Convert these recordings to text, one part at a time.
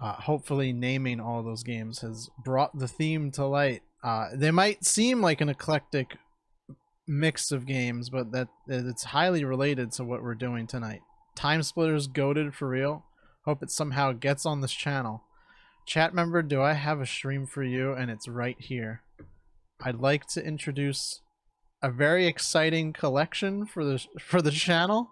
Hopefully naming all those games has brought the theme to light. They might seem like an eclectic mix of games, but that it's highly related to what we're doing tonight. Time Splitters goated for real. Hope it somehow gets on this channel. Chat member, do I have a stream for you? And it's right here. I'd like to introduce a very exciting collection for the channel.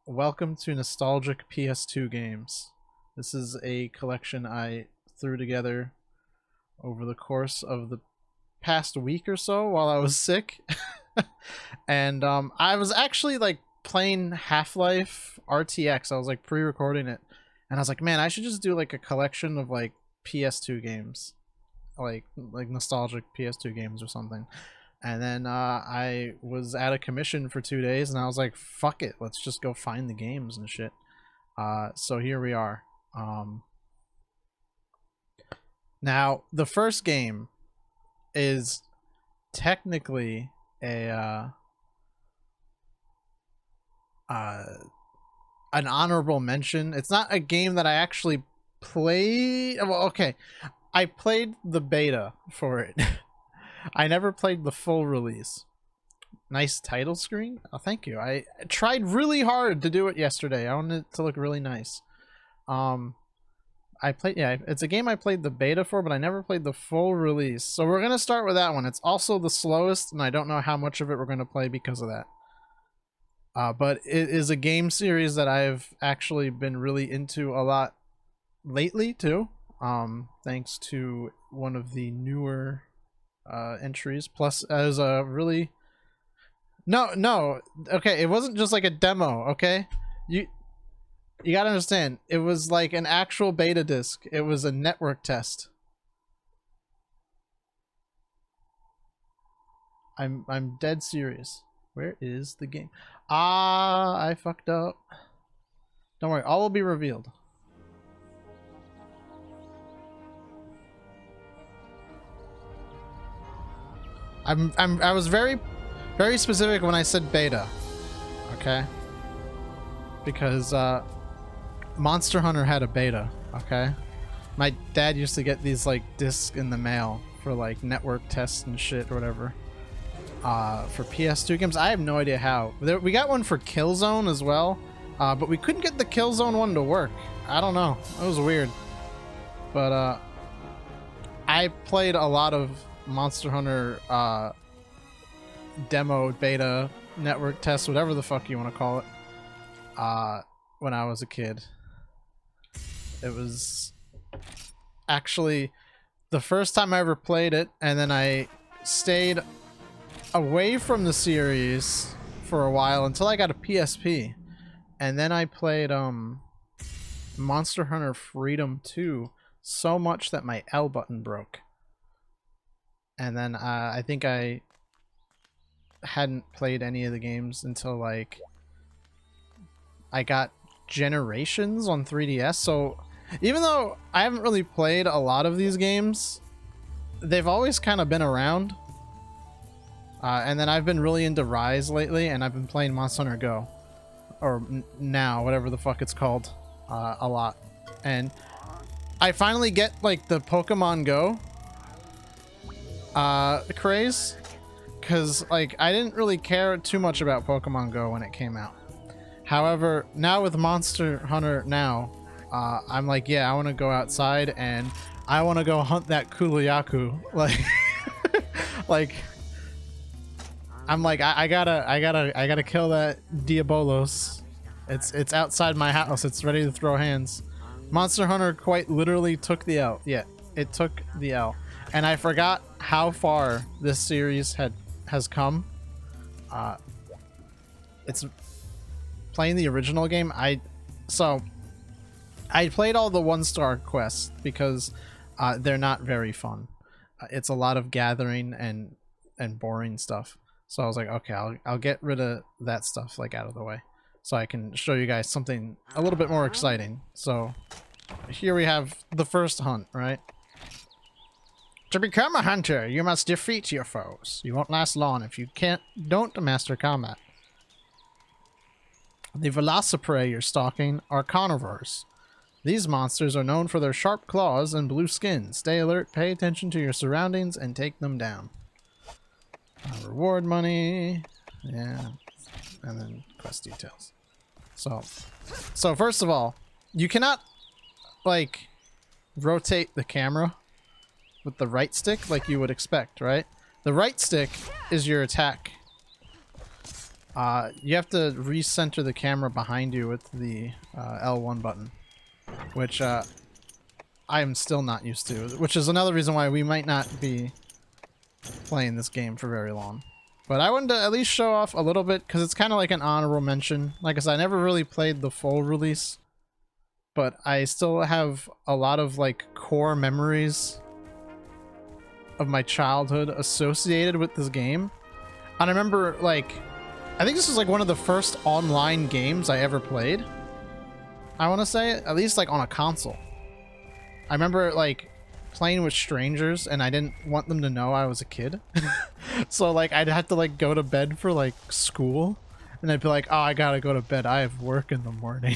Welcome to Nostalgic PS2 Games. This is a collection I threw together over the course of the past week or so while I was sick. And I was actually like playing Half-Life RTX. I was like pre-recording it, and I was like, man, I should just do like a collection of like PS2 games, like nostalgic PS2 games or something. And then I was at a commission for 2 days, and I was like, fuck it, let's just go find the games and shit. So here we are. Now the first game is technically a an honorable mention. It's not a game that I actually played. Well, okay, I played the beta for it. I never played the full release. Nice title screen. Oh, thank you. I tried really hard to do it yesterday. I wanted it to look really nice. I played, yeah, it's a game I played the beta for, but I never played the full release. So we're gonna start with that one. It's also the slowest, and I don't know how much of it we're gonna play because of that. But it is a game series that I've actually been really into a lot lately too. Thanks to one of the newer entries. Plus, as a really no, okay, it wasn't just like a demo. Okay, you gotta understand, it was like an actual beta disc. It was a network test. I'm dead serious. Where is the game? Ah, I fucked up. Don't worry, all will be revealed. I was very specific when I said beta. Okay? Because Monster Hunter had a beta, okay? My dad used to get these like discs in the mail for like network tests and shit or whatever. For PS2 games, I have no idea how. We got one for Killzone as well, but we couldn't get the Killzone one to work. I don't know. It was weird. But I played a lot of Monster Hunter demo, beta, network tests, whatever the fuck you want to call it, when I was a kid. It was actually the first time I ever played it, and then I stayed away from the series for a while until I got a PSP, and then I played Monster Hunter Freedom 2 so much that my L button broke, and then I think I hadn't played any of the games until like I got Generations on 3DS. So even though I haven't really played a lot of these games, they've always kind of been around. And then I've been really into Rise lately, and I've been playing Monster Hunter Go, or now, whatever the fuck it's called, a lot. And I finally get like the Pokemon Go craze, because like I didn't really care too much about Pokemon Go when it came out. However, now with Monster Hunter now, I'm like, yeah, I want to go outside and I want to go hunt that Kuluyaku. Like, like, I'm like, I gotta kill that Diabolos. It's outside my house. It's ready to throw hands. Monster Hunter quite literally took the L. Yeah, it took the L. And I forgot how far this series has come. It's playing the original game. I played all the 1-star quests because they're not very fun. It's a lot of gathering and boring stuff. So I was like, okay, I'll get rid of that stuff like out of the way, so I can show you guys something a little bit more exciting. So here we have the first hunt, right? To become a hunter, you must defeat your foes. You won't last long if you don't master combat. The Velociprey you're stalking are carnivores. These monsters are known for their sharp claws and blue skin. Stay alert, pay attention to your surroundings, and take them down. Reward money. Yeah. And then quest details. So first of all, you cannot, like, rotate the camera with the right stick like you would expect, right? The right stick is your attack. You have to recenter the camera behind you with the L1 button, which I am still not used to, which is another reason why we might not be playing this game for very long. But I wanted to at least show off a little bit because it's kind of like an honorable mention. Like I said, I never really played the full release, but I still have a lot of like core memories of my childhood associated with this game. And I remember, like, I think this was like one of the first online games I ever played. I want to say, at least like on a console. I remember like playing with strangers and I didn't want them to know I was a kid. So like I'd have to like go to bed for like school and I'd be like, oh, I gotta go to bed, I have work in the morning.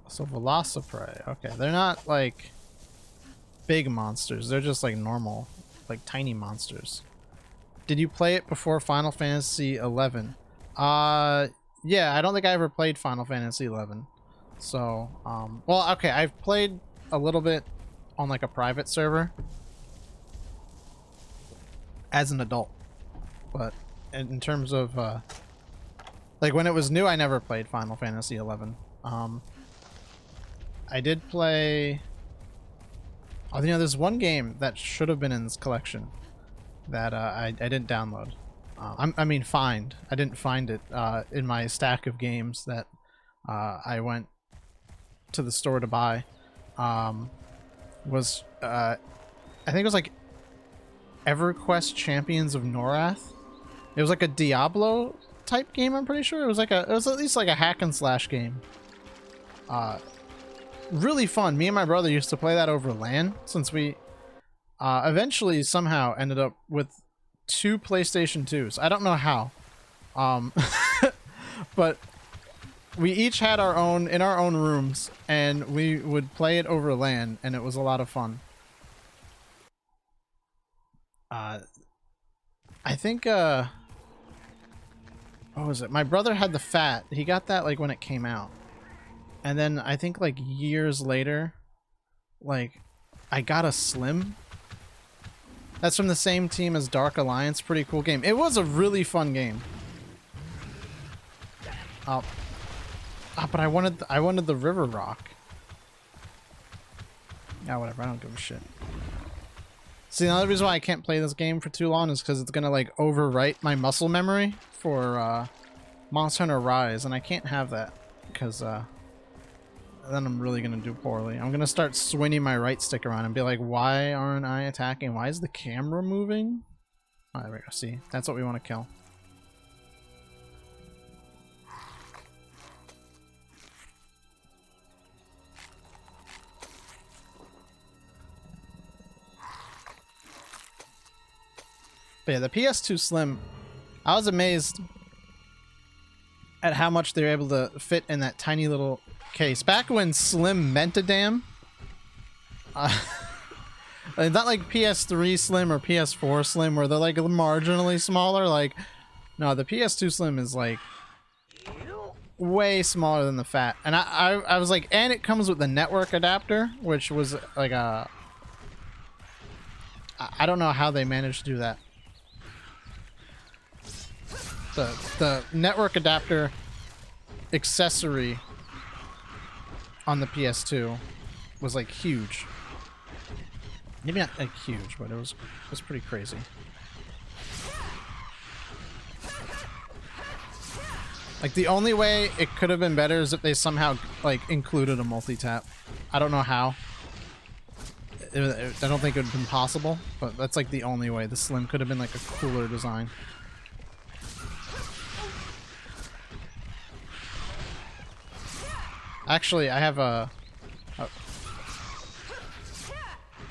So Velociprey, okay, they're not like big monsters, they're just like normal, like tiny monsters. Did you play it before Final Fantasy 11? Yeah, I don't think I ever played Final Fantasy 11. So, well, okay, I've played a little bit on like a private server as an adult, but in terms of like when it was new, I never played Final Fantasy 11. I did play, oh, you know, there's one game that should have been in this collection that I didn't download. I mean find. I didn't find it in my stack of games that I went to the store to buy. Was I think it was like EverQuest Champions of Norath. It was like a Diablo type game, I'm pretty sure. It was at least like a hack and slash game. Really fun. Me and my brother used to play that over LAN, since we eventually somehow ended up with 2 PlayStation 2s. I don't know how. But we each had our own in our own rooms and we would play it over LAN and it was a lot of fun. I think what was it? My brother had the Fat. He got that like when it came out. And then I think like years later, like I got a Slim. That's from the same team as Dark Alliance. Pretty cool game. It was a really fun game. But I wanted the River Rock. Yeah, whatever. I don't give a shit. See, another reason why I can't play this game for too long is because it's gonna like overwrite my muscle memory for Monster Hunter Rise, and I can't have that because then I'm really gonna do poorly. I'm gonna start swinging my right stick around and be like, why aren't I attacking? Why is the camera moving? Oh, there we go. See, that's what we want to kill. But yeah, the PS2 Slim, I was amazed at how much they were able to fit in that tiny little case. Back when Slim meant a damn. Not like PS3 Slim or PS4 Slim where they're like marginally smaller. Like, no, the PS2 Slim is like way smaller than the Fat. And I was like, and it comes with the network adapter, which was like a... I don't know how they managed to do that. The network adapter accessory on the PS2 was like huge. Maybe not like huge, but it was pretty crazy. Like the only way it could have been better is if they somehow like included a multi-tap. I don't know how. I don't think it would have been possible, but that's like the only way. The Slim could have been like a cooler design. Actually, I have a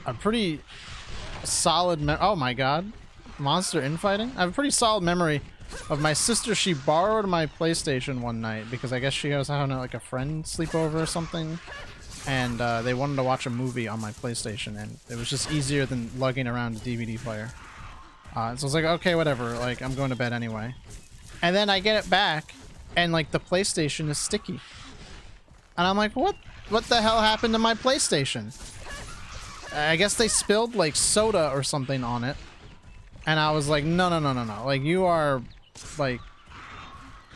a pretty solid oh my god, monster infighting. I have a pretty solid memory of my sister. She borrowed my PlayStation one night because I guess she was having like a friend sleepover or something, and they wanted to watch a movie on my PlayStation, and it was just easier than lugging around a DVD player. So I was like, okay, whatever, like I'm going to bed anyway. And then I get it back, and like the PlayStation is sticky, and I'm like, what the hell happened to my PlayStation? I guess they spilled like soda or something on it. And I was like, no. Like, you are, like,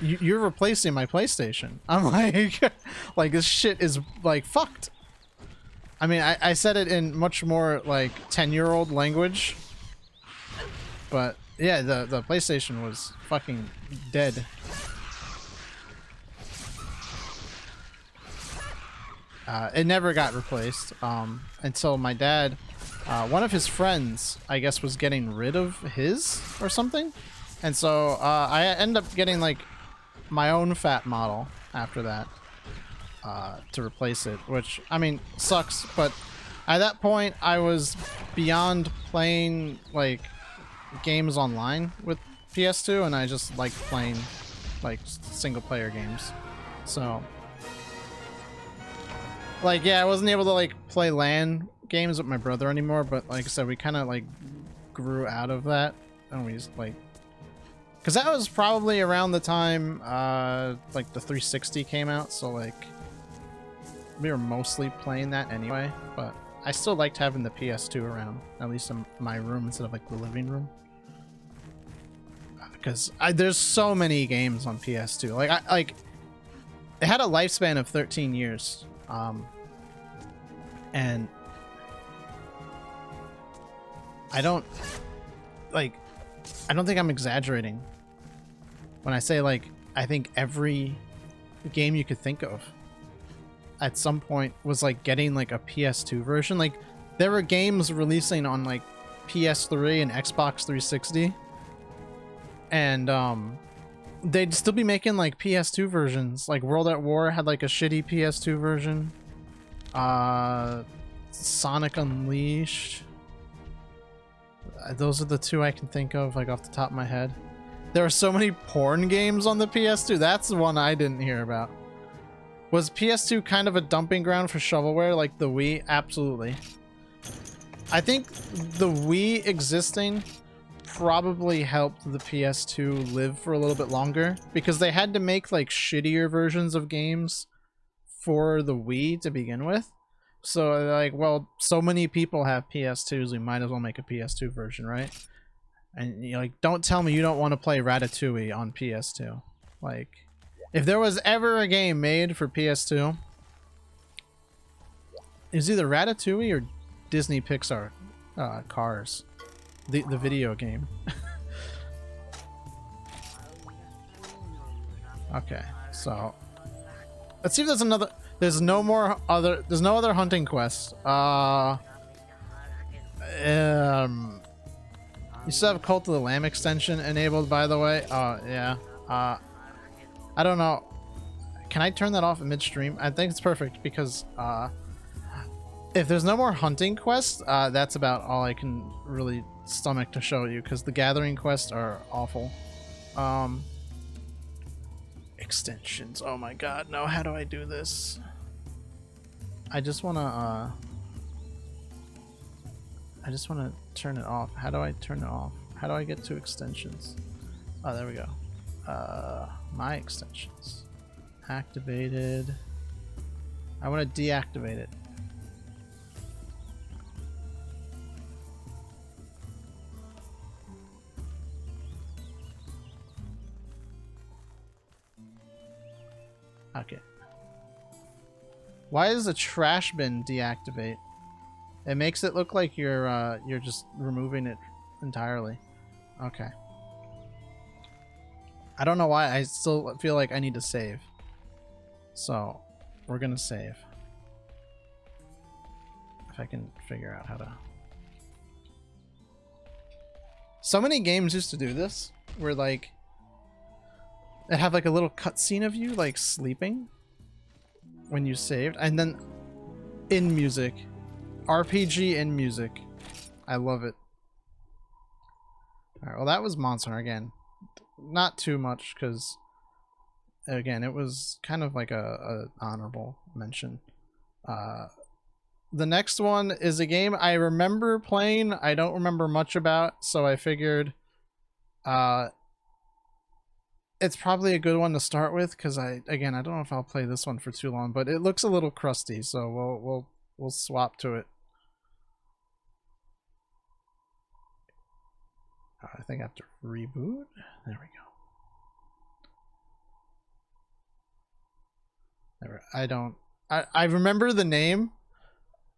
you're replacing my PlayStation. I'm like, like, this shit is, like, fucked. I mean, I said it in much more, like, 10-year-old language. But, yeah, the PlayStation was fucking dead. It never got replaced until my dad, one of his friends, I guess, was getting rid of his or something. And so I ended up getting like my own fat model after that to replace it, which, I mean, sucks. But at that point, I was beyond playing like games online with PS2, and I just liked playing like single player games. So like, yeah, I wasn't able to like play LAN games with my brother anymore, but like I said, we kind of like grew out of that, and we just like, because that was probably around the time like the 360 came out, so like we were mostly playing that anyway. But I still liked having the PS2 around, at least in my room instead of like the living room, because there's so many games on PS2. Like it had a lifespan of 13 years. And I don't think I'm exaggerating when I say, like, I think every game you could think of at some point was like getting like a PS2 version. Like, there were games releasing on like PS3 and Xbox 360, and they'd still be making like PS2 versions. Like World at War had like a shitty PS2 version. Sonic Unleashed. Those are the two I can think of, like, off the top of my head. There are so many porn games on the PS2. That's the one I didn't hear about. Was PS2 kind of a dumping ground for shovelware like the Wii? Absolutely. I think the Wii existing probably helped the PS2 live for a little bit longer, because they had to make like shittier versions of games for the Wii to begin with. So like, well, so many people have PS2s, we might as well make a PS2 version, right? And you know, like, don't tell me you don't want to play Ratatouille on PS2. Like, if there was ever a game made for PS2, it was either Ratatouille or Disney Pixar Cars, the video game. Okay, so let's see if there's another. There's no other hunting quest. You still have Cult of the Lamb extension enabled, by the way. Oh yeah. I don't know. Can I turn that off in midstream? I think it's perfect, because if there's no more hunting quests, that's about all I can really stomach to show you, because the gathering quests are awful. Extensions. Oh my god, no, how do I do this? I just wanna turn it off. How do I turn it off? How do I get to extensions? Oh, there we go. My extensions. Activated. I want to deactivate it. Okay. Why does the trash bin deactivate? It makes it look like you're just removing it entirely. Okay. I don't know why. I still feel like I need to save. So, we're gonna save. If I can figure out how to. So many games used to do this, where like it have like a little cutscene of you like sleeping when you saved, and then in music RPG in music. I love it. Alright, well that was Monster again. Not too much, because again, it was kind of like a honorable mention. The next one is a game I remember playing. I don't remember much about, so I figured it's probably a good one to start with, because I don't know if I'll play this one for too long, but it looks a little crusty, so we'll swap to it. I think I have to reboot. There we go. I remember the name,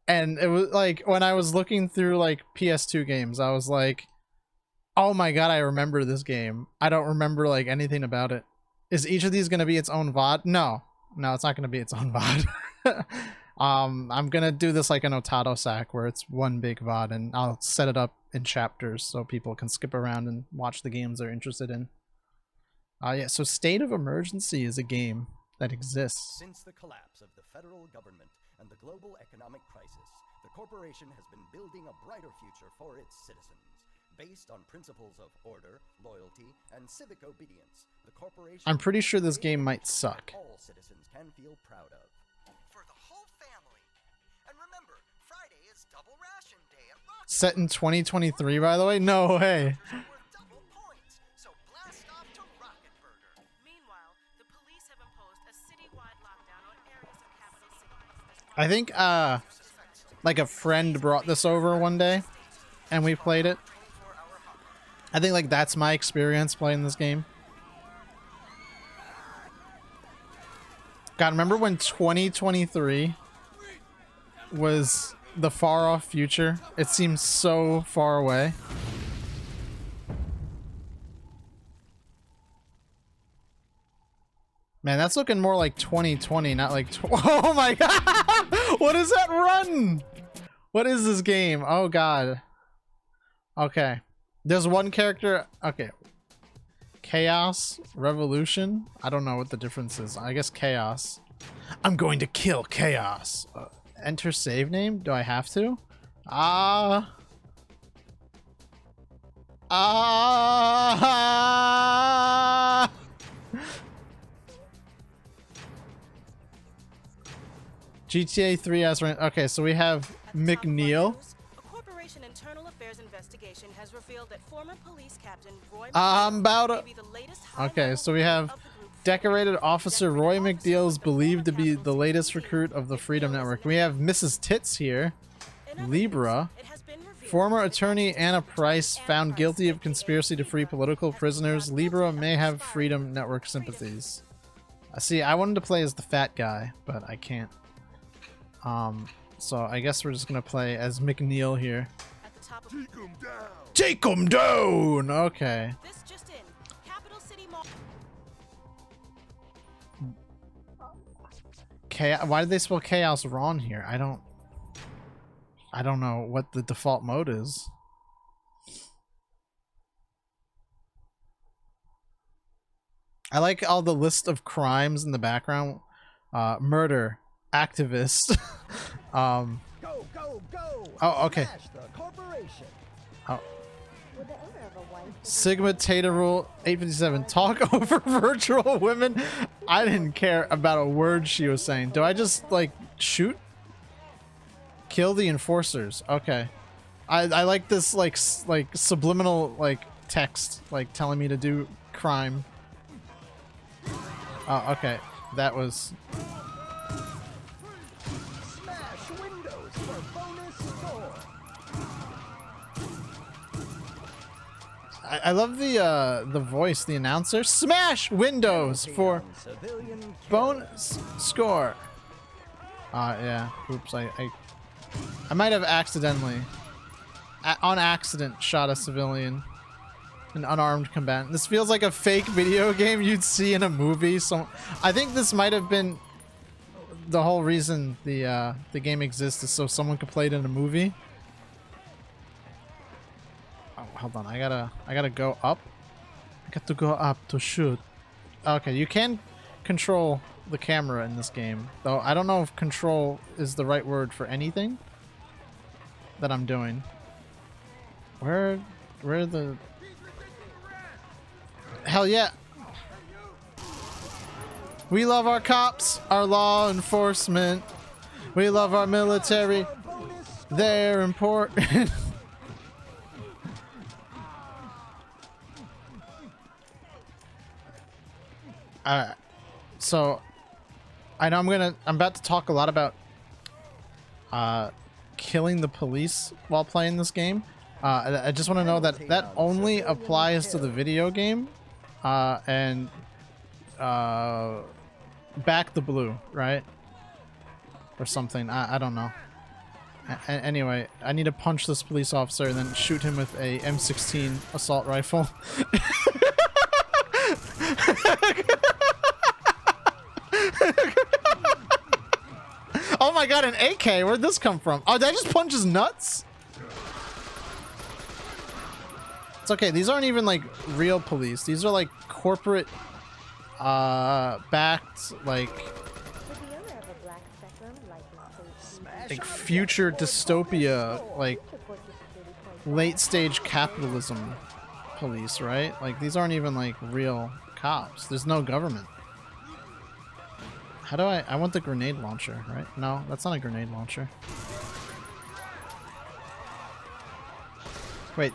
and it was like when I was looking through like PS2 games, I was like, oh my god, I remember this game. I don't remember like anything about it. Is each of these going to be its own VOD? No, it's not going to be its own VOD. I'm going to do this like an otato sack where it's one big VOD, and I'll set it up in chapters so people can skip around and watch the games they're interested in. Yeah, so State of Emergency is a game that exists. Since the collapse of the federal government and the global economic crisis, the corporation has been building a brighter future for its citizens. Based on principles of order, loyalty, and civic obedience, the corporation... I'm pretty sure this game might suck. ...all citizens can feel proud of. For the whole family. And remember, Friday is double ration day at Rocket. Set in 2023, by the way? No way. I think like a friend brought this over one day and we played it. I think like that's my experience playing this game. God, remember when 2023 was the far off future? It seems so far away. Man, that's looking more like 2020, not like... Oh my god! What is that run? What is this game? Oh god. Okay. There's one character... Okay. Chaos? Revolution? I don't know what the difference is. I guess Chaos. I'm going to kill Chaos. Enter save name? Do I have to? GTA 3 as okay, so we have McNeil. A corporation internal affairs investigation has revealed that former police captain Roy Okay, so we have decorated officer Roy McNeil is believed to be the latest recruit of the Freedom Network. We have Mrs. Tits here. Libra. Former attorney Anna Price found guilty of conspiracy to free political prisoners. Libra may have Freedom Network sympathies. See, I wanted to play as the fat guy, but I can't. So I guess we're just gonna play as McNeil here. Take 'em down! Okay. This just in. Capital City Mall. Why did they spell chaos wrong here? I don't know what the default mode is. I like all the list of crimes in the background. Murder. Activist. Go, go, go! Oh, okay. Oh. Sigma Tata Rule 857. Talk over virtual women. I didn't care about a word she was saying. Do I just like shoot? Kill the enforcers. Okay. I like this like subliminal like text like telling me to do crime. Oh, okay. That was I love the voice, the announcer. Smash windows for bonus score. Yeah. Oops, I might have accidentally, on accident, shot a civilian, an unarmed combatant. This feels like a fake video game you'd see in a movie. So I think this might have been the whole reason the game exists, is so someone could play it in a movie. Hold on, I gotta go up. I got to go up to shoot. Okay, you can control the camera in this game, though I don't know if control is the right word for anything. that I'm doing. Where the... Hell yeah. We love our cops, our law enforcement. We love our military. They're important. Alright. So I know I'm about to talk a lot about killing the police while playing this game. I just want to know that that only applies to the video game, and back the blue, right? Or something. I don't know. Anyway, I need to punch this police officer and then shoot him with a M16 assault rifle. Oh my god, an AK! Where'd this come from? Oh, did I just punch his nuts? It's okay, these aren't even like real police. These are like corporate backed like future dystopia, like late stage capitalism police, right? Like these aren't even like real cops. There's no government. How do I want the grenade launcher, right? No, that's not a grenade launcher. Wait.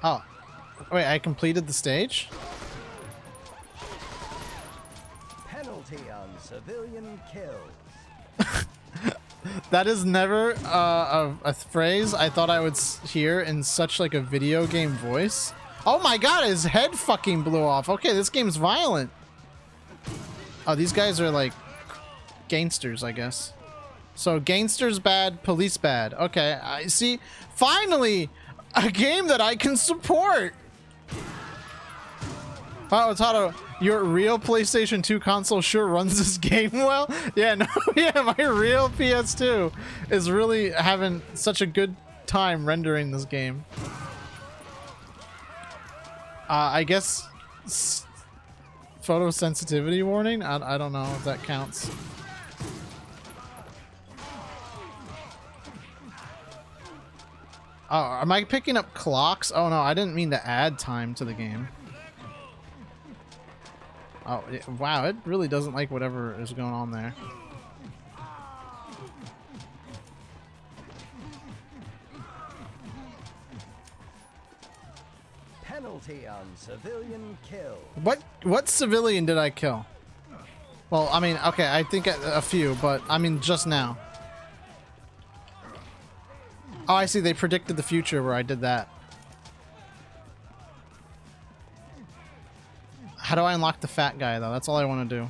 Oh. Wait, I completed the stage? Penalty on civilian kills. That is never a phrase I thought I would hear in such like a video game voice. Oh my god, his head fucking blew off. Okay, this game's violent. Oh, these guys are like gangsters, I guess. So gangsters bad, police bad. Okay, I see. Finally, a game that I can support. Wow, Otato, your real PlayStation 2 console sure runs this game well. Yeah, no, yeah, my real PS2 is really having such a good time rendering this game. I guess photosensitivity warning? I don't know if that counts. Oh, am I picking up clocks? Oh no, I didn't mean to add time to the game. Oh, wow, it really doesn't like whatever is going on there. Penalty on civilian kill. What civilian did I kill? Well, I mean, okay, I think a few, but I mean just now. Oh, I see. They predicted the future where I did that. How do I unlock the fat guy, though? That's all I want to do.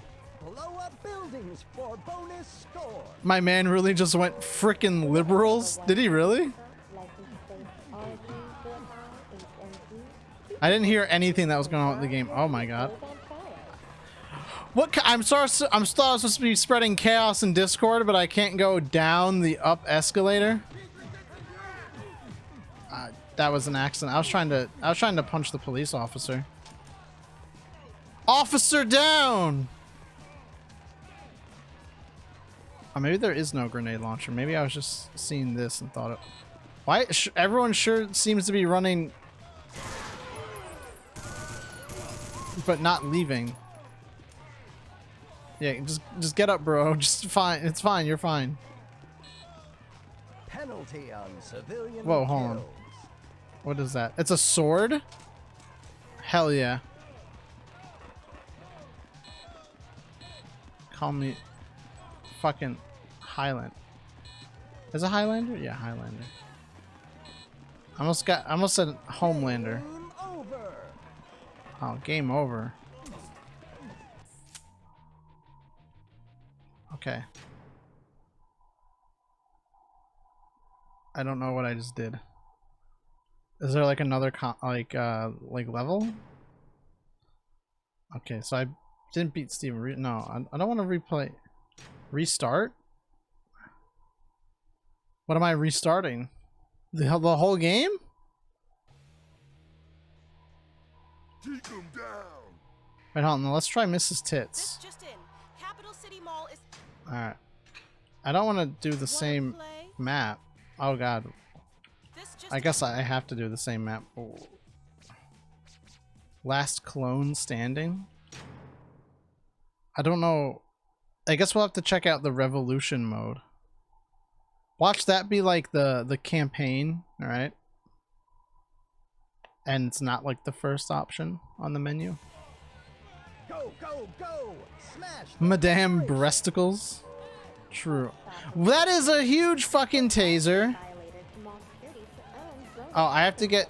Blow up buildings for bonus score. My man really just went frickin' liberals? Did he really? I didn't hear anything that was going on with the game. Oh my god. What? I'm sorry. I'm supposed to be spreading chaos in Discord, but I can't go down the up escalator. That was an accident. I was trying to punch the police officer. Officer down! Oh, maybe there is no grenade launcher. Maybe I was just seeing this and thought it. Why? Everyone sure seems to be running, but not leaving. Yeah, just get up, bro. Just fine. It's fine. You're fine. Penalty on civilian. Whoa, hold on. What is that? It's a sword? Hell yeah. Call me fucking Highland. Is it Highlander? Yeah, Highlander. I almost said Homelander. Game over. Oh, game over. Okay. I don't know what I just did. Is there like another like level? Okay, so I didn't beat Steven. No, I don't want to replay. Restart? What am I restarting? The whole game? Take them down. Wait, hold on. Let's try Mrs. Tits. This just in. Capital City Mall is. Alright. I don't want to do the Wanna same play? map. Oh god. This just I guess I have to do the same map. Oh. Last clone standing? I don't know. I guess we'll have to check out the revolution mode. Watch that be like the campaign, alright? And it's not like the first option on the menu. Go, go, go! Smash! Madame breasticles. True. That is a huge fucking taser. Oh, I have to get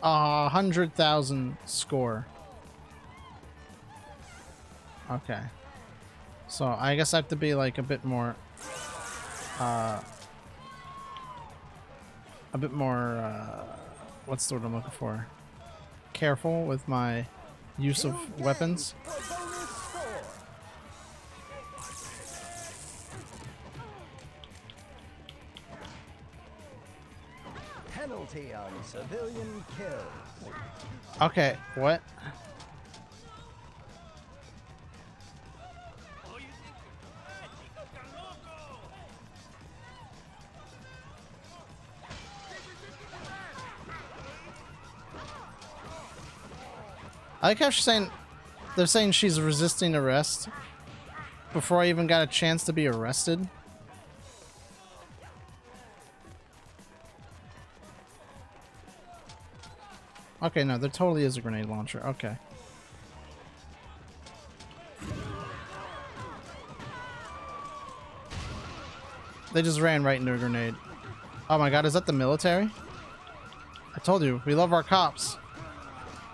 100,000 score. Okay. So I guess I have to be like a bit more what's the word I'm looking for? Careful with my use of weapons. Penalty on civilian kills. Okay, what? I like how she's saying, they're saying she's resisting arrest before I even got a chance to be arrested. Okay, no, there totally is a grenade launcher. Okay. They just ran right into a grenade. Oh my god, is that the military? I told you, we love our cops.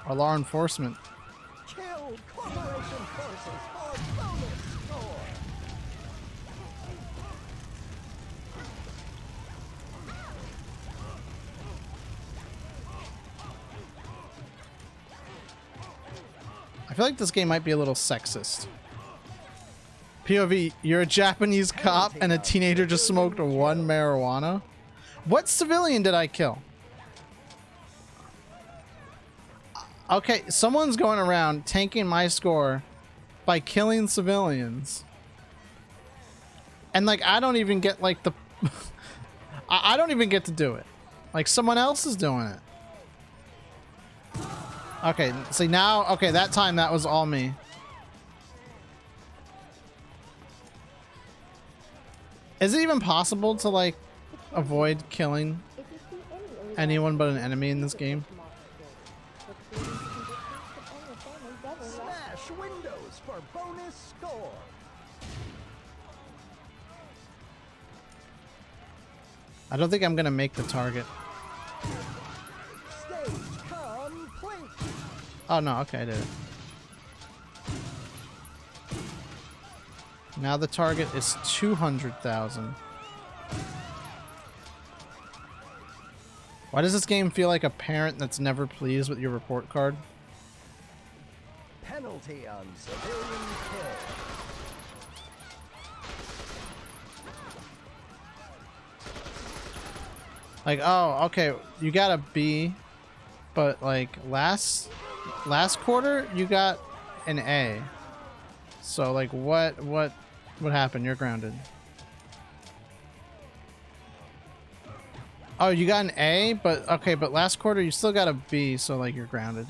Our law enforcement. Kill corporation forces for bonus score. I feel like this game might be a little sexist. POV, you're a Japanese cop and a teenager just smoked one marijuana? What civilian did I kill? Okay, someone's going around tanking my score by killing civilians. And like, I don't even get like the... I don't even get to do it. Like, someone else is doing it. Okay, see now, okay, that time that was all me. Is it even possible to like avoid killing anyone but an enemy in this game? Smash windows for bonus score. I don't think I'm gonna make the target. Stage complete. Oh no, okay, I did it. Now the target is 200,000. Why does this game feel like a parent that's never pleased with your report card? Penalty on civilian kill. Like, oh, okay, you got a B, but like last quarter you got an A. So like what happened? You're grounded. Oh, you got an A, but okay, but last quarter you still got a B, so like you're grounded.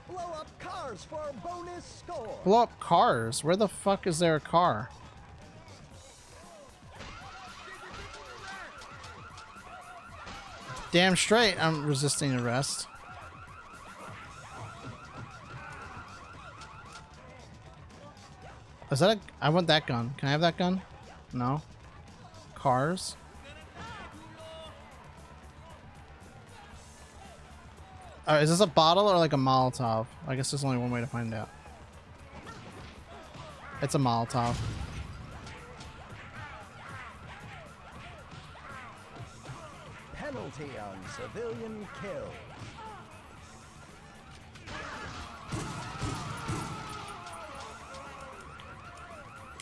Blow up cars for bonus score. Blow up cars? Where the fuck is there a car? Damn straight I'm resisting arrest. Is that a... I want that gun. Can I have that gun? No. Cars? Is this a bottle or like a Molotov? I guess there's only one way to find out. It's a Molotov. Penalty on civilian kill.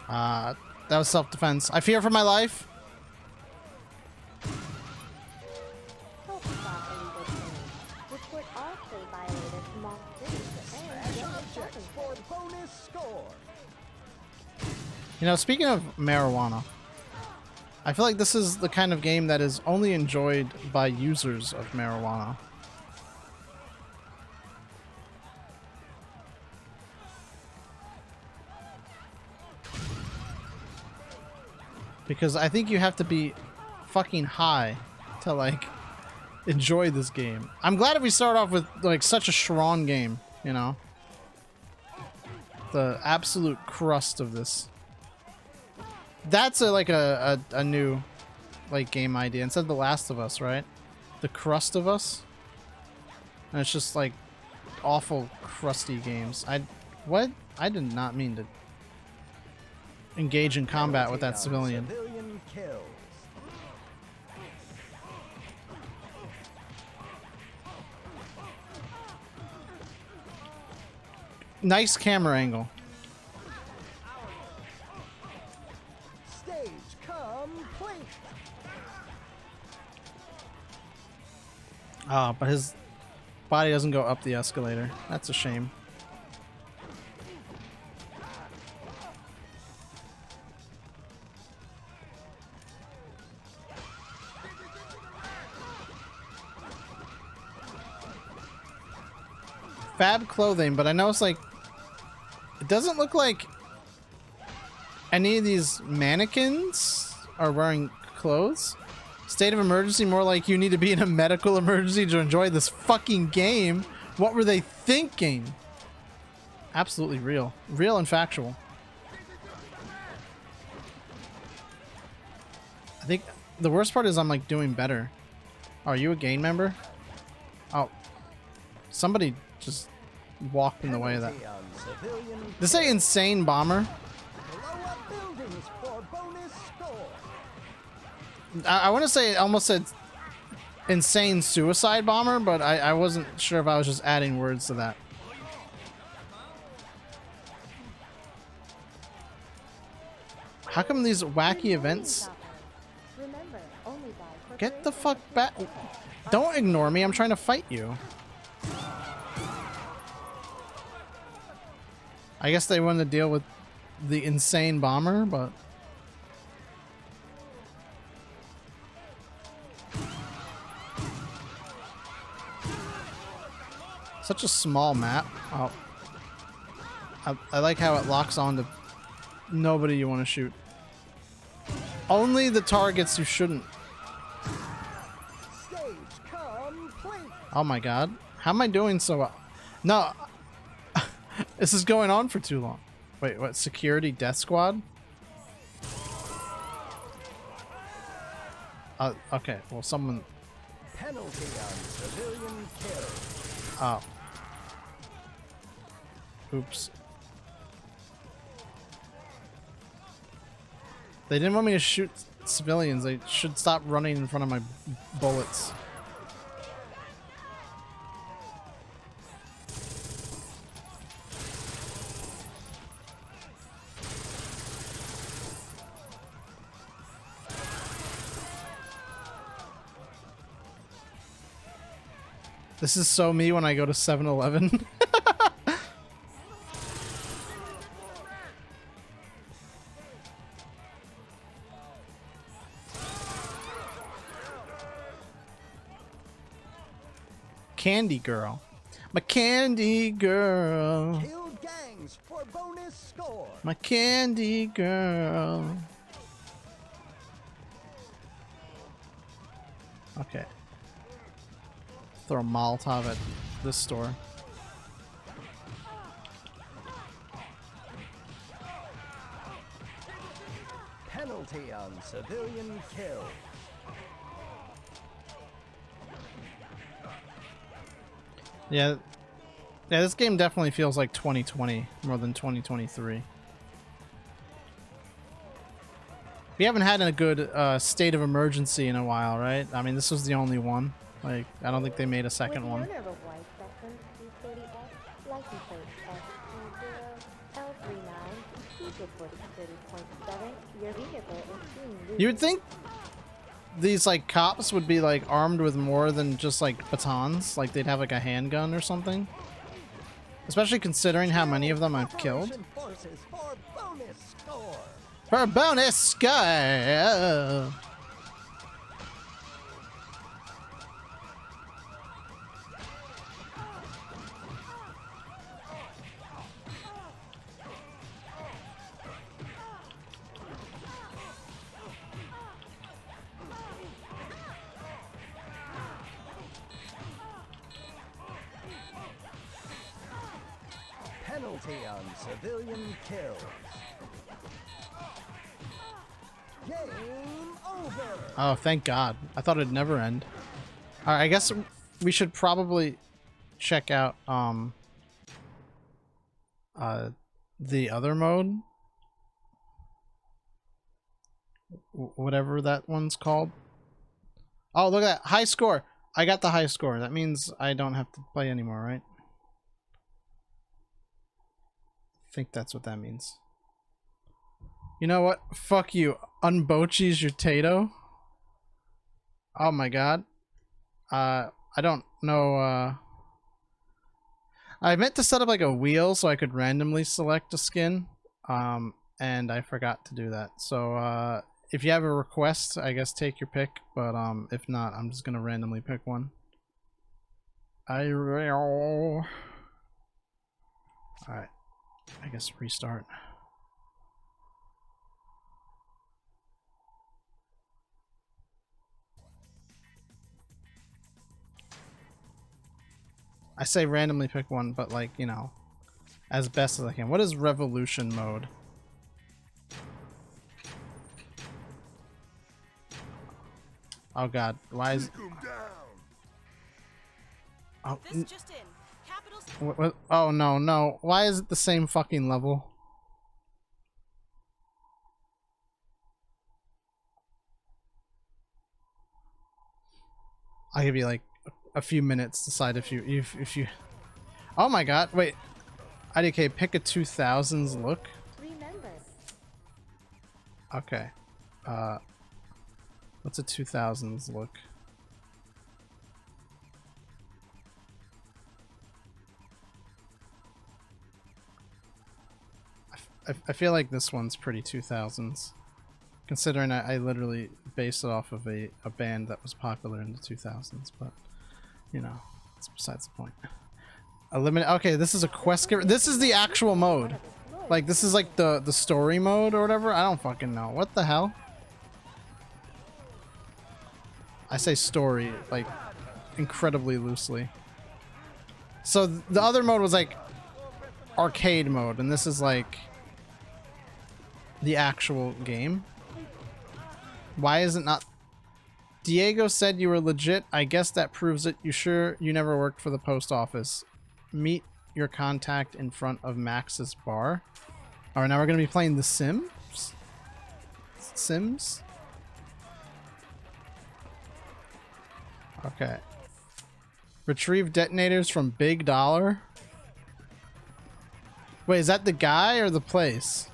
That was self-defense. I fear for my life. Report also violated mock Smash objects for bonus score. You know, speaking of marijuana, I feel like this is the kind of game that is only enjoyed by users of marijuana. Because I think you have to be fucking high to, like, enjoy this game. I'm glad if we start off with, like, such a strong game, you know? The absolute crust of this. That's like a new, like, game idea. Instead of The Last of Us, right? The crust of us? And it's just, like, awful, crusty games. What? I did not mean to engage in combat with that civilian. Civilian kills. Nice camera angle. Stage complete. Ah, but his body doesn't go up the escalator. That's a shame. Fab clothing, but I know it's like it doesn't look like any of these mannequins are wearing clothes. State of emergency, more like you need to be in a medical emergency to enjoy this fucking game. What were they thinking? Absolutely real. Real and factual. I think the worst part is I'm like doing better. Are you a gang member? Oh. Somebody just walked in the way of that. Did it say insane bomber? I want to say it almost said insane suicide bomber, but I wasn't sure if I was just adding words to that. How come these wacky events? Get the fuck back. Don't ignore me. I'm trying to fight you. I guess they wanted to deal with the insane bomber, but such a small map. Oh. I like how it locks on to nobody you want to shoot. Only the targets you shouldn't. Oh my god. How am I doing so well? No. This is going on for too long. Wait, what? Security death squad? Okay. Well, someone. Penalty on civilian kill. Oh. Oops. They didn't want me to shoot civilians. They should stop running in front of my bullets. This is so me when I go to 7-Eleven. Candy girl. My candy girl. Killed gangs for bonus score. My candy girl. Okay. Throw a Molotov at this store. Penalty on civilian kill. Yeah, this game definitely feels like 2020 more than 2023. We haven't had a good state of emergency in a while, right? I mean, this was the only one. Like, I don't think they made a second one. You would think these like cops would be like armed with more than just like batons, like they'd have like a handgun or something. Especially considering how many of them I've killed. For a bonus score. Penalty on civilian kills. Game over. Oh, thank God. I thought it'd never end. All right, I guess we should probably check out the other mode. Whatever that one's called. Oh, look at that. High score. I got the high score. That means I don't have to play anymore, right? I think that's what that means. You know what? Fuck you. Unbochi's your Tato. Oh my God. I don't know. I meant to set up like a wheel so I could randomly select a skin. And I forgot to do that. So, if you have a request, I guess take your pick. But, if not, I'm just gonna randomly pick one. Alright. I guess restart. I say randomly pick one, but like, you know, as best as I can. What is revolution mode? Oh God, why is... Oh, This just in. Capitals. what? Oh no, no. Why is it the same fucking level? I'll give you like a few minutes to decide if you... Oh my God, wait. IDK, pick a 2000s look. Remember, Okay. What's a 2000s look? I feel like this one's pretty 2000s. Considering I literally based it off of a band that was popular in the 2000s, but you know, it's besides the point. Eliminate. Okay, this is a quest giver. This is the actual mode. Like this is like the story mode or whatever. I don't fucking know. What the hell? I say story like incredibly loosely. So the other mode was like arcade mode, and this is like the actual game. Why is it not? Diego said you were legit. I guess that proves it. You sure you never worked for the post office? Meet your contact in front of Max's bar. All right, now we're gonna be playing The Sims. Sims. Okay. Retrieve detonators from Big Dollar. Wait, is that the guy or the place?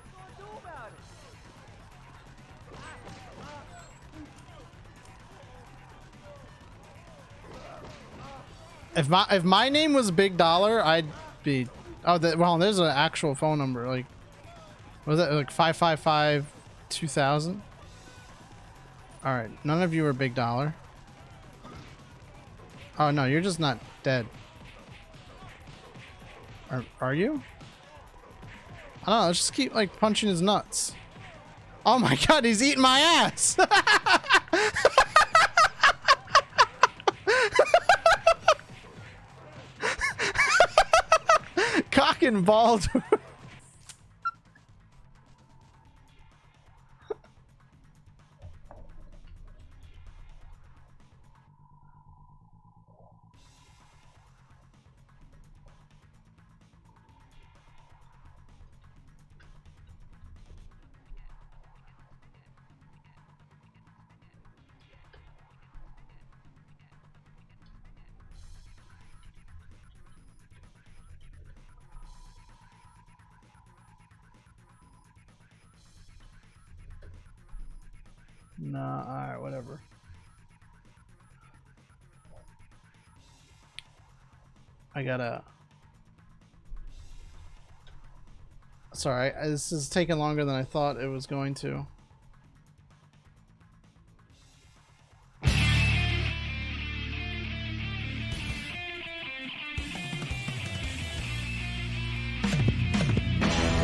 If my name was Big Dollar, I'd be... Oh, well, there's an actual phone number. Like, what was that? Like 555-2000? Alright, none of you are Big Dollar. Oh, no, you're just not dead. Are you? I don't know, let's just keep, like, punching his nuts. Oh my God, he's eating my ass! Cock and balled. Nah, alright, whatever. I gotta Sorry, this is taking longer than I thought it was going to.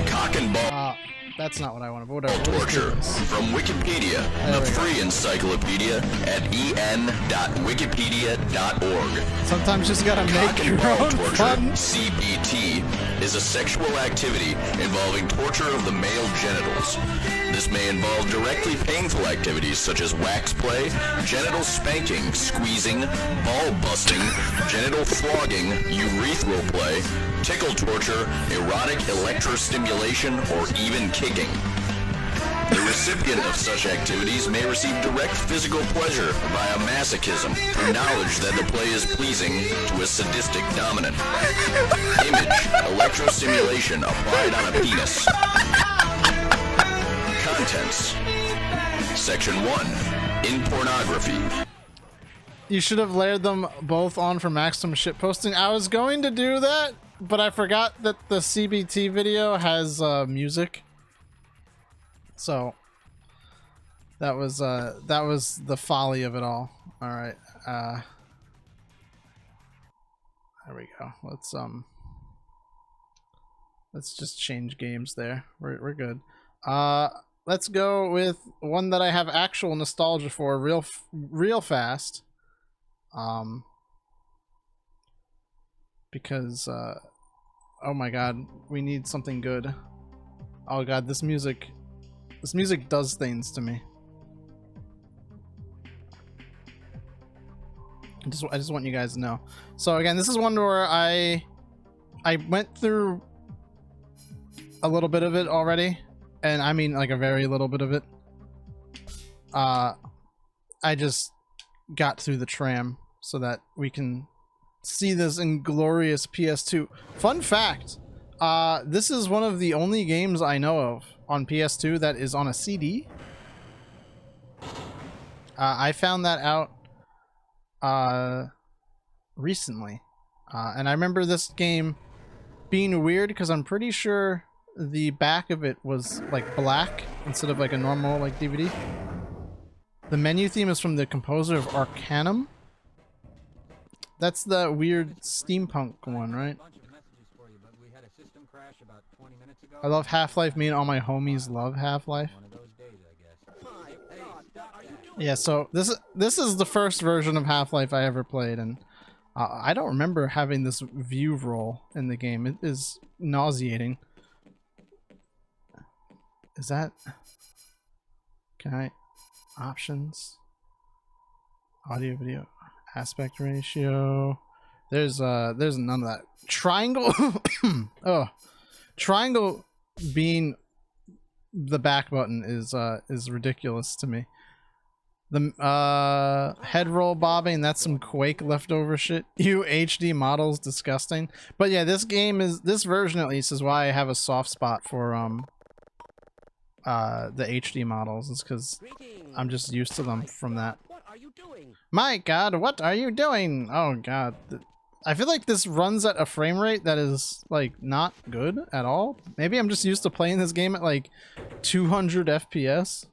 Cock and ball That's not what I wanted, but whatever. We'll just do torture this. from Wikipedia, There the we go. free encyclopedia at en.wikipedia.org. Sometimes you just gotta Cock make and your ball own torture, fun. CBT, is a sexual activity involving torture of the male genitals. This may involve directly painful activities such as wax play, genital spanking, squeezing, ball busting, genital flogging, urethral play, tickle torture, erotic electrostimulation, or even kicking. The recipient of such activities may receive direct physical pleasure via masochism through knowledge that the play is pleasing to a sadistic dominant. Image, electrostimulation applied on a penis. Contents. Section 1. In pornography. You should have layered them both on for maximum shitposting. I was going to do that, but I forgot that the CBT video has music. So that was the folly of it all. All right. There we go. Let's just change games there. We're good. Let's go with one that I have actual nostalgia for real fast. Because oh my god, we need something good. Oh god, this music does things to me. I just want you guys to know. So again, this is one where I went through a little bit of it already, and I mean like a very little bit of it. I just got through the tram so that we can see this inglorious PS2. Fun fact, this is one of the only games I know of on PS2 that is on a CD. I found that out recently, and I remember this game being weird because I'm pretty sure the back of it was like black instead of like a normal like DVD. The menu theme is from the composer of Arcanum. That's the weird steampunk one, right? I love Half-Life. Me and all my homies love Half-Life. Yeah, so this is the first version of Half-Life I ever played, and I don't remember having this view roll in the game. It is nauseating. Is that... Can I... Options? Audio, video, aspect ratio. There's none of that. Triangle... Oh. Triangle being the back button is ridiculous to me. The head roll bobbing, that's some Quake leftover shit. HD models, disgusting. But yeah, this version at least is why I have a soft spot for the HD models, is because I'm just used to them from that. My god, what are you doing? Oh god. I feel like this runs at a frame rate that is like not good at all. Maybe I'm just used to playing this game at like 200 FPS.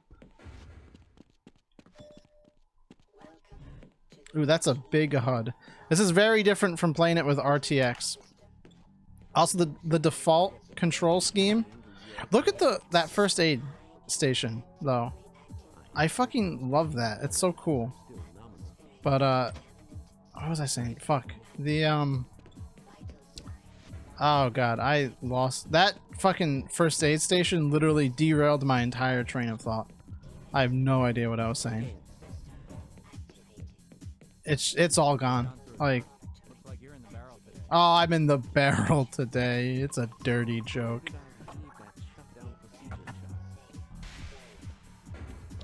Ooh, that's a big HUD. This is very different from playing it with RTX. Also, the default control scheme. Look at that first aid station, though. I fucking love that. It's so cool. But, what was I saying? Fuck. Oh god, I lost... That fucking first aid station literally derailed my entire train of thought. I have no idea what I was saying. It's all gone. Like... Oh, I'm in the barrel today. It's a dirty joke.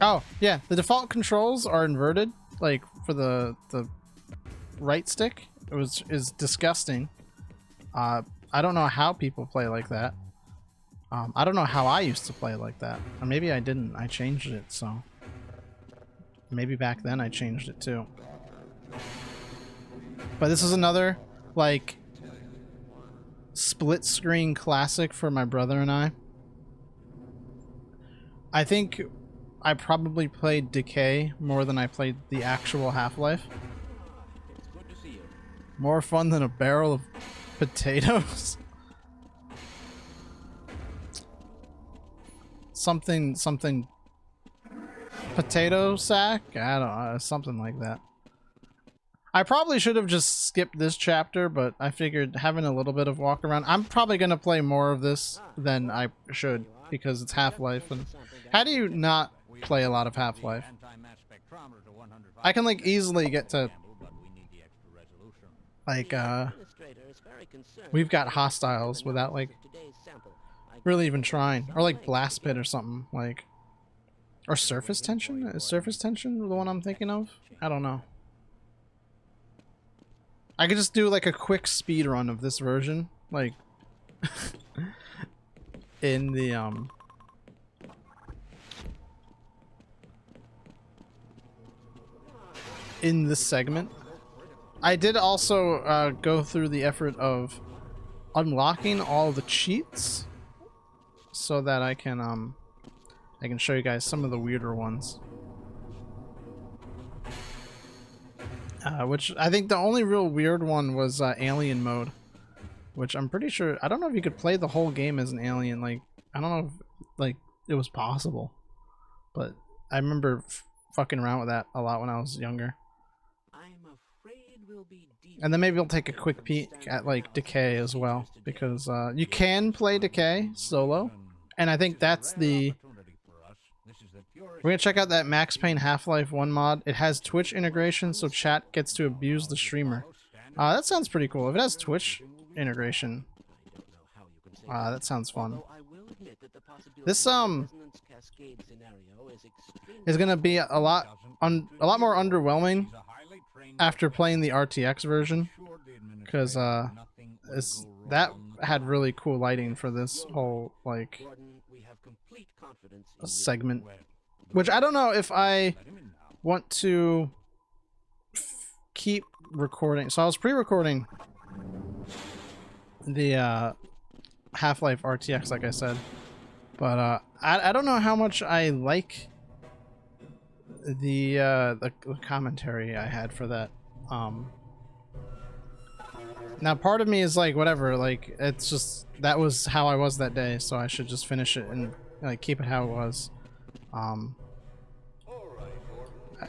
Oh, yeah. The default controls are inverted, like, for the right stick. Is disgusting. I don't know how people play like that. I don't know how I used to play like that. Or maybe I didn't. I changed it, so... Maybe back then I changed it, too. But this is another, like, split-screen classic for my brother and I. I think I probably played Decay more than I played the actual Half-Life. More fun than a barrel of potatoes. something potato sack? I don't know, something like that. I probably should have just skipped this chapter, but I figured having a little bit of walk around. I'm probably going to play more of this than I should because it's Half-Life. And how do you not play a lot of Half-Life? I can like easily get to like we've got hostiles without like really even trying, or like blast pit or something, like, or surface tension. Is surface tension the one I'm thinking of? I don't know. I could just do like a quick speed run of this version, like in the in this segment. I did also go through the effort of unlocking all the cheats so that I can show you guys some of the weirder ones. Which I think the only real weird one was alien mode, which I'm pretty sure, I don't know if you could play the whole game as an alien. Like, I don't know if like it was possible, but I remember fucking around with that a lot when I was younger. And then maybe we'll take a quick peek at like Decay as well, because you can play Decay solo, and I think that's the... We're gonna check out that Max Payne Half-Life 1 mod. It has Twitch integration, so chat gets to abuse the streamer. That sounds pretty cool. If it has Twitch integration, that sounds fun. This is gonna be a lot more underwhelming after playing the RTX version, because that had really cool lighting for this whole like segment. Which I don't know if I want to keep recording. So I was pre-recording the Half-Life RTX, like I said. But I don't know how much I like the commentary I had for that. Now part of me is like, whatever, like it's just, that was how I was that day, so I should just finish it and like keep it how it was.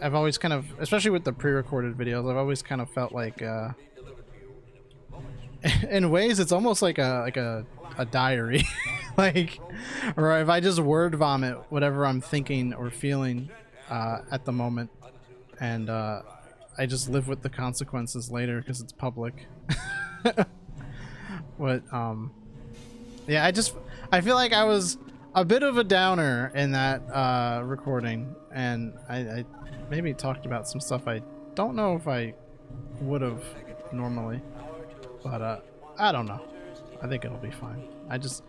I've always kind of, especially with the pre-recorded videos, I've always kind of felt like, in ways, it's almost like a diary, like, or if I just word vomit whatever I'm thinking or feeling at the moment, and I just live with the consequences later because it's public. But yeah, I feel like I was a bit of a downer in that recording, and I maybe talked about some stuff I don't know if I would have normally, but I don't know. I think it'll be fine. I just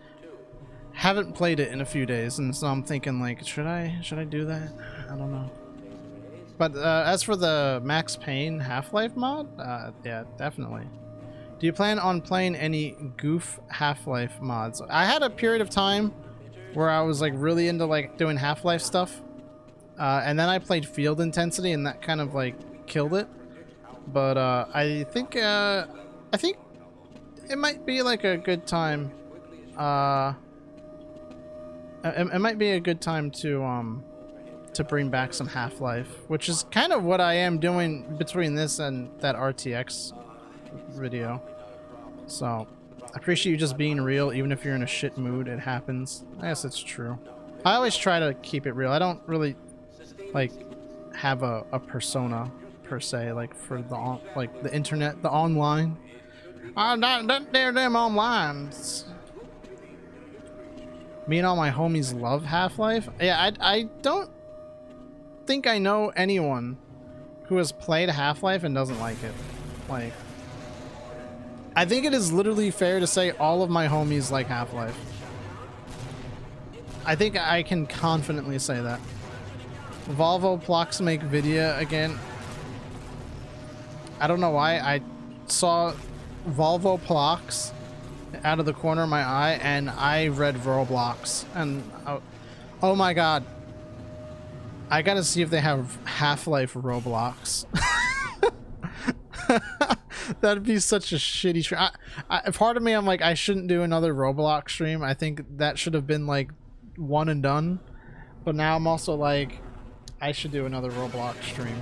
haven't played it in a few days, and so I'm thinking like, should I do that? I don't know. But as for the Max Payne Half-Life mod, yeah, definitely. Do you plan on playing any goof Half-Life mods? I had a period of time where I was like really into like doing Half-Life stuff, and then I played Field Intensity, and that kind of like killed it. But I think it might be like a good time. It might be a good time to bring back some Half-Life, which is kind of what I am doing between this and that RTX video. So I appreciate you just being real, even if you're in a shit mood. It happens. I guess it's true. I always try to keep it real. I don't really like have a persona per se, like for the internet, the online. That damn online. Me and all my homies love Half-Life. Yeah, I don't think I know anyone who has played Half-Life and doesn't like it. Like, I think it is literally fair to say all of my homies like Half-Life. I think I can confidently say that. Volvo Plox make video again. I don't know why. I saw Volvo Plox out of the corner of my eye, and I read Roblox, and Oh my god. I gotta see if they have Half-Life Roblox. That'd be such a shitty stream. Part of me, I'm like, I shouldn't do another Roblox stream. I think that should have been like one and done. But now I'm also like, I should do another Roblox stream.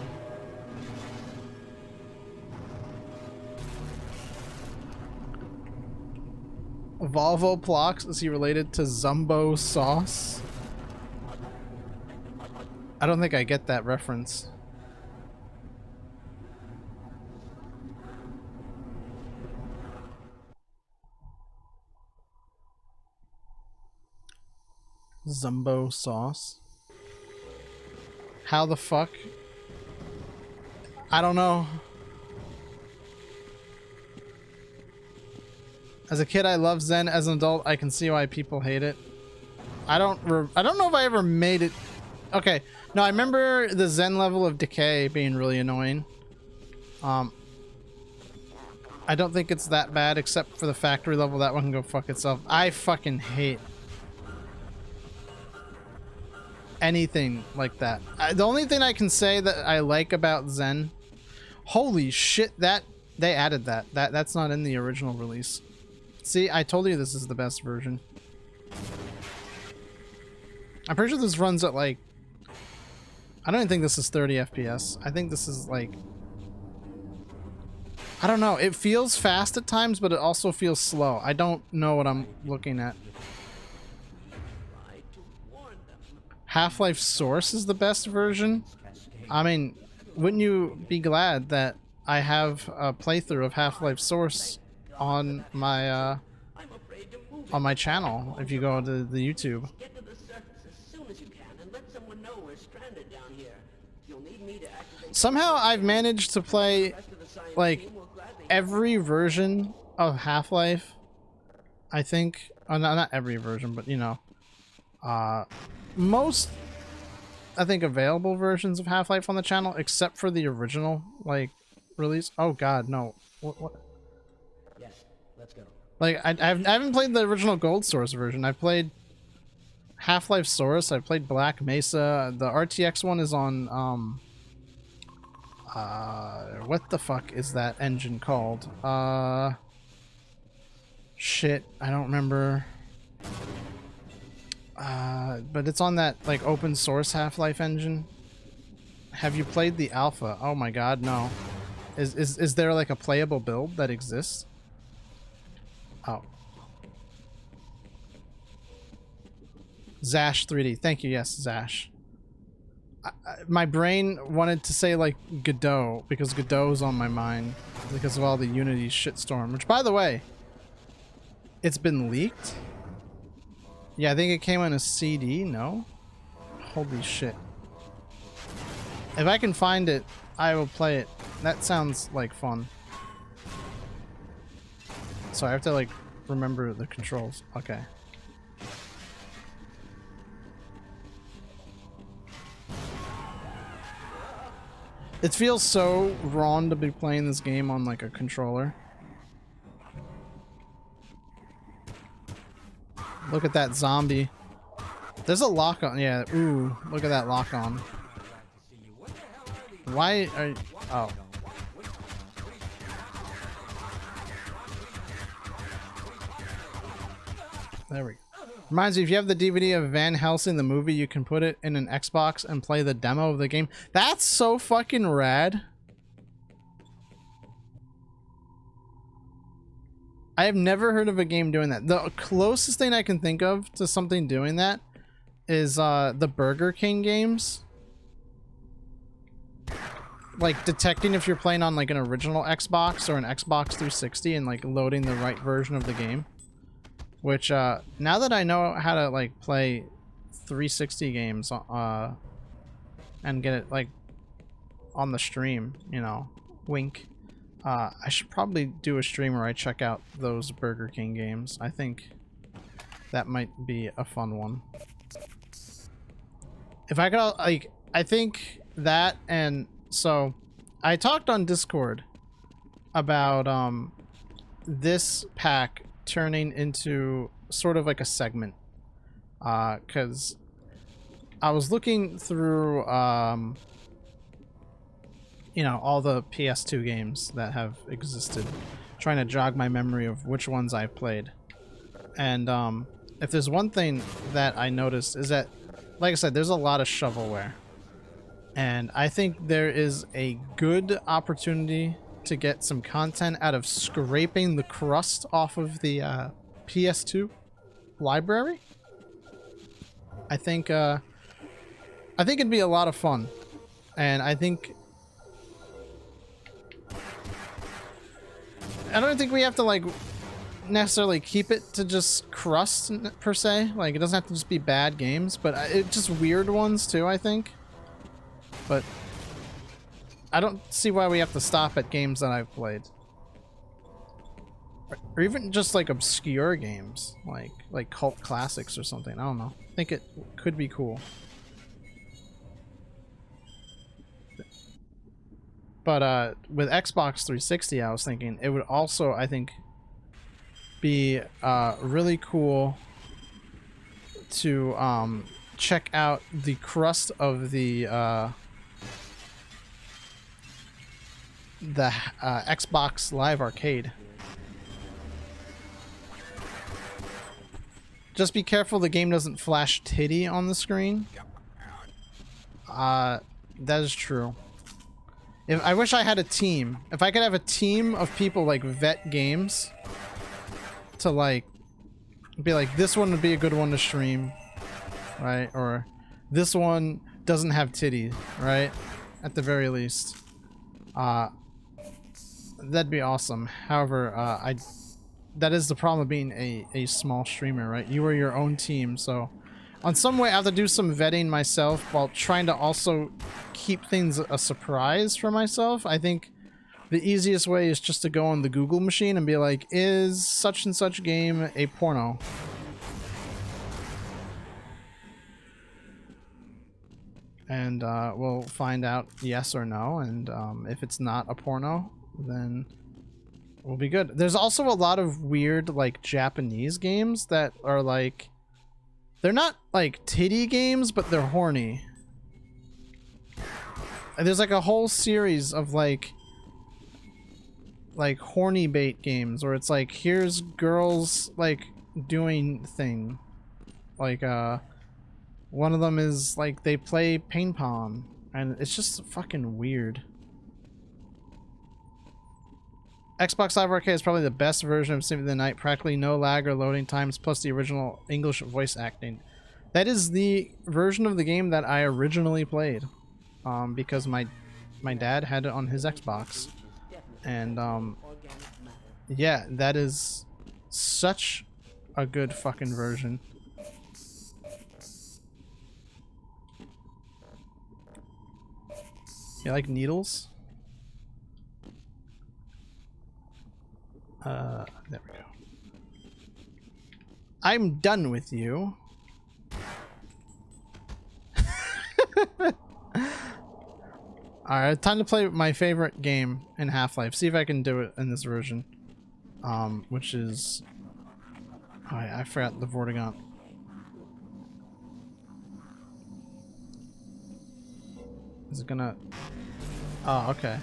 Volvo Plox, is he related to Zumbo Sauce? I don't think I get that reference. Zumbo Sauce? How the fuck? I don't know. As a kid, I love Zen. As an adult, I can see why people hate it. I don't know if I ever made it. Okay, no, I remember the Zen level of decay being really annoying. I don't think it's that bad, except for the factory level. That one can go fuck itself. I fucking hate anything like that. The only thing I can say that I like about Zen, holy shit, that they added that's not in the original release. See, I told you this is the best version. I'm pretty sure this runs at like, I don't even think this is 30 FPS. I think this is like, I don't know, it feels fast at times, but it also feels slow. I don't know what I'm looking at. Half-Life Source is the best version. I mean, wouldn't you be glad that I have a playthrough of Half-Life Source on my channel if you go to the YouTube. Somehow I've managed to play like every version of Half-Life. I think, not every version, but you know, most, I think, available versions of Half-Life on the channel, except for the original like release. Oh god, no. What? Yes, let's go. Like I haven't played the original Gold Source version. I played Half-Life Source. I played Black Mesa. The RTX one is on what the fuck is that engine called? Shit, I don't remember. But it's on that like open source Half-Life engine. Have you played the alpha? Oh my god, no. Is there like a playable build that exists? Oh. Zash 3D. Thank you, yes, Zash. My brain wanted to say like Godot because Godot's on my mind because of all the Unity shitstorm, which by the way, it's been leaked. Yeah, I think it came on a CD, no? Holy shit. If I can find it, I will play it. That sounds like fun. So I have to like remember the controls. Okay. It feels so wrong to be playing this game on like a controller. Look at that zombie. There's a lock on. Yeah, ooh, look at that lock on. Why are you, oh. There we go. Reminds me, if you have the DVD of Van Helsing, the movie, you can put it in an Xbox and play the demo of the game. That's so fucking rad. I have never heard of a game doing that. The closest thing I can think of to something doing that is the Burger King games. Like detecting if you're playing on like an original Xbox or an Xbox 360 and like loading the right version of the game. Which, now that I know how to, like, play 360 games, and get it, like, on the stream, you know, wink, I should probably do a stream where I check out those Burger King games. I think that might be a fun one. If I could, like, I think that, and so, I talked on Discord about, this pack turning into sort of like a segment, because I was looking through, you know, all the PS2 games that have existed, trying to jog my memory of which ones I've played. And if there's one thing that I noticed is that, like I said, there's a lot of shovelware. And I think there is a good opportunity to get some content out of scraping the crust off of the PS2 library. I think it'd be a lot of fun. And I don't think we have to like necessarily keep it to just crust per se. Like it doesn't have to just be bad games, but it's just weird ones too, I think. But I don't see why we have to stop at games that I've played. Or even just like obscure games, like cult classics or something. I don't know. I think it could be cool. But with Xbox 360, I was thinking it would also, I think, be really cool to check out the crust of the Xbox Live Arcade. Just be careful the game doesn't flash titty on the screen. That is true. I wish I had a team. If I could have a team of people like vet games to like be like, this one would be a good one to stream, right? Or this one doesn't have titty, right? At the very least. That'd be awesome. However, that is the problem of being a small streamer, right? You are your own team, so on some way I have to do some vetting myself while trying to also keep things a surprise for myself. I think the easiest way is just to go on the Google machine and be like, is such and such game a porno? And we'll find out yes or no, and if it's not a porno, then we'll be good. There's also a lot of weird like Japanese games that are like, they're not like titty games, but they're horny. And there's like a whole series of like horny bait games where it's like, here's girls like doing thing. Like one of them is like they play ping pong and it's just fucking weird. Xbox Live Arcade is probably the best version of Symphony of the Night. Practically no lag or loading times, plus the original English voice acting. That is the version of the game that I originally played, because my dad had it on his Xbox, and yeah, that is such a good fucking version. You like needles? There we go. I'm done with you. Alright, time to play my favorite game in Half-Life. See if I can do it in this version. Which is... Oh, I forgot the Vortigaunt. Is it gonna... Oh, okay.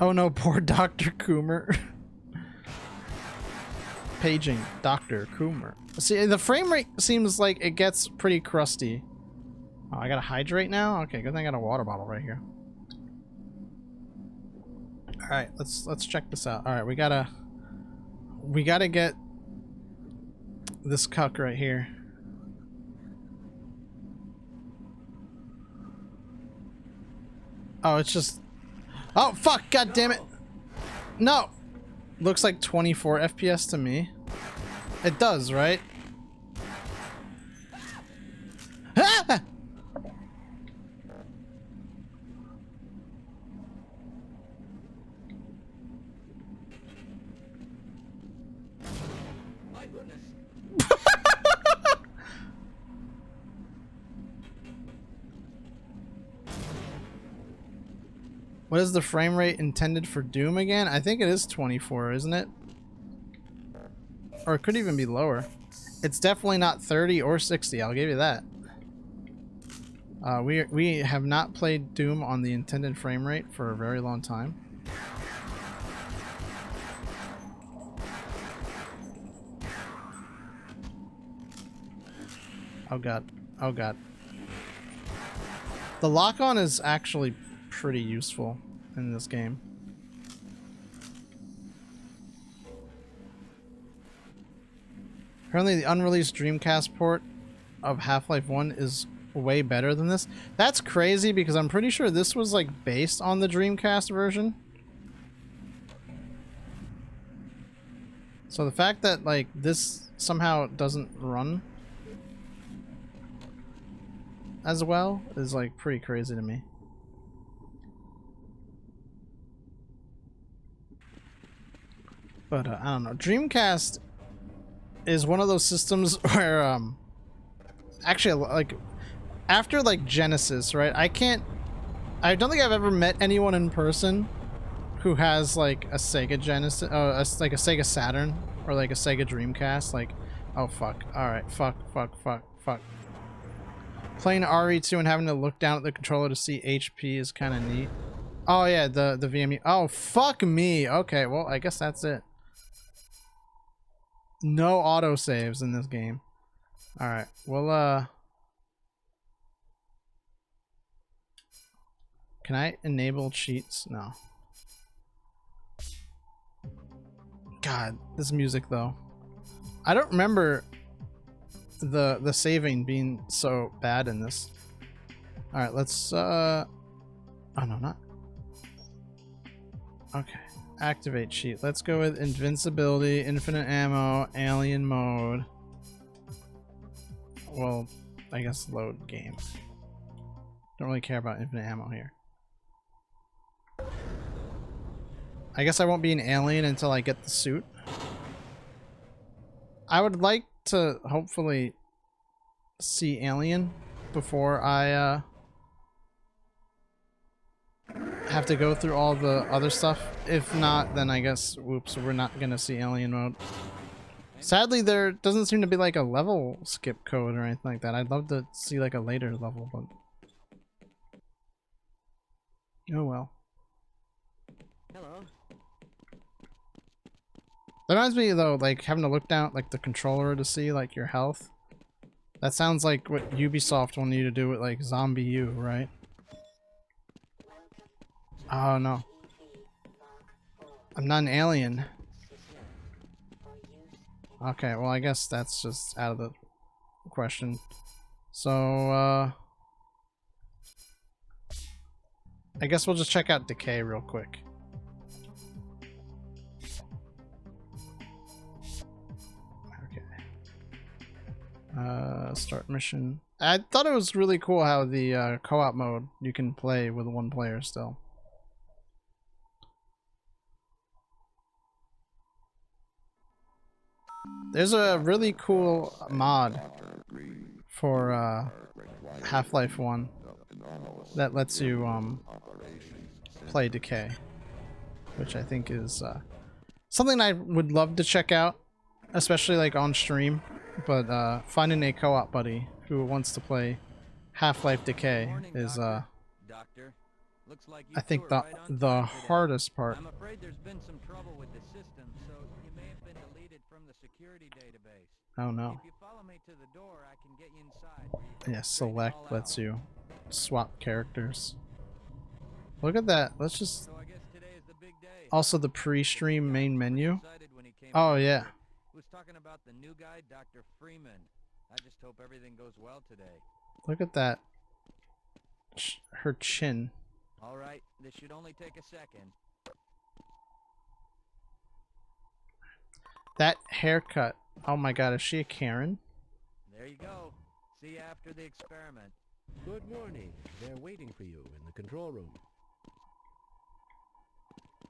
Oh no, poor Dr. Coomer. Paging Dr. Coomer. See, the frame rate seems like it gets pretty crusty. Oh, I gotta hydrate now? Okay, good thing I got a water bottle right here. Alright, let's check this out. Alright, we gotta get this cuck right here. Oh, it's just... Oh, fuck! God damn it! No! Looks like 24 FPS to me. It does, right? Ah! My goodness. What is the frame rate intended for Doom again? I think it is 24, isn't it? Or it could even be lower. It's definitely not 30 or 60, I'll give you that. We have not played Doom on the intended frame rate for a very long time. Oh god. Oh god. The lock-on is actually pretty useful in this game. Apparently the unreleased Dreamcast port of Half-Life 1 is way better than this. That's crazy because I'm pretty sure this was like based on the Dreamcast version. So the fact that like this somehow doesn't run as well is like pretty crazy to me. But I don't know. Dreamcast is one of those systems where actually like after like Genesis, right? I don't think I've ever met anyone in person who has like a Sega Genesis, like a Sega Saturn or like a Sega Dreamcast. Like, oh fuck. All right, fuck. Playing RE2 and having to look down at the controller to see HP is kind of neat. Oh yeah, the VMU. Oh fuck me. Okay, well I guess that's it. No auto saves in this game. All right. Well, can I enable cheats? No. God, this music though. I don't remember the saving being so bad in this. All right, let's oh no, not. Okay. Activate cheat. Let's go with invincibility, infinite ammo, alien mode. Well, I guess load game. Don't really care about infinite ammo here. I guess I won't be an alien until I get the suit. I would like to hopefully see Alien before I have to go through all the other stuff. If not, then I guess, whoops, we're not gonna see Alien mode. Sadly, there doesn't seem to be like a level skip code or anything like that. I'd love to see like a later level, but oh well. Hello. That reminds me though, like having to look down at like the controller to see like your health. That sounds like what Ubisoft wanted you to do with like Zombie U, right? Oh no. I'm not an alien. Okay, well I guess that's just out of the question. So I guess we'll just check out Decay real quick. Start mission. I thought it was really cool how the co-op mode you can play with one player still. There's a really cool mod for Half-Life 1 that lets you play Decay, which I think is something I would love to check out, especially like on stream. But finding a co-op buddy who wants to play Half-Life Decay is I think the hardest part. I'm afraid there's been some trouble with the system, so you may have been deleted from the security database. Oh no. If you follow me to the door, I can get you inside. Yeah, select lets you swap characters. Look at that. Let's just So I guess today is the big day. also the pre-stream main menu. Excited when he came Oh over. yeah. He was talking about the new guy, Dr. Freeman. I just hope everything goes well today. Look at that. Her chin. All right, this should only take a second. That haircut. Oh my god, is she a Karen? There you go. See you after the experiment. Good morning. They're waiting for you in the control room.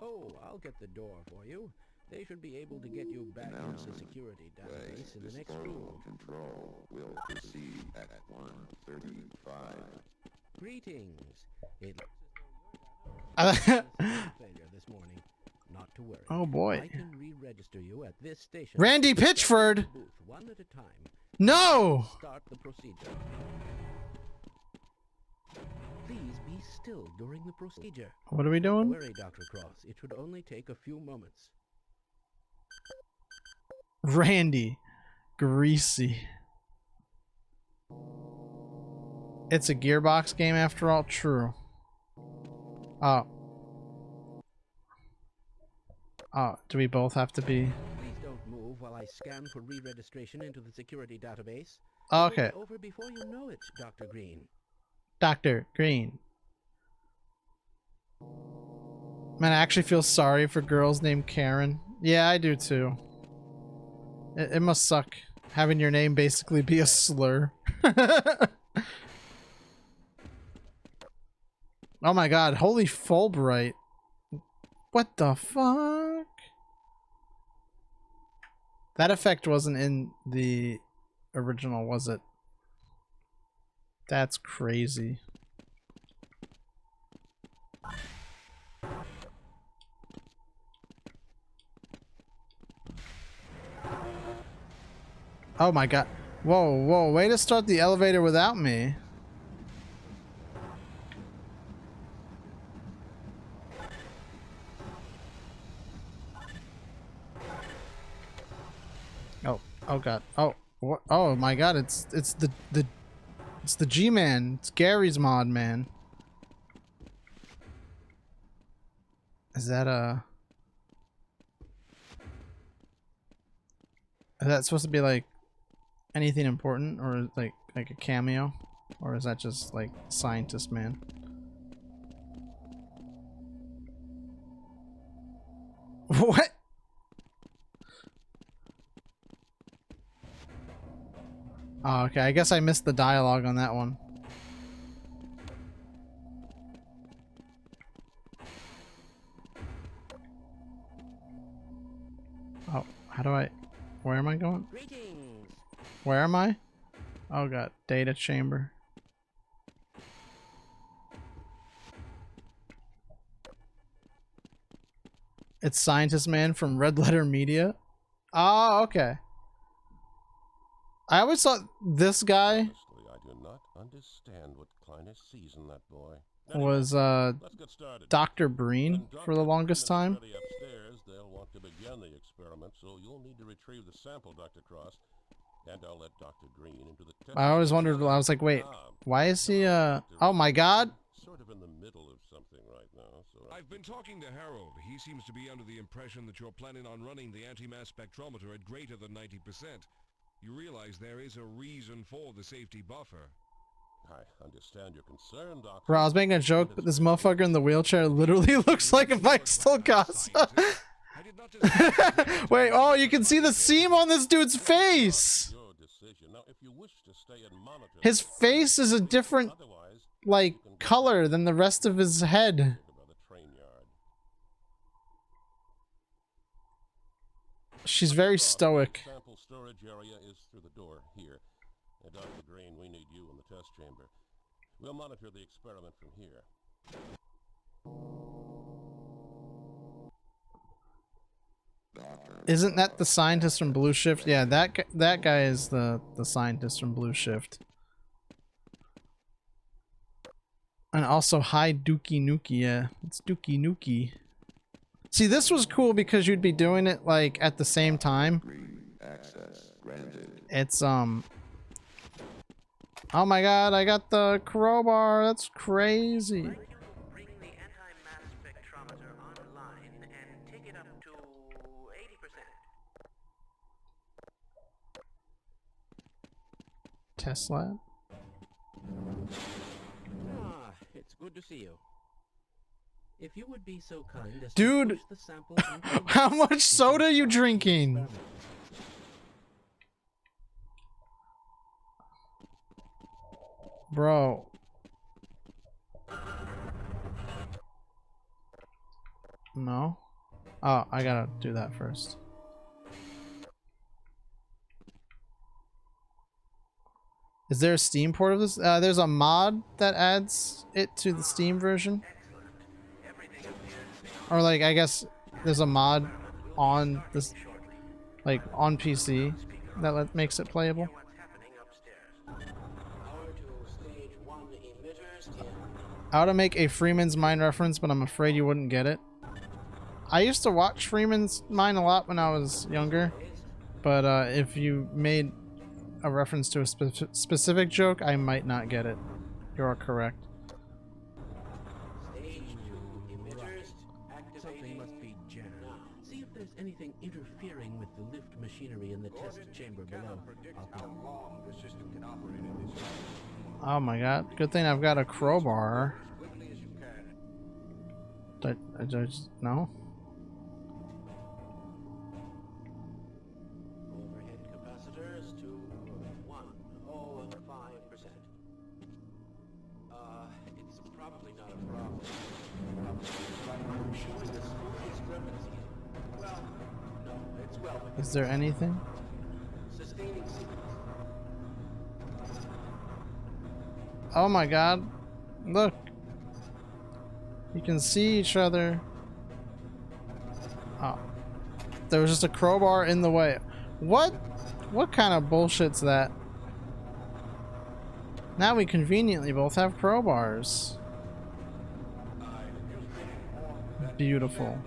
Oh, I'll get the door for you. They should be able to get you back into the security database in the next room. Control will proceed at 1:35. Greetings. It Oh failure this morning. Not to worry. I boy. can re-register you at this station. Randy Pitchford! Booth one at a time. No! Start the procedure. still during the procedure. What are we Don't doing? worry, Dr. Cross. It should only take a few moments. Randy. Greasy. It's a Gearbox game after all. True. Oh. Oh, do we both have to be... Please don't move while I scan for re-registration into the security database. Oh, It will okay. be over before you know it, Dr. Green. Dr. Green. Man, I actually feel sorry for girls named Karen. Yeah, I do too. It must suck having your name basically be a slur. Oh my god, holy Fulbright. What the fuck? That effect wasn't in the original, was it? That's crazy. Oh my god. Whoa, whoa, way to start the elevator without me. Oh, oh god. Oh, what? Oh my god, it's the G-Man. It's Gary's mod, man. Is that is that supposed to be like anything important, or like a cameo, or is that just like scientist man? What? Oh, okay. I guess I missed the dialogue on that one. Oh, how do I... Where am I going? Greetings. Where am I? Oh god, data chamber. It's Scientist Man from Red Letter Media. Oh, okay. I always thought this guy Honestly, I do not understand what Kleiner sees in that boy. was Let's get started. Dr. Breen When for the Dr. longest Green is time. ready upstairs, they'll want to begin the experiment, so you'll need to retrieve the sample, Dr. Cross. And I'll let Dr. Green into the test. I always wondered, I was like, wait, why is he oh my god. Sort of in the middle of something right now, so I've been talking to Harold. He seems to be under the impression that you're planning on running the anti-mass spectrometer at greater than 90%. You realize there is a reason for the safety buffer. I understand your concern, Doctor. Bro, I was making a joke, but this motherfucker in the wheelchair literally looks like a Mike Stolkasa. Wait, oh, you can see the seam on this dude's face. Your decision. Now, if you wish to stay and monitor His face is a different, otherwise, like, color than the rest of his head. about the train yard. She's very stoic. Sample storage area is through the door here. And Dr. Green, we need you in the test chamber. We'll monitor the experiment from here. Isn't that the scientist from Blue Shift? Yeah, that guy is the scientist from Blue Shift. And also, hi Dookie Nukie. Yeah, it's Dookie Nukie. See, this was cool because you'd be doing it like at the same time. Access granted. It's oh my god, I got the crowbar. That's crazy. Bring the anti-mass spectrometer online and take it up to 80%. Test lab. Ah, it's good to see you. If you would be so kind as Dude, to push the sample into the how much soda are you drinking? Bro. No? Oh, I gotta do that first. Is there a Steam port of this? There's a mod that adds it to the Steam version. Or like, I guess there's a mod on this, like on PC that makes it playable. I ought to make a Freeman's Mine reference, but I'm afraid you wouldn't get it. I used to watch Freeman's Mine a lot when I was younger, but if you made a reference to a specific joke, I might not get it. You are correct. Something must be jammed. See if there's anything interfering with the lift machinery in the test chamber below. Oh my god. Good thing I've got a crowbar. I just... No? Overhead capacitors to 105%. It's probably not a problem. Showing a small discrepancy. Well, no, it's well. Is there anything? Sustaining sequence. Oh my god. Look. You can see each other. Oh. There was just a crowbar in the way. What? What kind of bullshit's that? Now we conveniently both have crowbars. Beautiful.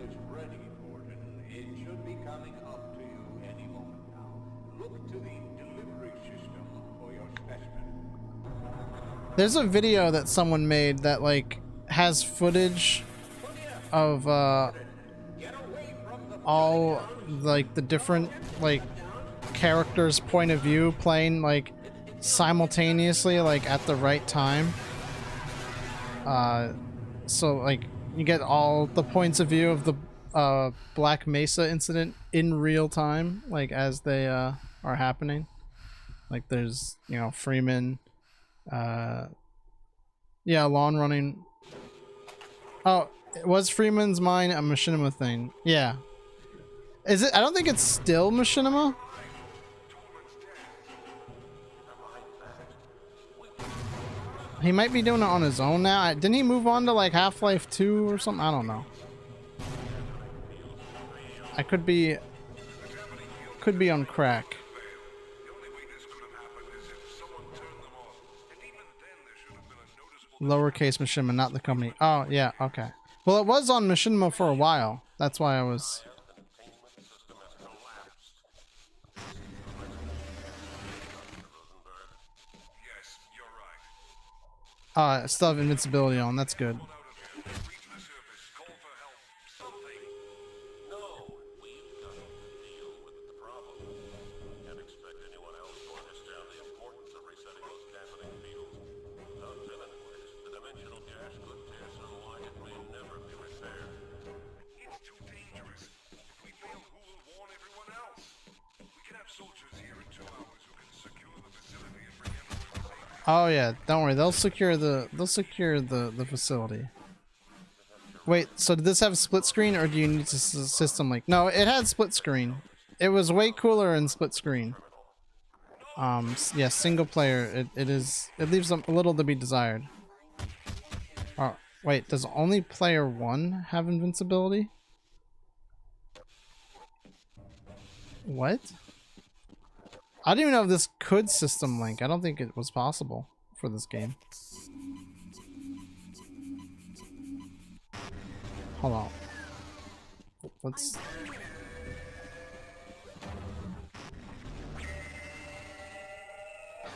There's a video that someone made that like has footage of all like the different like characters' point of view playing like simultaneously like at the right time. So like you get all the points of view of the Black Mesa incident in real time, like as they are happening. Like there's, you know, Freeman, yeah, lawn running. Oh, was Freeman's Mine a machinima thing? Yeah. Is it? I don't think it's still machinima. He might be doing it on his own now. Didn't he move on to like Half-Life 2 or something? I don't know. I could be on crack. Lowercase machinima, not the company. Oh, yeah, okay. Well, it was on machinima for a while. That's why I was... still have invincibility on. That's good. Oh yeah, don't worry. They'll secure the facility. Wait, so did this have a split screen or do you need to system link? No, it had split screen. It was way cooler in split screen. Yeah, single player. It leaves a little to be desired. Oh, wait, does only player 1 have invincibility? What? I don't even know if this could system link. I don't think it was possible for this game. Hold on. Let's...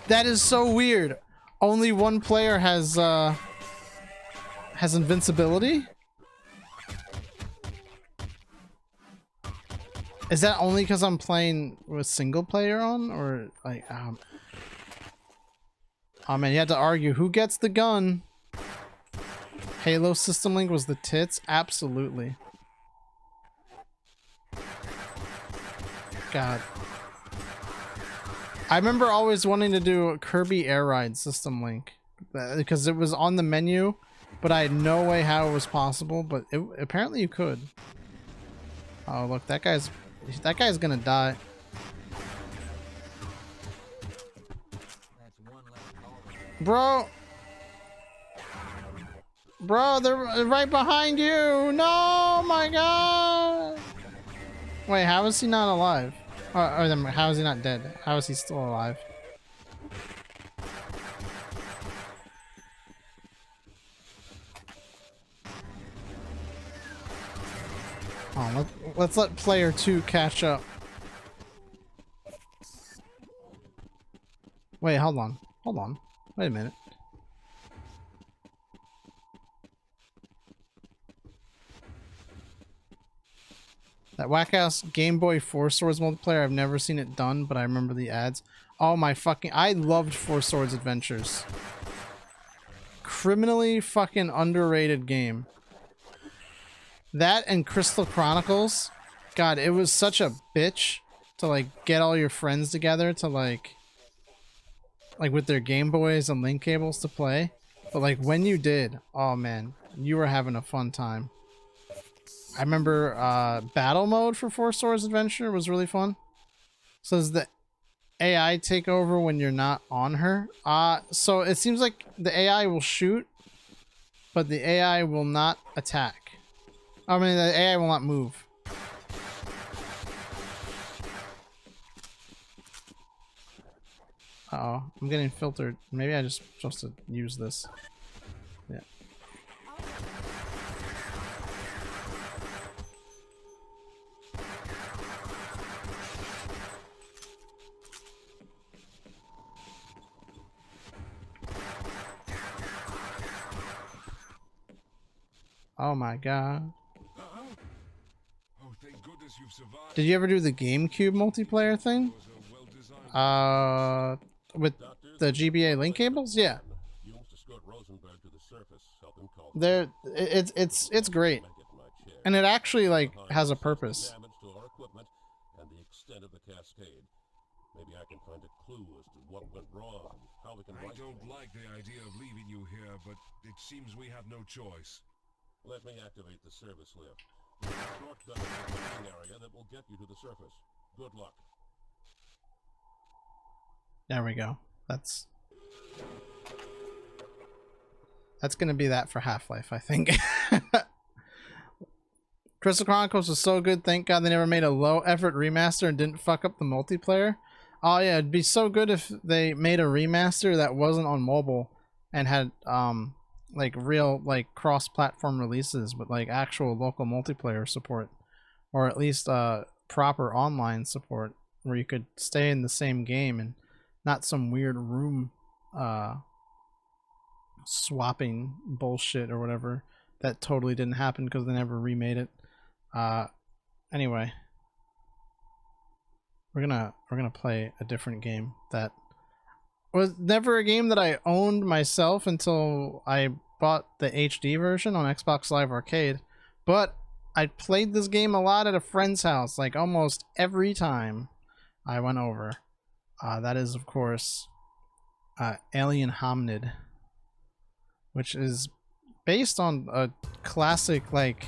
That is so weird. Only one player has invincibility? Is that only because I'm playing with single player on, or like, oh man, you had to argue who gets the gun. Halo system link was the tits, absolutely. God, I remember always wanting to do a Kirby Air Ride system link because it was on the menu, but I had no way how it was possible. But apparently you could. Oh look, that guy's gonna die. Bro, they're right behind you. No, my God. Wait, how is he not alive? Or then how is he not dead? How is he still alive? Oh, let's let player 2 catch up. Wait, hold on. Hold on. Wait a minute. That whack-ass Game Boy Four Swords multiplayer, I've never seen it done, but I remember the ads. Oh my fucking... I loved Four Swords Adventures. Criminally fucking underrated game. That and Crystal Chronicles. God, it was such a bitch to, like, get all your friends together to, like with their Game Boys and link cables to play. But, like, when you did, oh man, you were having a fun time. I remember battle mode for Four Swords Adventure was really fun. So does the AI take over when you're not on her? So it seems like the AI will shoot, but the AI will not attack. I mean, the AI will not move. Uh-oh, I'm getting filtered. Maybe I just supposed to use this. Yeah. Oh my god. Oh, thank goodness you've survived. Did you ever do the GameCube multiplayer thing? With the GBA link cables? Yeah. It's great. And it actually, like, has a purpose. Maybe I can find a clue as to what went wrong, how we can I don't like the idea of leaving you here, but it seems we have no choice. Let me activate the service lift. Shortcut to the main area that will get you to the surface. Good luck. There we go. That's gonna be that for Half-Life, I think. Crystal Chronicles was so good, thank god they never made a low-effort remaster and didn't fuck up the multiplayer. Oh yeah, it'd be so good if they made a remaster that wasn't on mobile and had like real, like, cross-platform releases with, like, actual local multiplayer support, or at least proper online support where you could stay in the same game and not some weird room swapping bullshit or whatever that totally didn't happen because they never remade it. Anyway, we're gonna play a different game that was never a game that I owned myself until I bought the HD version on Xbox Live Arcade, but I played this game a lot at a friend's house, like almost every time I went over. That is, of course, Alien Hominid, which is based on a classic, like,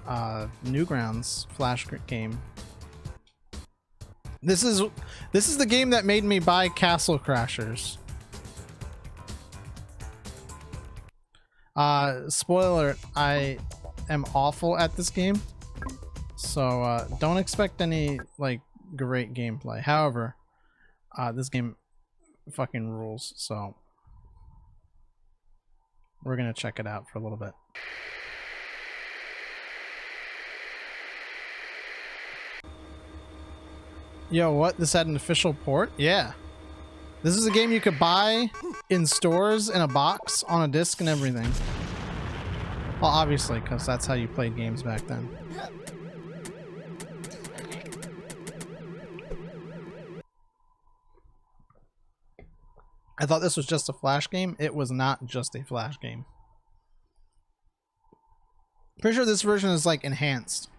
Newgrounds Flash game. This is the game that made me buy Castle Crashers. Spoiler, I am awful at this game, so don't expect any, like, great gameplay. However, this game fucking rules, so we're gonna check it out for a little bit. Yo, what? This had an official port? Yeah. This is a game you could buy in stores in a box on a disc and everything. Well, obviously, because that's how you played games back then. I thought this was just a Flash game. It was not just a Flash game. Pretty sure this version is, like, enhanced,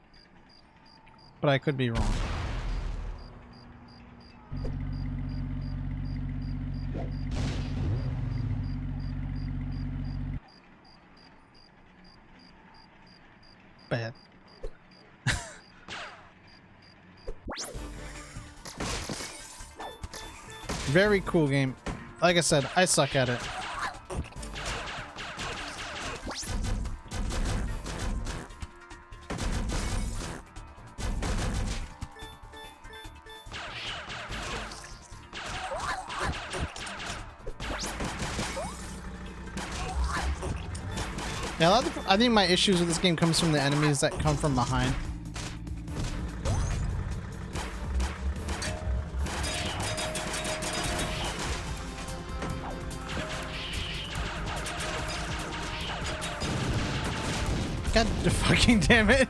but I could be wrong. Bad. Very cool game. Like I said, I suck at it. Yeah, I think my issues with this game comes from the enemies that come from behind. God fucking damn it.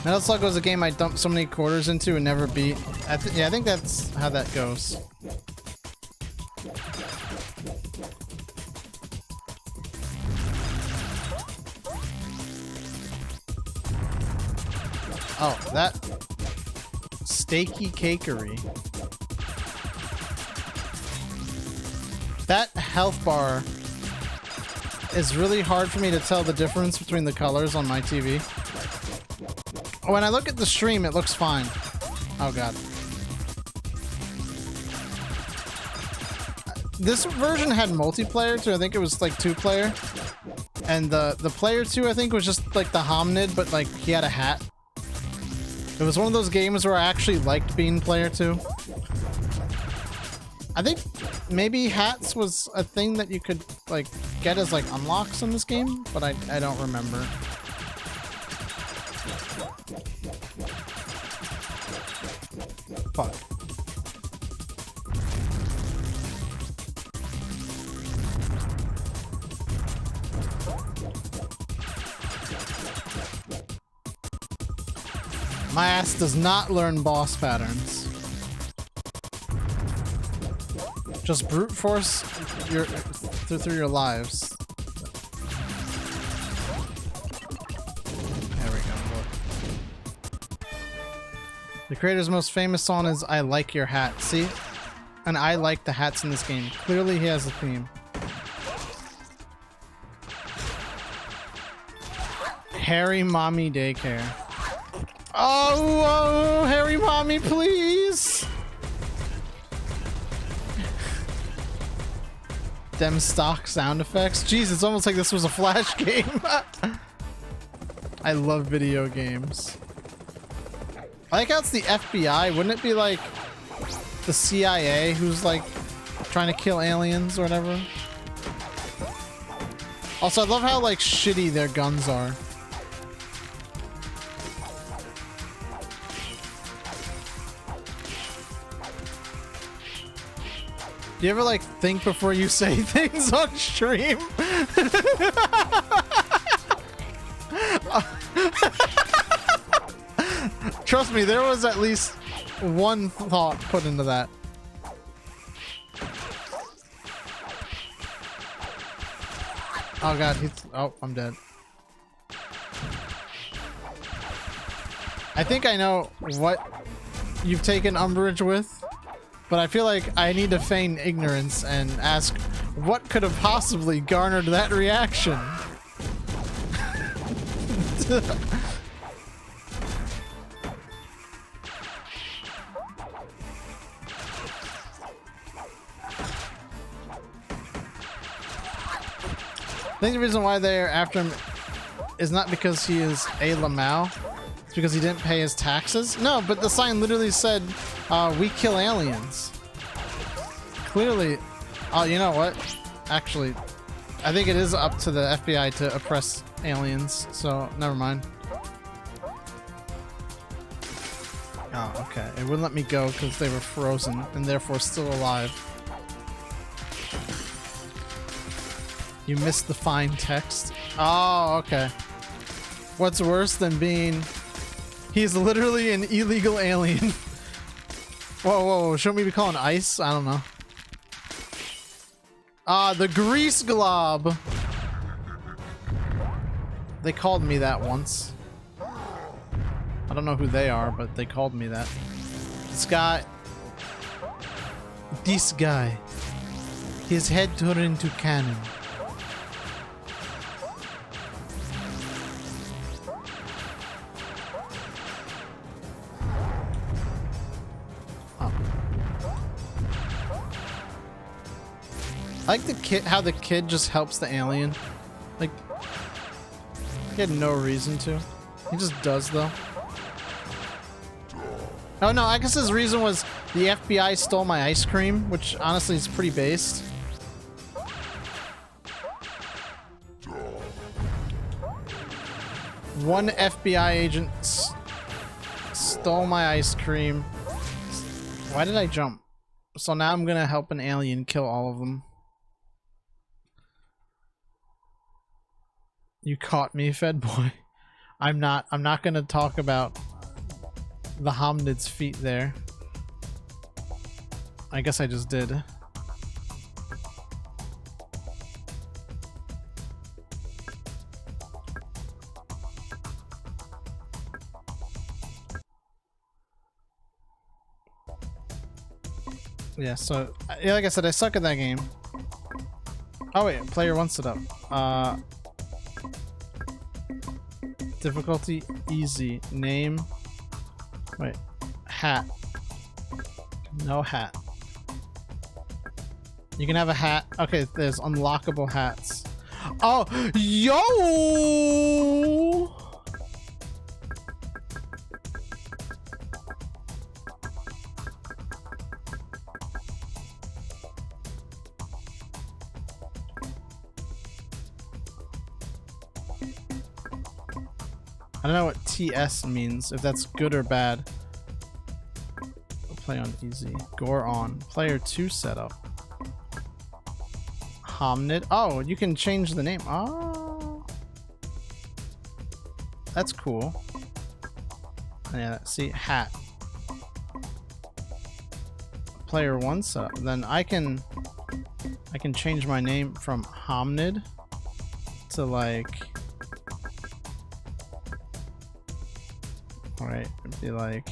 Metal Slug was a game I dumped so many quarters into and never beat. Yeah, I think that's how that goes. Oh, that steaky cakery. That health bar is really hard for me to tell the difference between the colors on my TV. When I look at the stream, it looks fine. Oh god. This version had multiplayer too. I think it was like 2-player. And the player 2 I think was just like the hominid, but like he had a hat. It was one of those games where I actually liked being player 2. I think maybe hats was a thing that you could like get as like unlocks in this game, but I don't remember. Fuck. My ass does not learn boss patterns. Just brute force your through your lives. There we go. Look. The creator's most famous song is "I Like Your Hat." See, and I like the hats in this game. Clearly, he has a theme. Harry Mommy Daycare. Oh, Harry Mommy, please. Them stock sound effects. Jeez, it's almost like this was a Flash game. I love video games. I like how it's the FBI. Wouldn't it be like the CIA who's like trying to kill aliens or whatever? Also, I love how like shitty their guns are. Do you ever like think before you say things on stream? Trust me, there was at least one thought put into that. Oh god, oh, I'm dead. I think I know what you've taken umbrage with. But I feel like I need to feign ignorance and ask what could have possibly garnered that reaction. I think the reason why they're after him is not because he is a Lamau. It's because he didn't pay his taxes. No, but the sign literally said, we kill aliens. Clearly, oh, you know what? Actually, I think it is up to the FBI to oppress aliens, so never mind. Oh, okay. It wouldn't let me go because they were frozen and therefore still alive. You missed the fine text. Oh, okay. What's worse than being... He's literally an illegal alien. Whoa, whoa, shouldn't we be calling ice? I don't know. Ah, the grease glob. They called me that once. I don't know who they are, but they called me that. This guy. His head turned into cannon. I like the kid, how the kid just helps the alien. Like, he had no reason to. He just does, though. Oh no, I guess his reason was The FBI stole my ice cream, which honestly is pretty based. One FBI agent stole my ice cream. Why did I jump? So now I'm gonna help an alien kill all of them. You caught me, Fed boy. I'm not gonna talk about the hominid's feet there. I guess I just did. Yeah, so yeah, like I said, I suck at that game. Oh wait, player wants it up. Difficulty easy. Name. Wait. Hat. No hat. You can have a hat. Okay, there's unlockable hats. Oh, yo! I don't know what TS means, if that's good or bad. We'll play on easy. Gore on. Player 2 setup. Hominid. Oh, you can change the name. Oh. That's cool. Yeah, see, hat. Player 1 setup. Then I can change my name from Hominid to like... Alright, it'd be like...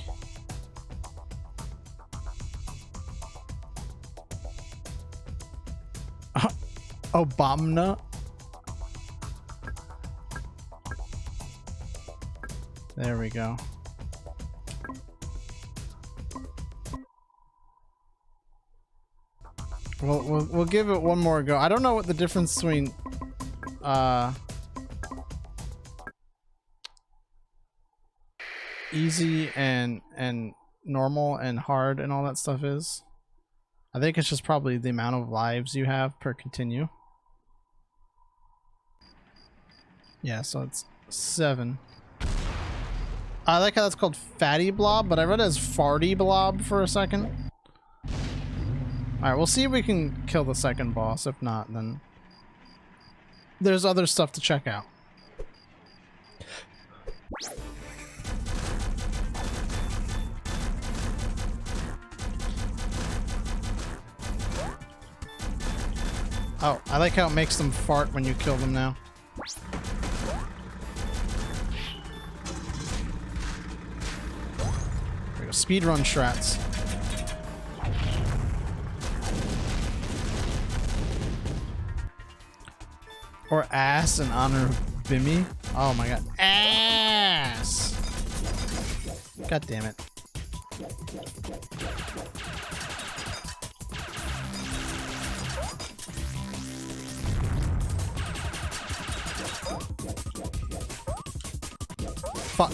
Obama. There we go. We'll give it one more go. I don't know what the difference between easy and normal and hard and all that stuff is. I think it's just probably the amount of lives you have per continue. Yeah, so it's 7. I like how that's called Fatty Blob, but I read it as Farty Blob for a second. Alright, we'll see if we can kill the second boss. If not, then there's other stuff to check out. Oh, I like how it makes them fart when you kill them now. There we go. Speedrun strats. Or ass in honor of Bimmy. Oh my god. Ass! God damn it. Fuck.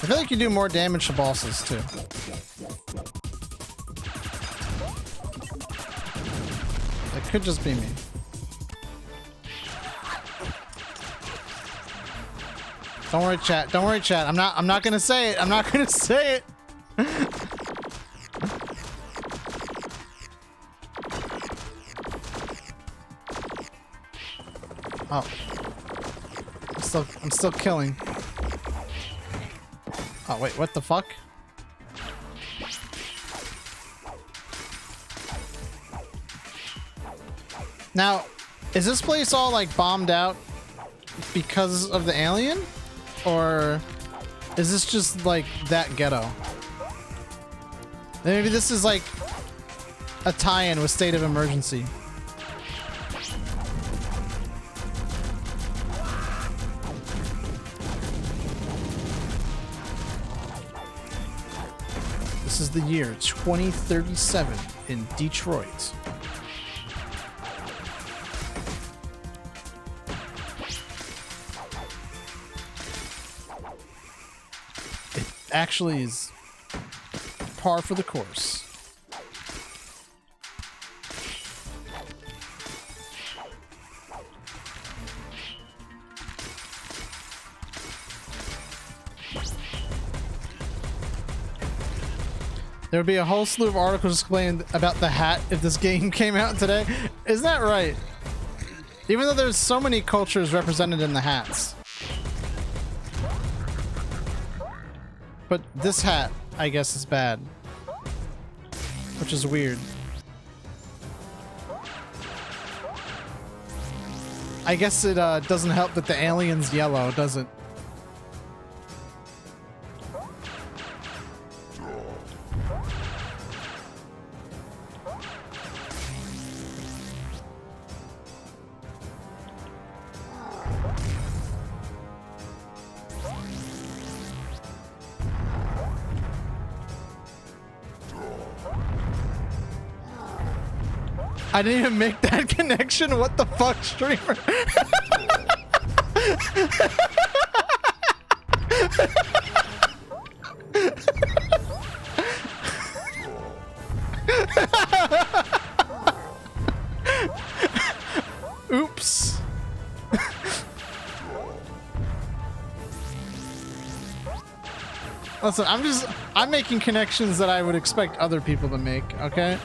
I feel like you do more damage to bosses too. It could just be me. Don't worry, chat. Don't worry, chat. I'm not gonna say it. I'm not gonna say it. Oh. I'm still killing. Oh wait, what the fuck? Now, is this place all like bombed out because of the alien? Or is this just like that ghetto? Maybe this is like a tie-in with State of Emergency. This is the year 2037 in Detroit. It actually is par for the course. There would be a whole slew of articles explaining about the hat if this game came out today. Isn't that right? Even though there's so many cultures represented in the hats. But this hat, I guess, is bad. Which is weird. I guess it doesn't help that the alien's yellow, does it? I didn't even make that connection. What the fuck, streamer? Oops. Listen, I'm making connections that I would expect other people to make, okay?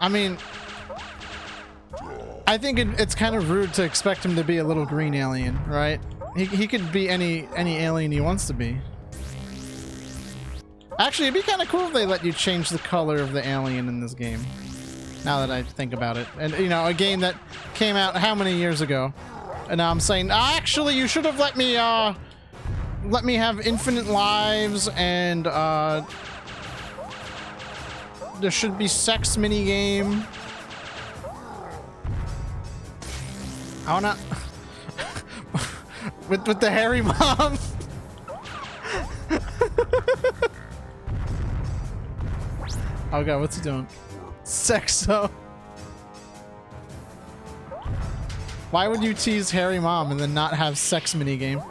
I mean, I think it's kind of rude to expect him to be a little green alien, right? He could be any alien he wants to be. Actually, it'd be kind of cool if they let you change the color of the alien in this game. Now that I think about it. And, you know, a game that came out how many years ago? And now I'm saying, actually, you should have let me have infinite lives and, there should be sex minigame. I wanna with the hairy mom. Oh god, what's he doing? Sexo. Why would you tease hairy mom and then not have sex minigame?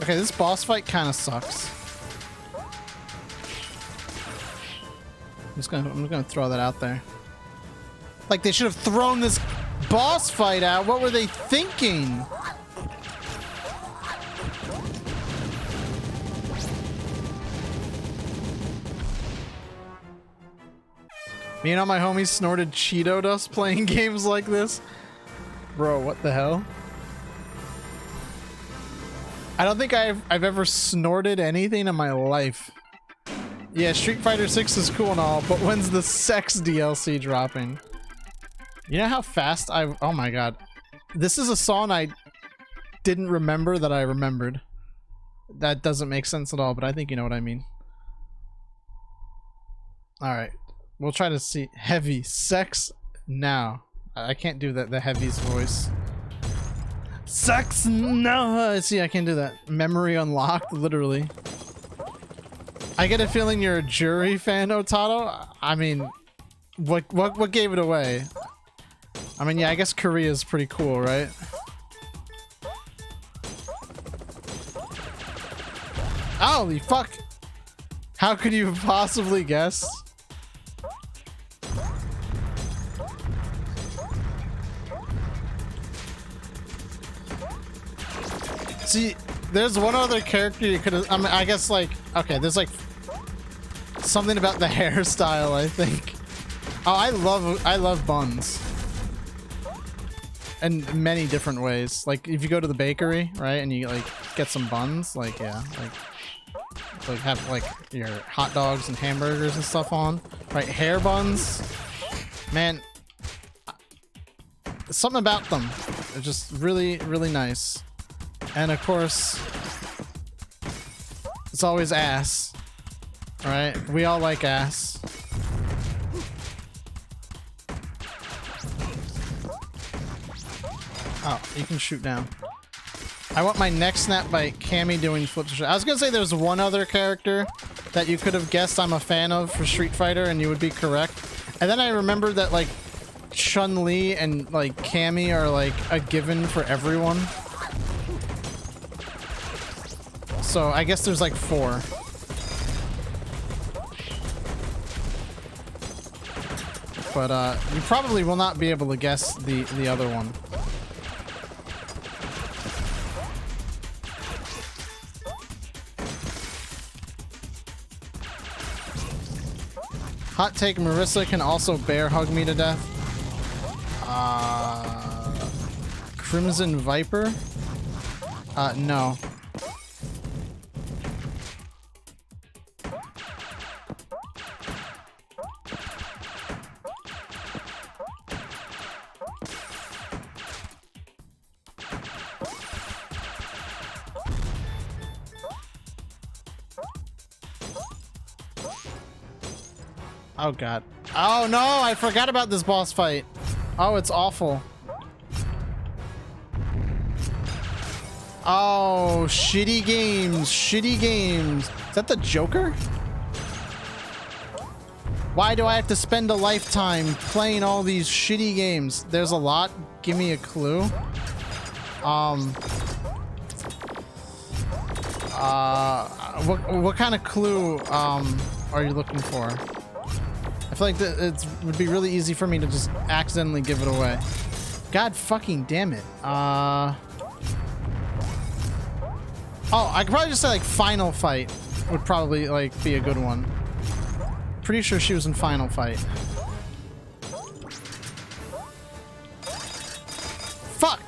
Okay, this boss fight kind of sucks. I'm just gonna throw that out there. Like, they should have thrown this boss fight out. What were they thinking? Me and all my homies snorted Cheeto dust playing games like this. Bro, what the hell? I don't think I've ever snorted anything in my life. Yeah, Street Fighter 6 is cool and all, but when's the sex DLC dropping? You know how fast oh my god. This is a song I didn't remember that I remembered. That doesn't make sense at all, but I think you know what I mean. Alright. We'll try to see heavy sex now. I can't do the heavy's voice. Sex no. See, I can't do that. Memory unlocked, literally. I get a feeling you're a Jury fan, Otato. I mean, what gave it away? I mean, yeah, I guess Korea's pretty cool, right? Holy fuck! How could you possibly guess? See, there's one other character you could have. I mean, I guess, like, okay, there's like something about the hairstyle, I think. Oh, I love buns. In many different ways. Like, if you go to the bakery, right, and you like get some buns, like, yeah, like have like your hot dogs and hamburgers and stuff on, right? Hair buns, man. Something about them. It's just really, really nice. And of course, it's always ass. Right? We all like ass. Oh, you can shoot down. I want my neck snap by Cammy doing flips. I was gonna say there's one other character that you could have guessed I'm a fan of for Street Fighter and you would be correct. And then I remembered that like Chun-Li and like Cammy are like a given for everyone. So I guess there's like 4. But you probably will not be able to guess the other one. Hot take, Marissa can also bear hug me to death. Crimson Viper? No. Oh god. Oh no, I forgot about this boss fight. Oh, it's awful. Oh, shitty games, shitty games. Is that the Joker? Why do I have to spend a lifetime playing all these shitty games? There's a lot. Give me a clue. What kind of clue are you looking for? I feel like it would be really easy for me to just accidentally give it away. God fucking damn it. Oh, I could probably just say like Final Fight would probably like be a good one. Pretty sure she was in Final Fight. Fuck!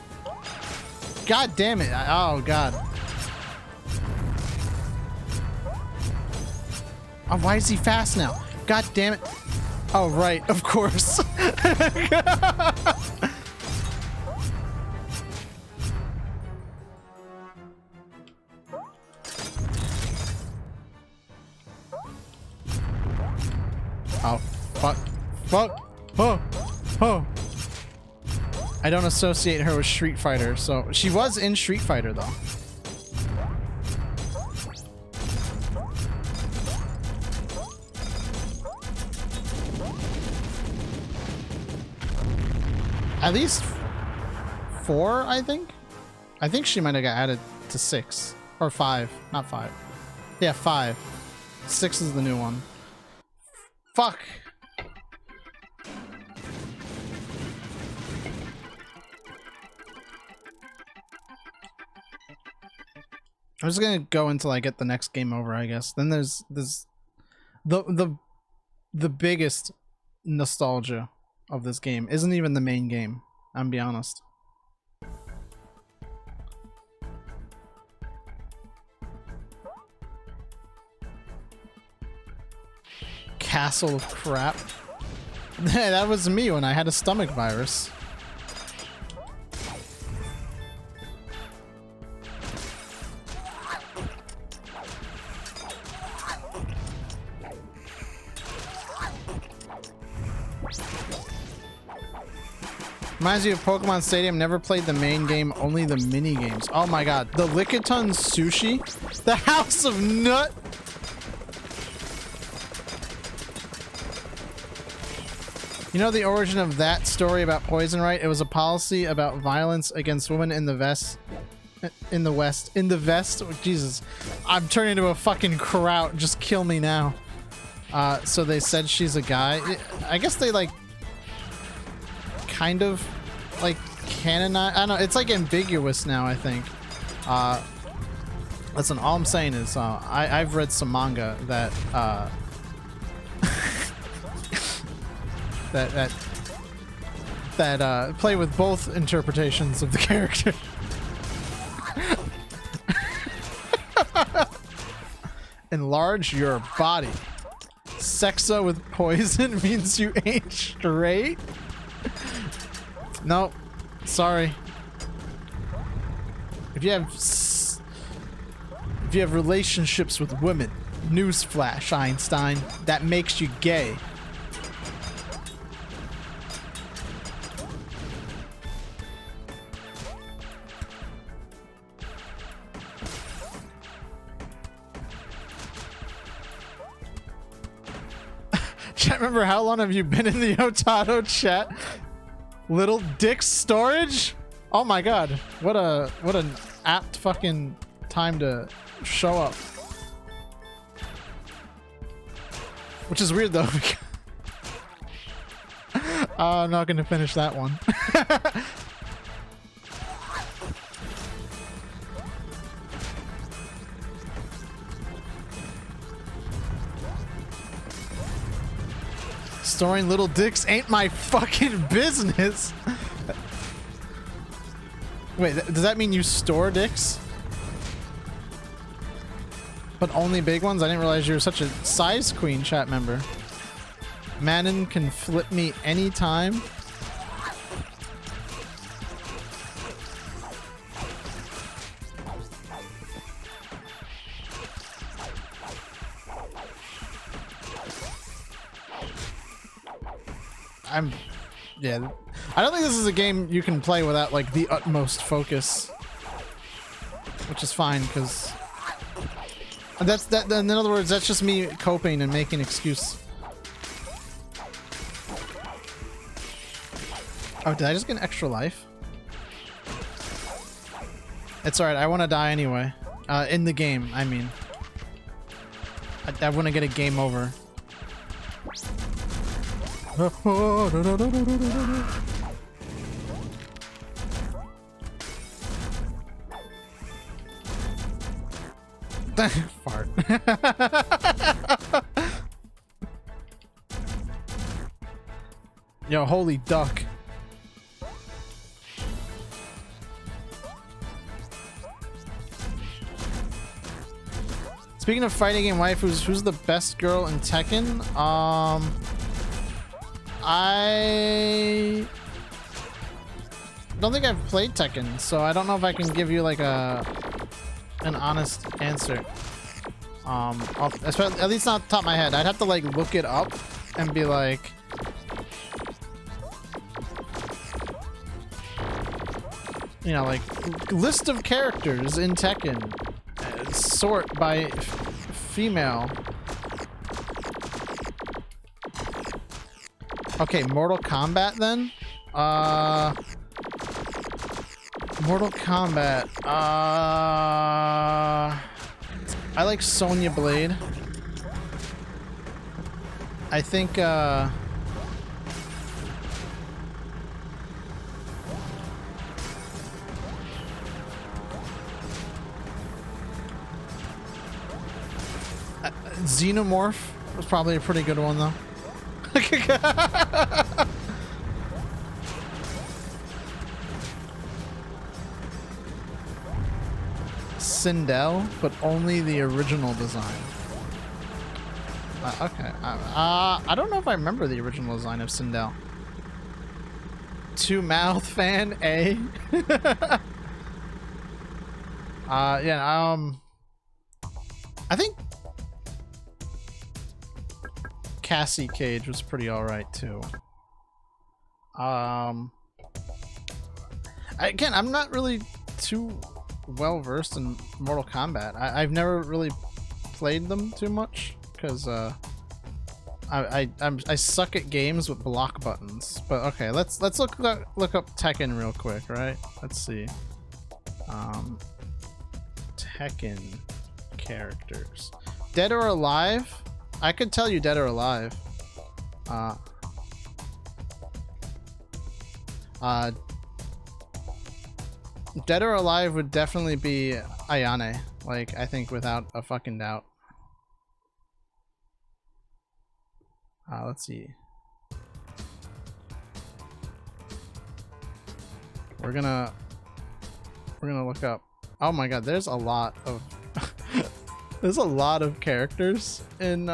God damn it. Oh god. Oh, why is he fast now? God damn it. Oh, right, of course. Oh, fuck. Fuck. Oh. Oh. I don't associate her with Street Fighter, so she was in Street Fighter, though. At least 4, I think. I think she might have got added to 6 or 5, not 5. Yeah, 5. 6 is the new one. Fuck. I'm just gonna go until I get the next game over, I guess. Then there's the biggest nostalgia of this game isn't even the main game. I'm gonna be honest. Castle of crap. That was me when I had a stomach virus. Reminds you of Pokemon Stadium. Never played the main game, only the mini games. Oh my god. The Lickitung Sushi? The House of Nut? You know the origin of that story about poison, right? It was a policy about violence against women in the West. In the West. Oh, Jesus. I'm turning into a fucking kraut. Just kill me now. So they said she's a guy. I guess they like kind of like canonize. I don't know. It's like ambiguous now, I think. Listen, all I'm saying is I've read some manga that that play with both interpretations of the character. Enlarge your body. Sexa with poison means you ain't straight? Nope. Sorry. If you have relationships with women, newsflash, Einstein, that makes you gay. Chat, remember how long have you been in the Otato chat? Little Dick Storage? Oh my god. What an apt fucking time to show up. Which is weird though. I'm not gonna finish that one. Storing little dicks ain't my fucking business. Wait, does that mean you store dicks? But only big ones? I didn't realize you were such a size queen, chat member. Manon can flip me anytime. Yeah, I don't think this is a game you can play without like the utmost focus, which is fine because that's that. In other words, that's just me coping and making an excuse. Oh, did I just get an extra life? It's alright. I want to die anyway. In the game, I mean. I want to get a game over. Fart. Yo, holy duck. Speaking of fighting game waifus, who's the best girl in Tekken? I don't think I've played Tekken, so I don't know if I can give you like an honest answer. At least not off the top of my head. I'd have to like look it up and be like, you know, like list of characters in Tekken, sort by female. Okay, Mortal Kombat then? Mortal Kombat. I like Sonya Blade. I think, Xenomorph was probably a pretty good one though. Sindel, but only the original design. Okay. I don't know if I remember the original design of Sindel. Two Mouth fan, A. Yeah, I think Cassie Cage was pretty alright too. Again, I'm not really too well versed in Mortal Kombat. I've never really played them too much because I suck at games with block buttons. But okay, let's look up Tekken real quick, right? Let's see. Tekken characters. Dead or Alive? I could tell you Dead or Alive. Dead or Alive would definitely be Ayane. Like, I think without a fucking doubt. Let's see. We're gonna look up. Oh my god, there's a lot of there's a lot of characters in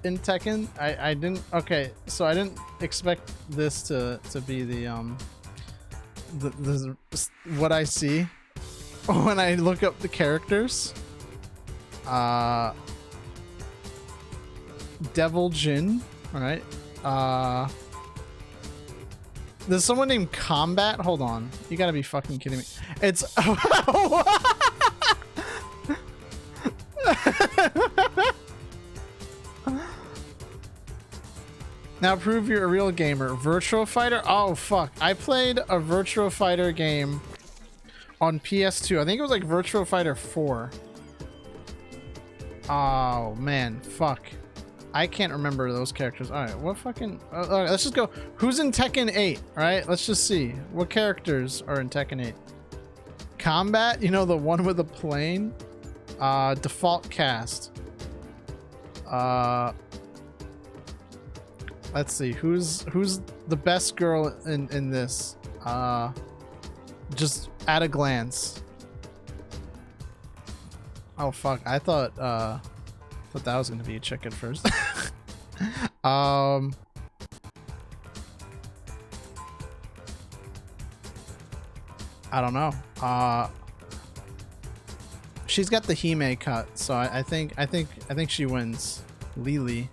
Tekken. I didn't, okay, so I didn't expect this to be the what I see when I look up the characters. Devil Jin, all right. There's someone named Combat. Hold on, you gotta be fucking kidding me. It's now prove you're a real gamer. Virtual Fighter. Oh fuck, I played a Virtual Fighter game on PS2. I think it was like Virtual Fighter 4. Oh man, fuck. I can't remember those characters. All right, what fucking... all right, let's just go. Who's in Tekken 8? All right, let's just see. What characters are in Tekken 8? Combat, you know, the one with the plane. Default cast. Let's see. Who's the best girl in this? Just at a glance. Oh fuck! I thought that was gonna be a chick at first. I don't know. She's got the Hime cut, so I think she wins. Lily.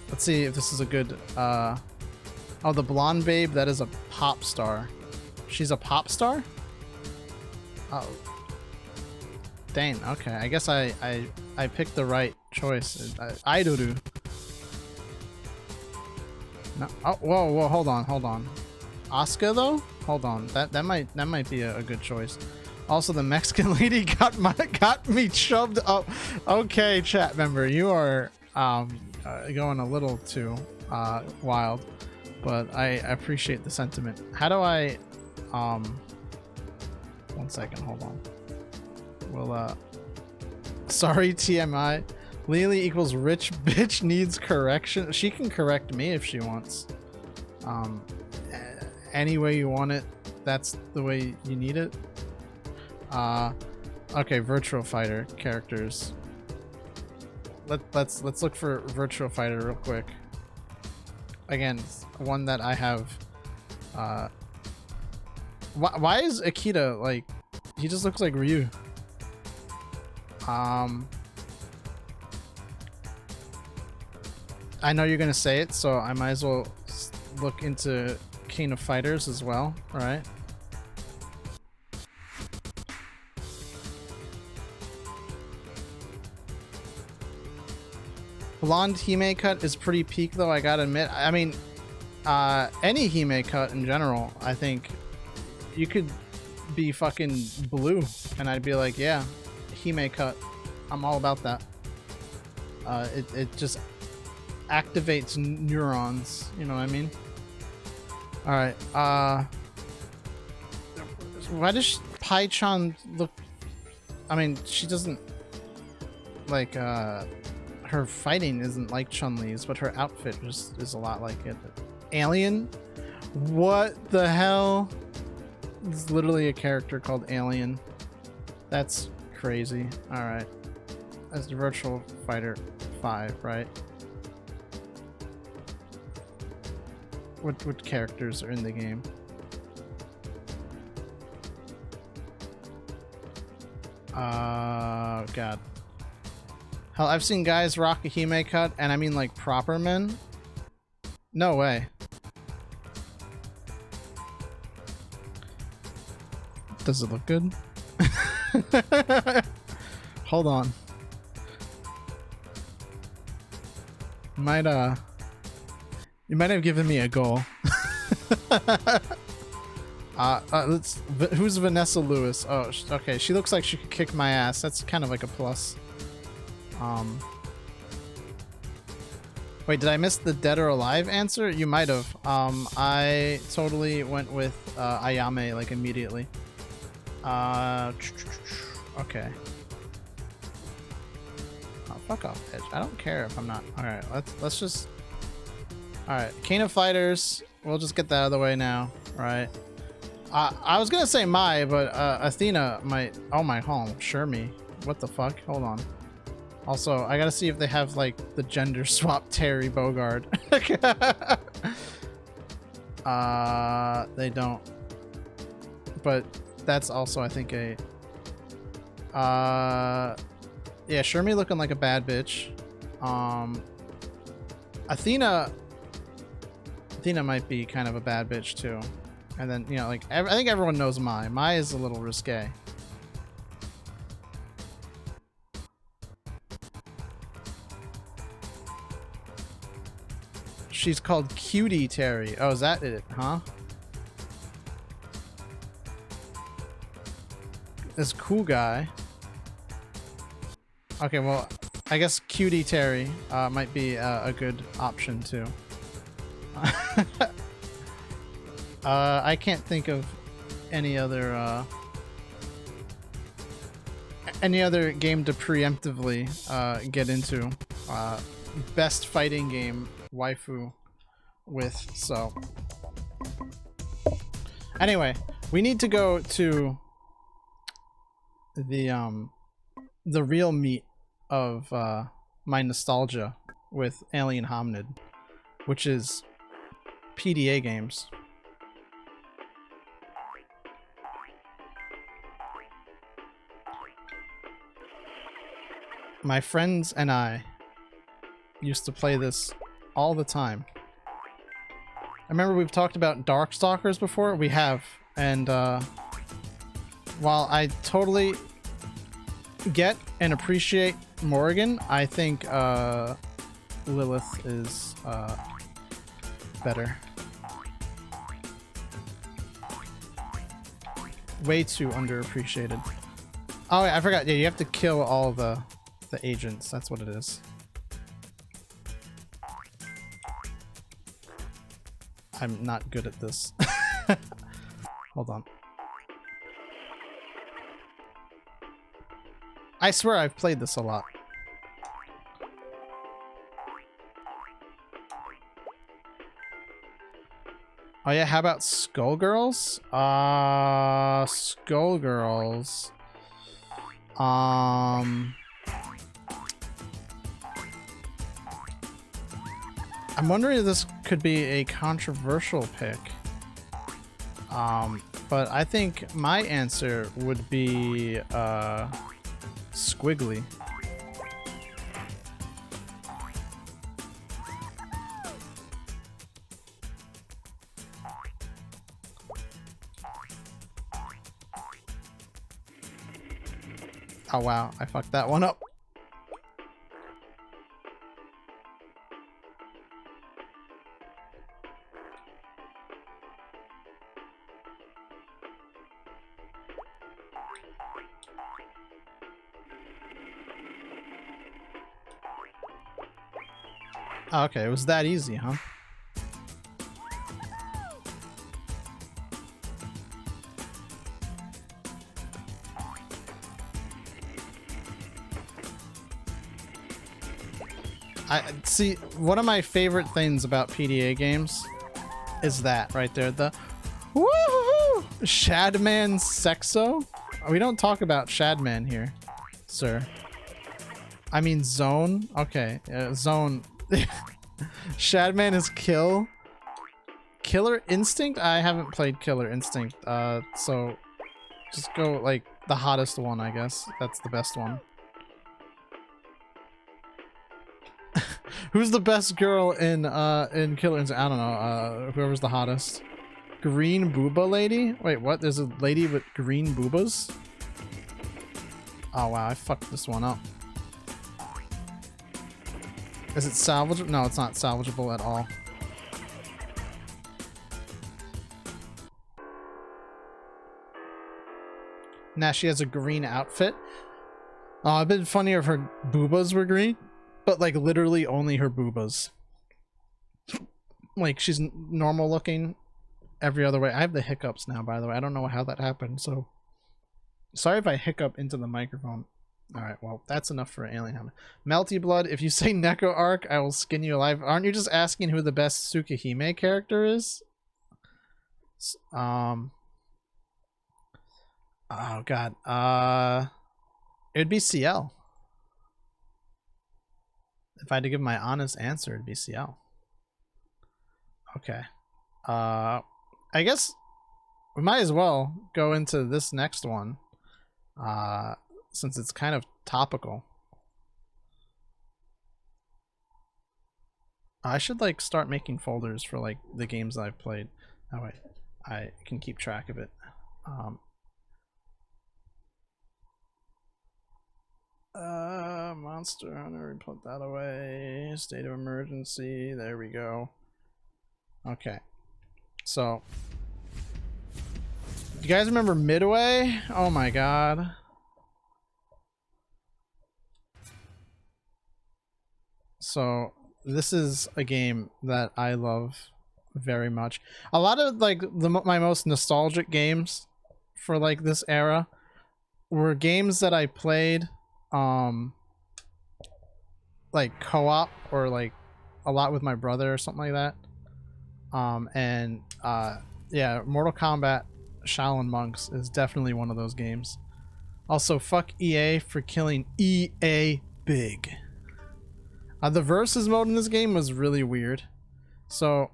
Let's see if this is a good. Oh, the blonde babe. That is a pop star. She's a pop star. Oh. Dang, okay. I guess I picked the right choice. Idolu. No. Oh, whoa, hold on. Asuka though? Hold on. That might be a good choice. Also, the Mexican lady got me shoved up. Okay, chat member, you are going a little too wild, but I appreciate the sentiment. How do I 1 second, hold on. Well, sorry, TMI. Lily equals rich bitch needs correction. She can correct me if she wants. Any way you want it, that's the way you need it. Okay, Virtual Fighter characters. Let's look for Virtual Fighter real quick. Again, one that I have. Why is Akita like? He just looks like Ryu. I know you're gonna say it, so I might as well look into King of Fighters as well. All right. Blonde Hime cut is pretty peak though, I gotta admit. I mean, any Hime cut in general, I think you could be fucking blue and I'd be like, yeah, Hime cut. I'm all about that. It just activates neurons, you know what I mean? All right. Why does Pai-chan look? I mean, she doesn't like her fighting isn't like Chun-Li's, but her outfit just is a lot like it. Alien? What the hell? It's literally a character called Alien. That's crazy. All right. That's the Virtual Fighter 5, right? What characters are in the game? God. Hell, I've seen guys rock a Hime cut, and I mean like proper men. No way. Does it look good? Hold on. You might have given me a goal. Who's Vanessa Lewis? Oh, okay. She looks like she could kick my ass. That's kind of like a plus. Wait, did I miss the dead or alive answer? You might have. I totally went with Ayame like immediately. Okay. Oh, fuck off, bitch. I don't care if I'm not. All right, let's just. All right, King of Fighters. We'll just get that out of the way now. All right. I was gonna say Mai, but Athena might. Oh my home. Sure me. What the fuck? Hold on. Also, I gotta see if they have like the gender swap Terry Bogard. They don't. But that's also, I think, a... yeah, Shermie looking like a bad bitch. Athena might be kind of a bad bitch too. And then, you know, like, I think everyone knows Mai. Mai is a little risque. She's called Cutie Terry. Oh, is that it, huh? This cool guy. Okay, well, I guess Cutie Terry might be a good option too. I can't think of any other game to preemptively get into. Best fighting game waifu with, so anyway, we need to go to the real meat of my nostalgia with Alien Hominid, which is PDA games. My friends and I used to play this all the time. I remember we've talked about Darkstalkers before. We have, and while I totally get and appreciate Morrigan, I think Lilith is better. Way too underappreciated. Oh, I forgot. Yeah, you have to kill all the agents. That's what it is. I'm not good at this. Hold on. I swear I've played this a lot. Oh yeah, how about Skullgirls? Skullgirls. I'm wondering if this could be a controversial pick. But I think my answer would be Squiggly. Oh wow, I fucked that one up. Oh, okay, it was that easy, huh? I see, one of my favorite things about PDA games is that right there, the woohoo Shadman Sexo. We don't talk about Shadman here, sir. I mean Zone. Okay, Zone. Shadman is Killer Instinct. I haven't played Killer Instinct, so just go like the hottest one, I guess. That's the best one. Who's the best girl in Killer Instinct? I don't know. Whoever's the hottest. Green booba lady? Wait, what? There's a lady with green boobas? Oh wow, I fucked this one up. Is it salvageable? No, it's not salvageable at all. Now she has a green outfit. Oh, it'd been funnier if her boobas were green, but like literally only her boobas. Like she's normal looking every other way. I have the hiccups now, by the way. I don't know how that happened, so sorry if I hiccup into the microphone. Alright, well, that's enough for Alien Helmet. Melty Blood, if you say Neko Arc, I will skin you alive. Aren't you just asking who the best Tsukihime character is? Oh god. It'd be CL. If I had to give my honest answer, it'd be CL. Okay. I guess we might as well go into this next one, since it's kind of topical. I should like start making folders for like the games that I've played. That way I can keep track of it. Monster Hunter, put that away. State of emergency, there we go. Okay, so you guys remember Midway? Oh my god. So this is a game that I love very much. A lot of like my most nostalgic games for like this era were games that I played like co-op or like a lot with my brother or something like that. Yeah, Mortal Kombat Shaolin Monks is definitely one of those games. Also, fuck EA for killing EA big. The versus mode in this game was really weird. So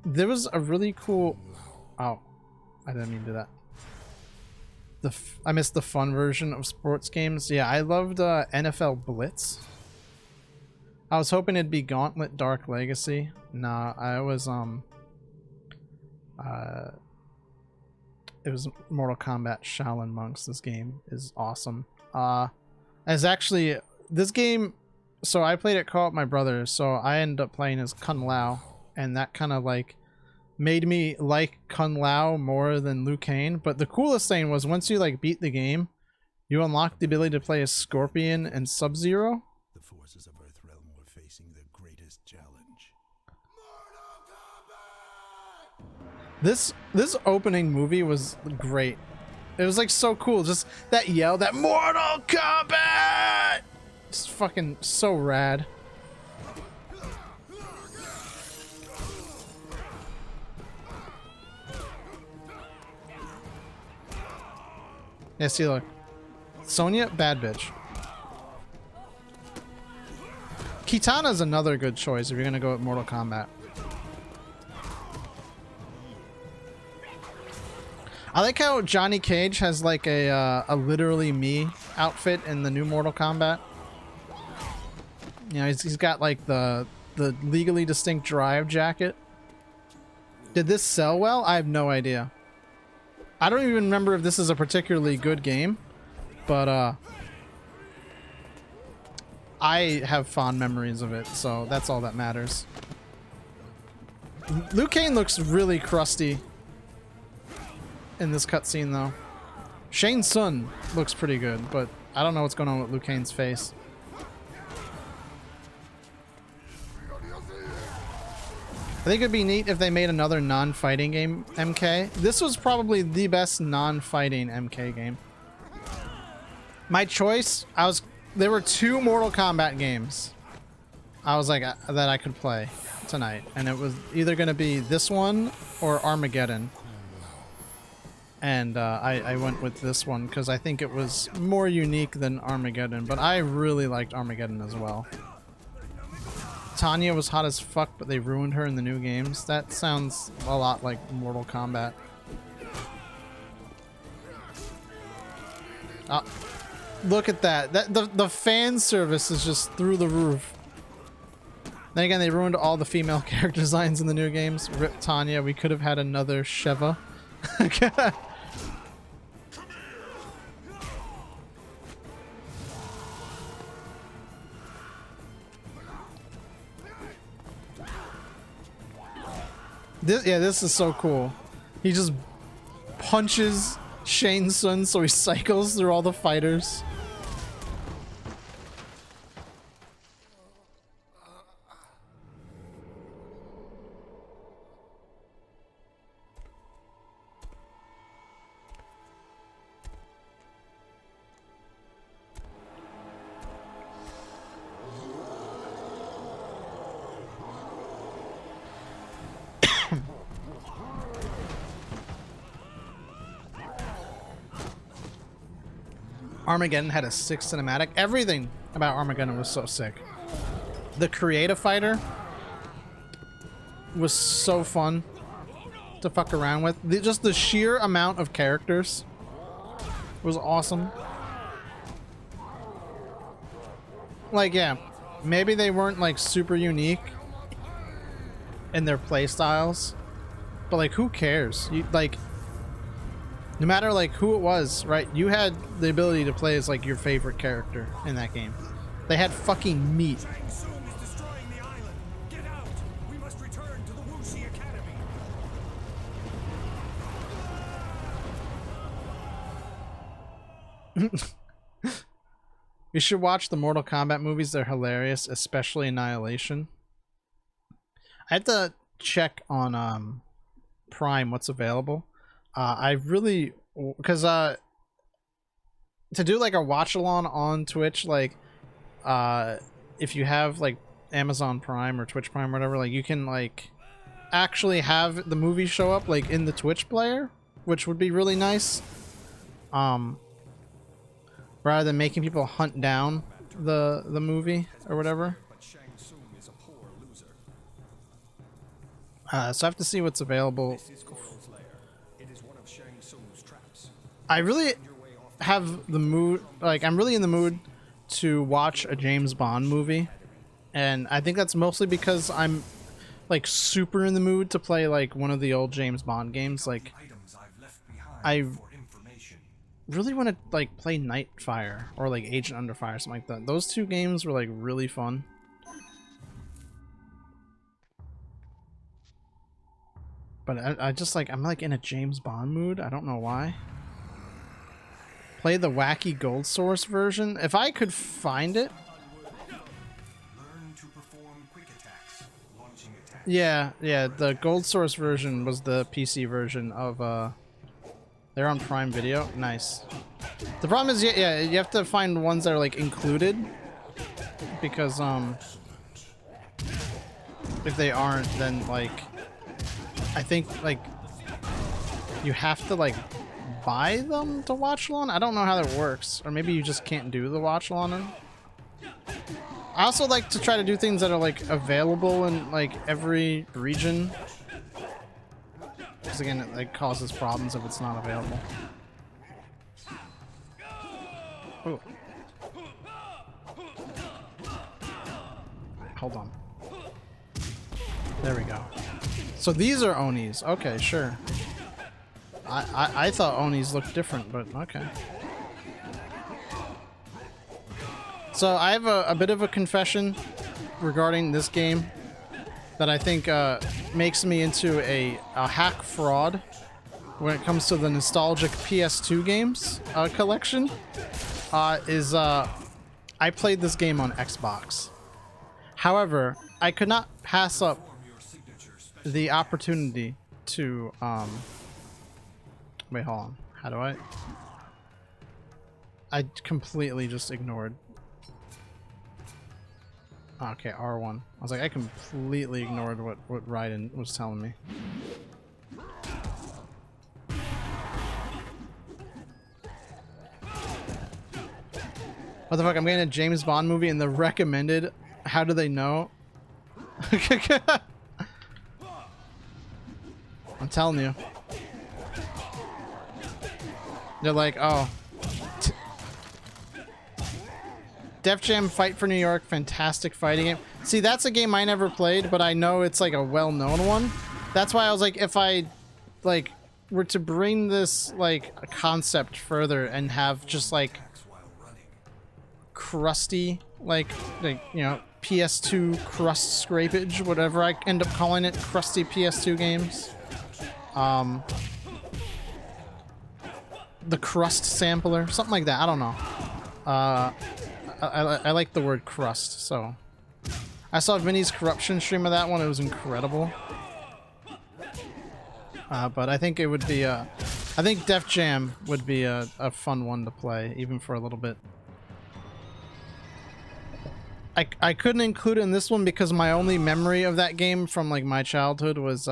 there was a really cool... Oh, I didn't mean to do that. I missed the fun version of sports games. Yeah, I loved NFL Blitz. I was hoping it'd be Gauntlet Dark Legacy. Nah, I was it was Mortal Kombat Shaolin Monks. This game is awesome. As actually this game, so I played it co-op with my brother, so I ended up playing as Kung Lao, and that kind of like made me like Kung Lao more than Liu Kang. But the coolest thing was once you like beat the game, you unlock the ability to play as Scorpion and Sub-Zero. The forces of Earthrealm were facing their greatest challenge. This opening movie was great. It was like so cool, just that yell, that Mortal Kombat! It's fucking so rad. Yeah, see, look. Sonya, bad bitch. Kitana's another good choice if you're gonna go with Mortal Kombat. I like how Johnny Cage has like a literally me outfit in the new Mortal Kombat. You know, he's got like the legally distinct drive jacket. Did this sell well? I have no idea. I don't even remember if this is a particularly good game, but I have fond memories of it, so that's all that matters. Liu Kang looks really crusty in this cutscene, though. Shang Tsung looks pretty good, but I don't know what's going on with Liu Kang's face. I think it'd be neat if they made another non-fighting game MK. This was probably the best non-fighting MK game. My choice, there were 2 Mortal Kombat games I was like that I could play tonight, and it was either going to be this one or Armageddon. And I went with this one because I think it was more unique than Armageddon, but I really liked Armageddon as well. Tanya was hot as fuck, but they ruined her in the new games. That sounds a lot like Mortal Kombat. Look at that. The fan service is just through the roof. Then again, they ruined all the female character designs in the new games. Rip Tanya. We could have had another Sheva. This is so cool. He just punches Shang Tsung so he cycles through all the fighters. Armageddon had a sick cinematic. Everything about Armageddon was so sick. The creative fighter, was so fun to fuck around with. Just the sheer amount of characters was awesome. Like, yeah, maybe they weren't like super unique in their play styles, but like, who cares? You like, no matter like who it was, right? You had the ability to play as like your favorite character in that game. They had fucking meat. You should watch the Mortal Kombat movies. They're hilarious, especially Annihilation. I have to check on Prime what's available. I really, because to do like a watch along on Twitch, like if you have like Amazon Prime or Twitch Prime or whatever, like you can like actually have the movie show up like in the Twitch player, which would be really nice. Rather than making people hunt down the movie or whatever. So I have to see what's available. I really have the mood, like I'm really in the mood to watch a James Bond movie, and I think that's mostly because I'm like super in the mood to play like one of the old James Bond games. Like I really want to like play Nightfire or like Agent Under Fire, something like that. Those two games were like really fun. But I just like, I'm like in a James Bond mood. I don't know why. Play the wacky Gold Source version. If I could find it. Yeah, the Gold Source version was the PC version of they're on Prime Video. Nice. The problem is, yeah, you have to find ones that are like included, because if they aren't, then like I think like you have to like buy them to watch along. I don't know how that works, or maybe you just can't do the watch along. I also like to try to do things that are like available in like every region. Because again, it like causes problems if it's not available. Ooh. Hold on. There we go. So these are Onis. Okay, sure. I thought Onis looked different, but okay. So I have a bit of a confession regarding this game that I think makes me into a hack fraud when it comes to the nostalgic PS2 games collection. I played this game on Xbox. However, I could not pass up the opportunity to wait, hold on. How do I completely just ignored. Okay, R1. I was like, I completely ignored what Raiden was telling me. What the fuck? I'm getting a James Bond movie in the recommended. How do they know? I'm telling you. They're like, oh. Def Jam Fight for New York, fantastic fighting game. See, that's a game I never played, but I know it's like a well-known one. That's why I was like, if I like were to bring this like a concept further and have just like crusty, like you know, PS2 crust scrapage, whatever I end up calling it, crusty PS2 games. The crust sampler, something like that. I don't know. I like the word crust, so I saw Vinny's corruption stream of that one. It was incredible. But I think it would be I think Def Jam would be a fun one to play, even for a little bit. I couldn't include it in this one because my only memory of that game from like my childhood was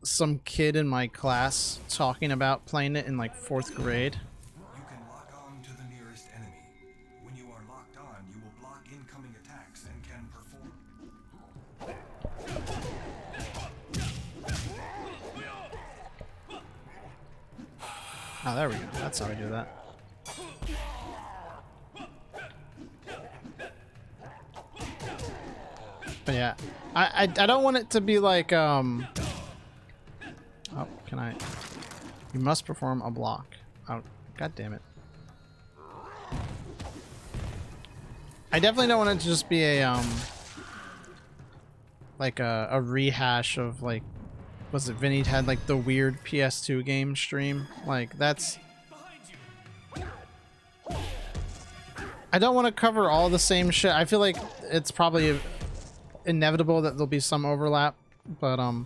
some kid in my class talking about playing it in like 4th grade. You can lock on to the nearest enemy. When you are locked on, you will block incoming attacks and can perform. Oh, there we go. That's how we do that. But yeah, I don't want it to be like oh, can I? You must perform a block. Oh, god damn it. I definitely don't want it to just be a like a rehash of like, was it Vinny had like the weird PS2 game stream? Like that's, I don't want to cover all the same shit. I feel like it's probably inevitable that there'll be some overlap, but When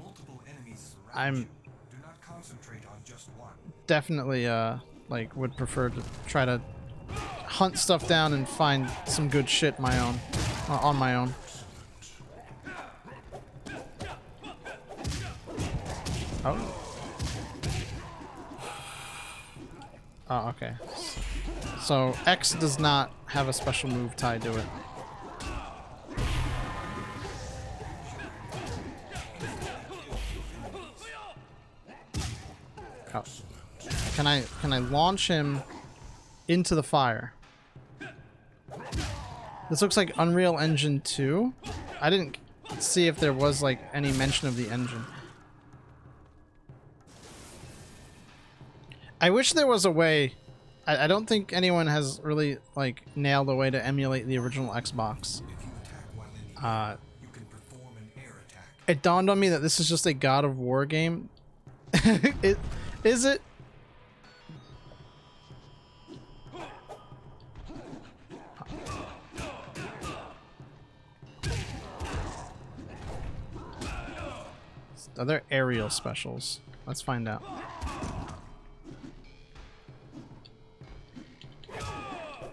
multiple enemies surround I'm you, do not concentrate on just one. definitely like would prefer to try to hunt stuff down and find some good shit my own on my own. Oh. Oh, okay. So X does not have a special move tied to it. Oh. Can I launch him into the fire? This looks like Unreal Engine 2. I didn't see if there was like any mention of the engine. I wish there was a way. I don't think anyone has really like nailed a way to emulate the original Xbox. It dawned on me that this is just a God of War game. Is it? Are there aerial specials? Let's find out.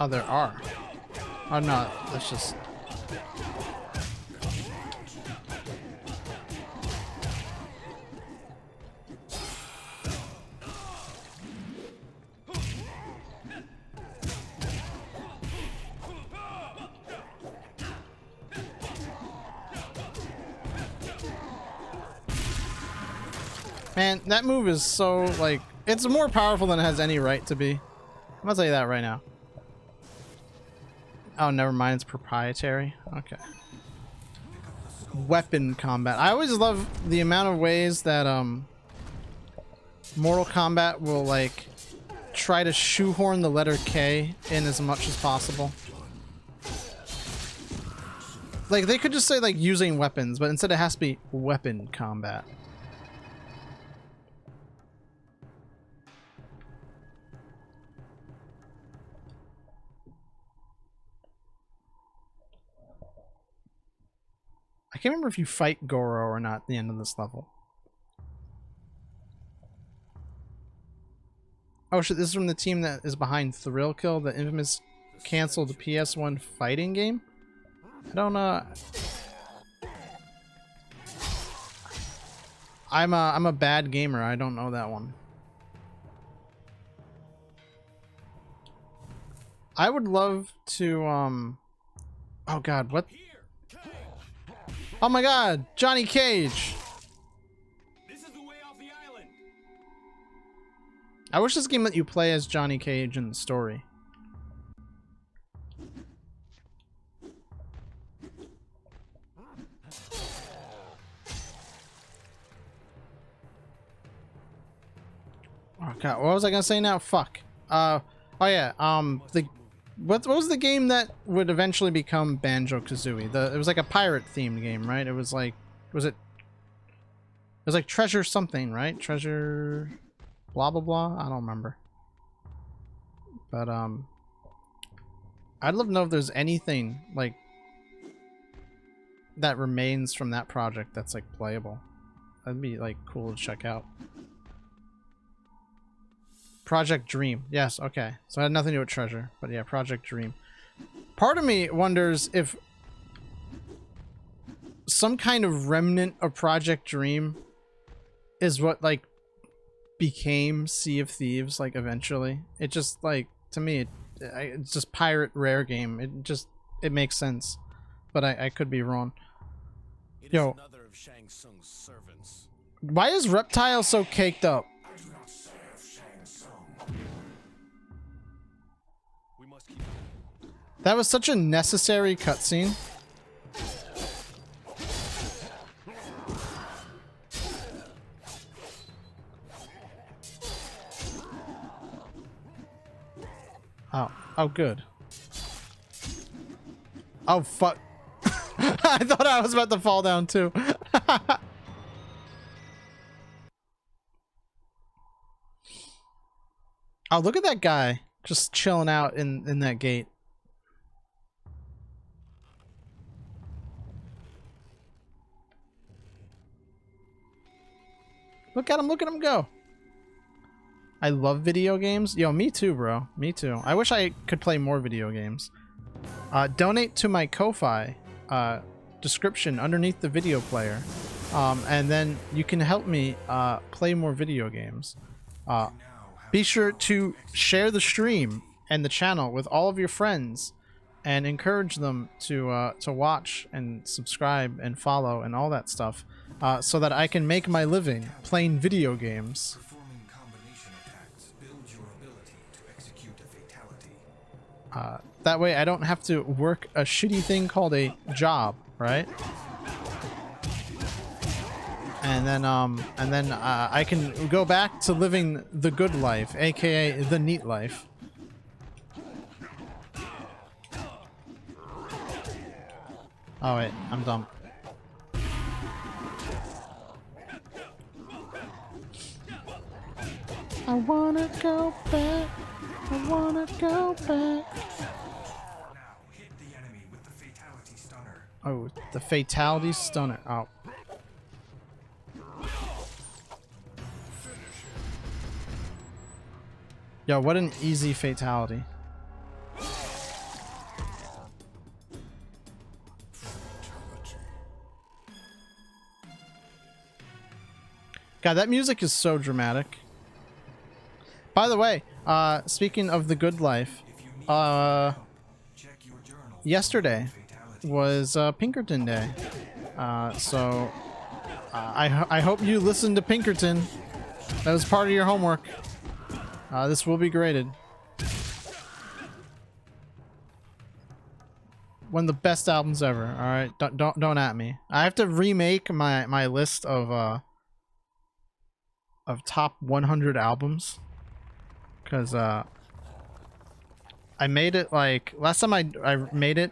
Oh, there are. Oh no, let's just... Man, that move is so, like, it's more powerful than it has any right to be. I'm gonna tell you that right now. Oh, never mind, it's proprietary. Okay. Weapon combat. I always love the amount of ways that, Mortal Kombat will, like, try to shoehorn the letter K in as much as possible. Like, they could just say, like, using weapons, but instead it has to be weapon combat. I can't remember if you fight Goro or not at the end of this level. Oh shit, this is from the team that is behind Thrill Kill, the infamous canceled PS1 fighting game? I don't I'm a bad gamer, I don't know that one. I would love to oh god, what? Oh my god, Johnny Cage. This is the way off the island. I wish this game let you play as Johnny Cage in the story. Oh god, what was I gonna say now? Fuck. Oh yeah, what was the game that would eventually become Banjo-Kazooie? It was like a pirate themed game, right? It was like, it was like Treasure something, right? Treasure blah blah blah. I don't remember. But I'd love to know if there's anything like that remains from that project that's like playable. That'd be like cool to check out. Project Dream. Yes, okay. So it had nothing to do with Treasure, but yeah, Project Dream. Part of me wonders if some kind of remnant of Project Dream is what like became Sea of Thieves like eventually. It just like, to me, it's just pirate rare game. It makes sense, but I could be wrong. Yo, why is Reptile so caked up? That was such a necessary cutscene. Oh, oh, good. Oh, fuck. I thought I was about to fall down too. Oh, look at that guy just chilling out in that gate. Look at him go. I love video games. Yo, me too, bro. Me too. I wish I could play more video games. Donate to my Ko-Fi description underneath the video player. And then you can help me play more video games. Be sure to share the stream and the channel with all of your friends and encourage them to watch and subscribe and follow and all that stuff so that I can make my living playing video games. Performing combination attacks builds your ability to execute a fatality. That way I don't have to work a shitty thing called a job, right? And then I can go back to living the good life, aka the neat life. Oh wait, I'm dumb. I wanna go back. I wanna go back. Now hit the enemy with the fatality stunner. Oh, the fatality stunner. Oh. Yo, what an easy fatality. God, that music is so dramatic. By the way, speaking of the good life, yesterday was Pinkerton Day. So I hope you listened to Pinkerton. That was part of your homework. This will be graded. One of the best albums ever. All right, don't at me. I have to remake my list of top 100 albums, because I made it like last time I made it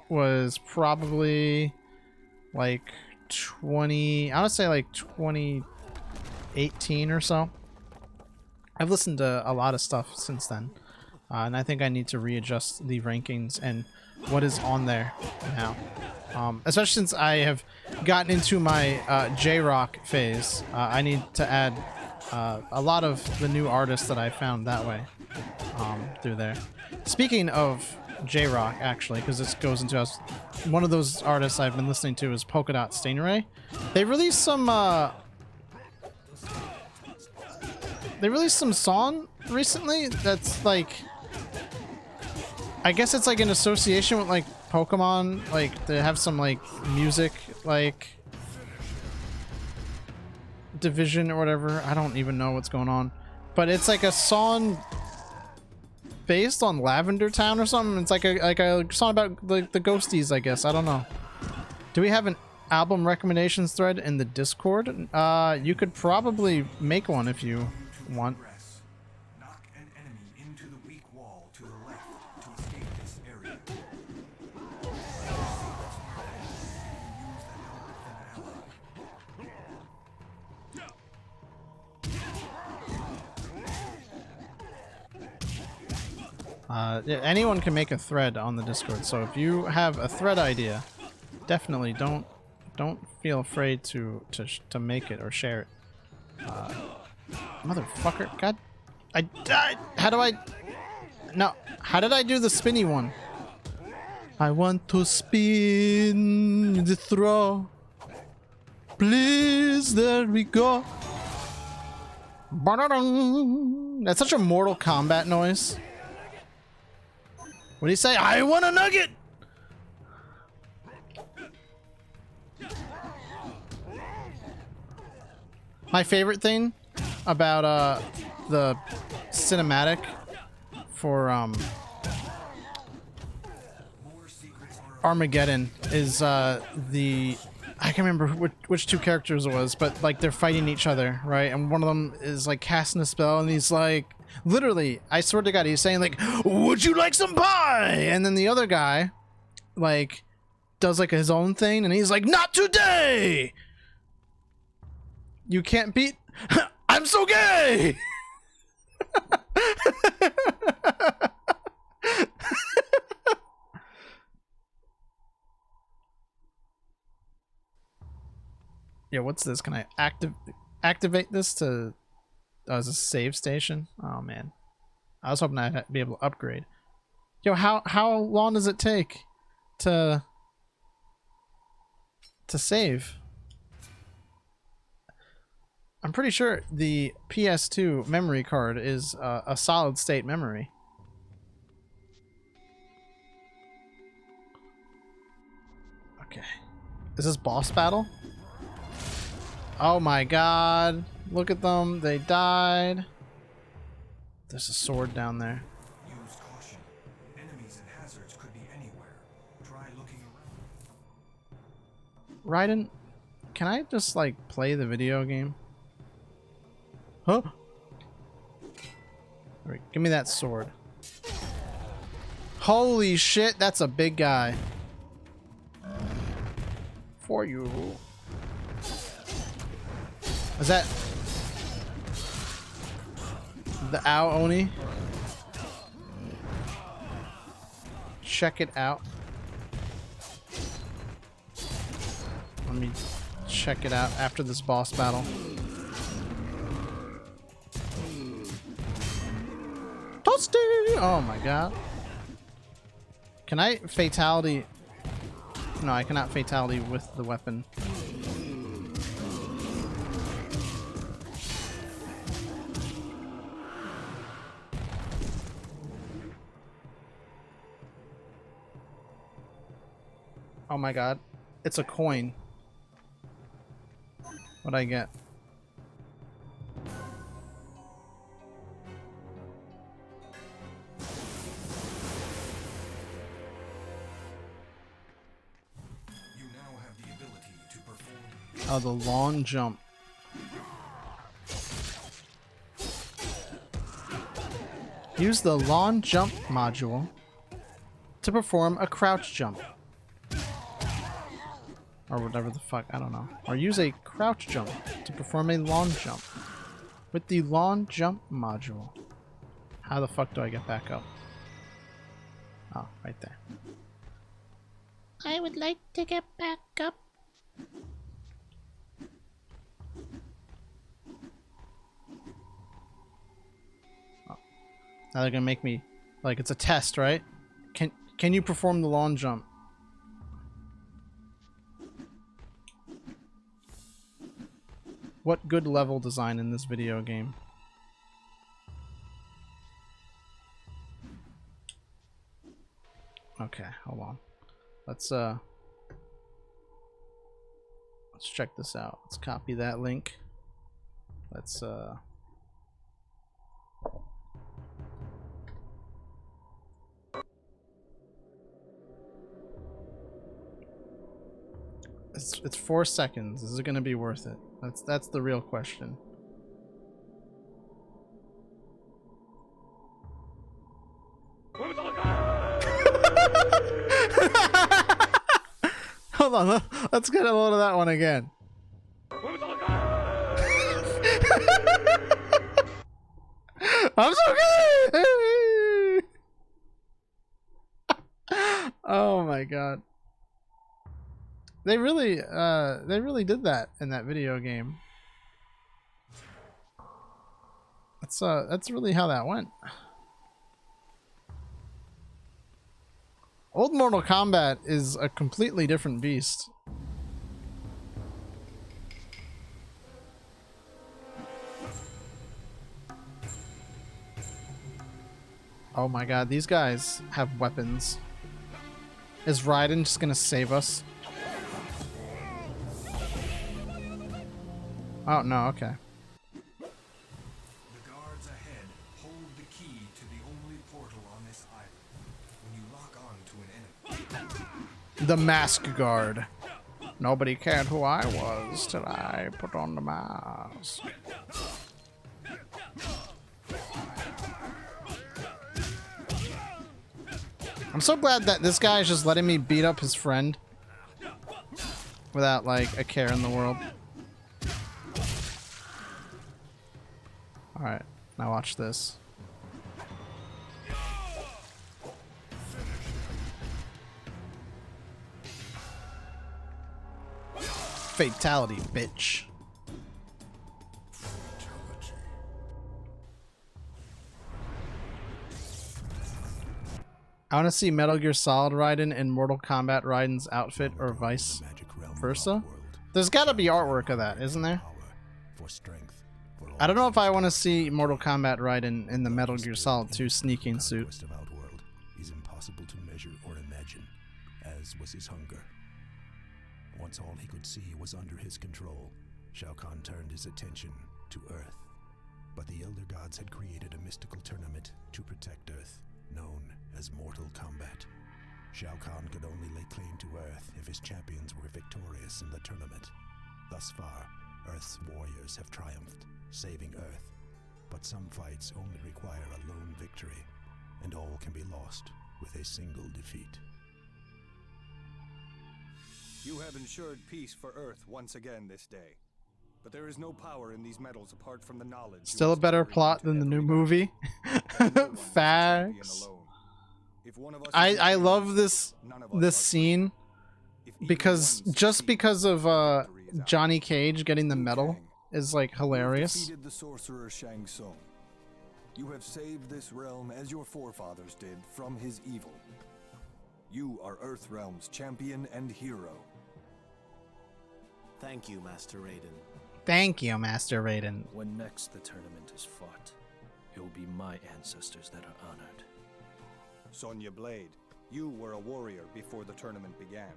was probably like 20. I would say like 2018 or so. I've listened to a lot of stuff since then, and I think I need to readjust the rankings and what is on there now, especially since I have gotten into my J-Rock phase. I need to add a lot of the new artists that I found that way through there. Speaking of J-Rock, actually, because this goes into us, one of those artists I've been listening to is Polka Dot Stingray. They released some song recently that's like, I guess it's like an association with like Pokemon, like they have some like music like division or whatever. I don't even know what's going on, but it's like a song based on Lavender Town or something. It's like a song about like the ghosties, I guess. I don't know. Do we have an album recommendations thread in the Discord? You could probably make one if you want. Knock an enemy into the weak wall to the left to escape this area. Yeah, anyone can make a thread on the Discord, so if you have a thread idea, definitely don't feel afraid to make it or share it. Motherfucker, god, I died. How do I? No, how did I do the spinny one? I want to spin the throw. Please, there we go. That's such a Mortal Kombat noise. What do you say? I want a nugget! My favorite thing about the cinematic for Armageddon is the I can't remember which two characters it was, but like they're fighting each other, right? And one of them is like casting a spell, and he's like, literally, I swear to God, he's saying like, "Would you like some pie?" And then the other guy, like, does like his own thing, and he's like, "Not today! You can't beat. I'm so gay." Yeah, what's this? Can I activate this to... Oh, is this a save station? Oh, man. I was hoping I'd be able to upgrade. Yo, how long does it take to save? I'm pretty sure the PS2 memory card is a solid state memory. Okay. Is this boss battle? Oh my god. Look at them. They died. There's a sword down there. Use caution. Enemies and hazards could be anywhere. Try looking around. Raiden, can I just like play the video game? Huh? Alright, give me that sword. Holy shit, that's a big guy. For you. Is that the Ao Oni? Check it out. Let me check it out after this boss battle. Toasty! Oh my god. Can I fatality? No, I cannot fatality with the weapon. Oh my god. It's a coin. What'd I get? You now have the ability to perform. Oh, the long jump. Use the long jump module to perform a crouch jump. Or whatever the fuck, I don't know. Or use a crouch jump to perform a long jump. With the long jump module. How the fuck do I get back up? Oh, right there. I would like to get back up. Oh. Now they're gonna make me, like, it's a test, right? Can you perform the long jump? What good level design in this video game? Okay, hold on. Let's check this out. Let's copy that link. Let's It's 4 seconds. Is it gonna be worth it? That's the real question. Hold on, let's get a load of that one again. I'm so good. Oh my god. They really did that in that video game. That's really how that went. Old Mortal Kombat is a completely different beast. Oh my god, these guys have weapons. Is Raiden just gonna save us? Oh, no, okay. The guards ahead hold the key to the only portal on this island. When you lock on to an enemy. The mask guard. Nobody cared who I was till I put on the mask. I'm so glad that this guy is just letting me beat up his friend without like a care in the world. Alright, now watch this. Fatality, bitch. I want to see Metal Gear Solid Raiden in Mortal Kombat Raiden's outfit or vice versa. There's got to be artwork of that, isn't there? I don't know if I want to see Mortal Kombat Raiden in the Metal Gear Solid 2 sneaking suit. Is impossible to measure or imagine, as was his hunger. Once all he could see was under his control, Shao Kahn turned his attention to Earth. But the Elder Gods had created a mystical tournament to protect Earth, known as Mortal Kombat. Shao Kahn could only lay claim to Earth if his champions were victorious in the tournament. Thus far, Earth's warriors have triumphed, saving Earth. But some fights only require a lone victory, and all can be lost with a single defeat. You have ensured peace for Earth once again this day. But there is no power in these metals apart from the knowledge. Still a better plot than the new movie. Facts. I love this scene because just because of Johnny Cage getting the medal is like hilarious. Defeated the sorcerer Shang Tsung. You have saved this realm as your forefathers did from his evil. You are Earthrealm's champion and hero. Thank you, Master Raiden. Thank you, Master Raiden. When next the tournament is fought, it will be my ancestors that are honored. Sonya Blade, you were a warrior before the tournament began.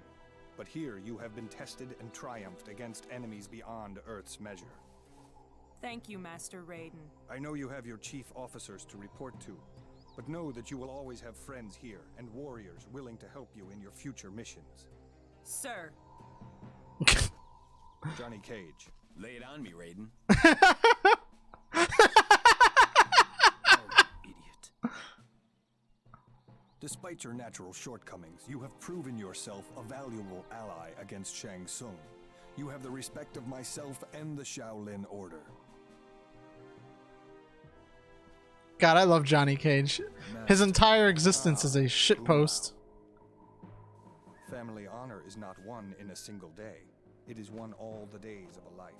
But here you have been tested and triumphed against enemies beyond Earth's measure. Thank you, Master Raiden. I know you have your chief officers to report to, but know that you will always have friends here and warriors willing to help you in your future missions. Sir. Johnny Cage. Lay it on me, Raiden. Despite your natural shortcomings, you have proven yourself a valuable ally against Shang Tsung. You have the respect of myself and the Shaolin Order. God, I love Johnny Cage. His entire existence is a shitpost. Family honor is not won in a single day. It is won all the days of a life.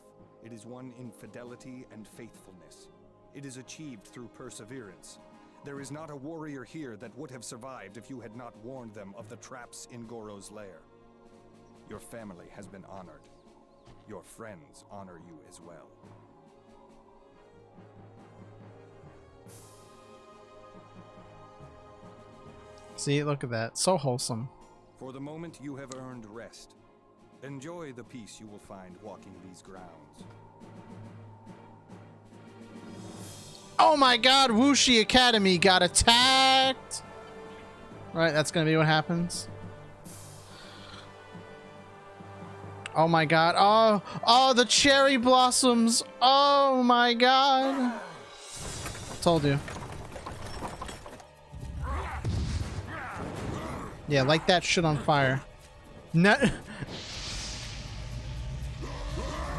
It is won in fidelity and faithfulness. It is achieved through perseverance. There is not a warrior here that would have survived if you had not warned them of the traps in Goro's lair. Your family has been honored. Your friends honor you as well. See, look at that. So wholesome. For the moment, you have earned rest. Enjoy the peace you will find walking these grounds. Oh my god, Wuxi Academy got attacked! Right, that's gonna be what happens. Oh my god. Oh, the cherry blossoms! Oh my god! Told you. Yeah, light that shit on fire.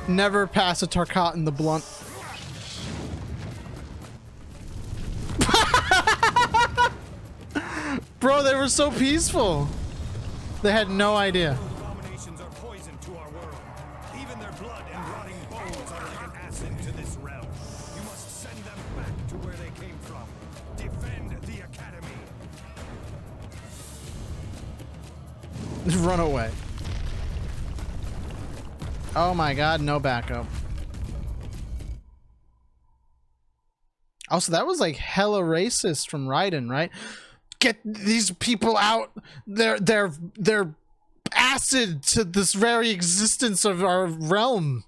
Never pass a Tarkat in the blunt. Bro, they were so peaceful. They had no idea. Abominations are poison to our world. Even their blood and rotting bones are like an acid to this realm. You must send them back to where they came from. Defend the academy. Run away. Oh my god, no backup. Also, that was like hella racist from Raiden, right? Get these people out. They're acid to this very existence of our realm.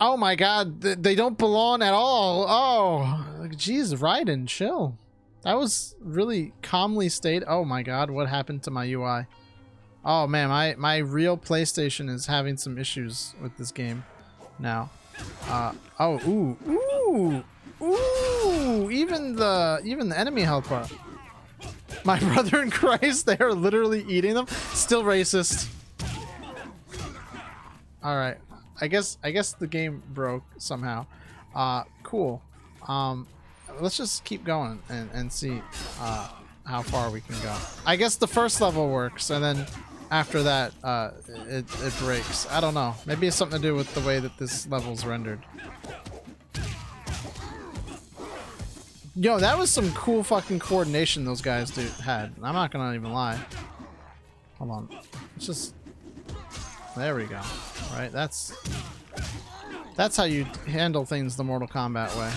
Oh my god, they don't belong at all. Oh, jeez, Raiden, chill. That was really calmly stated. Oh my god, what happened to my UI? Oh man, my real PlayStation is having some issues with this game now. Oh, ooh, even the enemy health bar. My brother in Christ, they are literally eating them. Still racist. All right, I guess the game broke somehow. Cool. Let's just keep going and see how far we can go. I guess the first level works, and then after that, it breaks. I don't know. Maybe it's something to do with the way that this level's rendered. Yo, that was some cool fucking coordination those guys had. I'm not gonna even lie. Hold on. It's just... There we go. Right, that's how you handle things the Mortal Kombat way.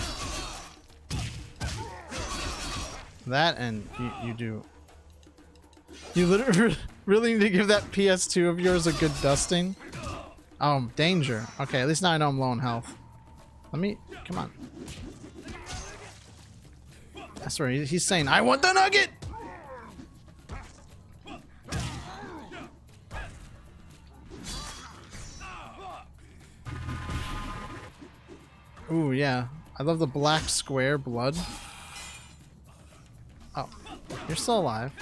That and you do. You literally really need to give that PS2 of yours a good dusting. Oh, danger. Okay, at least now I know I'm low on health. Let me... Come on. That's where he's saying, I want the nugget! Ooh, yeah. I love the black square blood. Oh, you're still alive.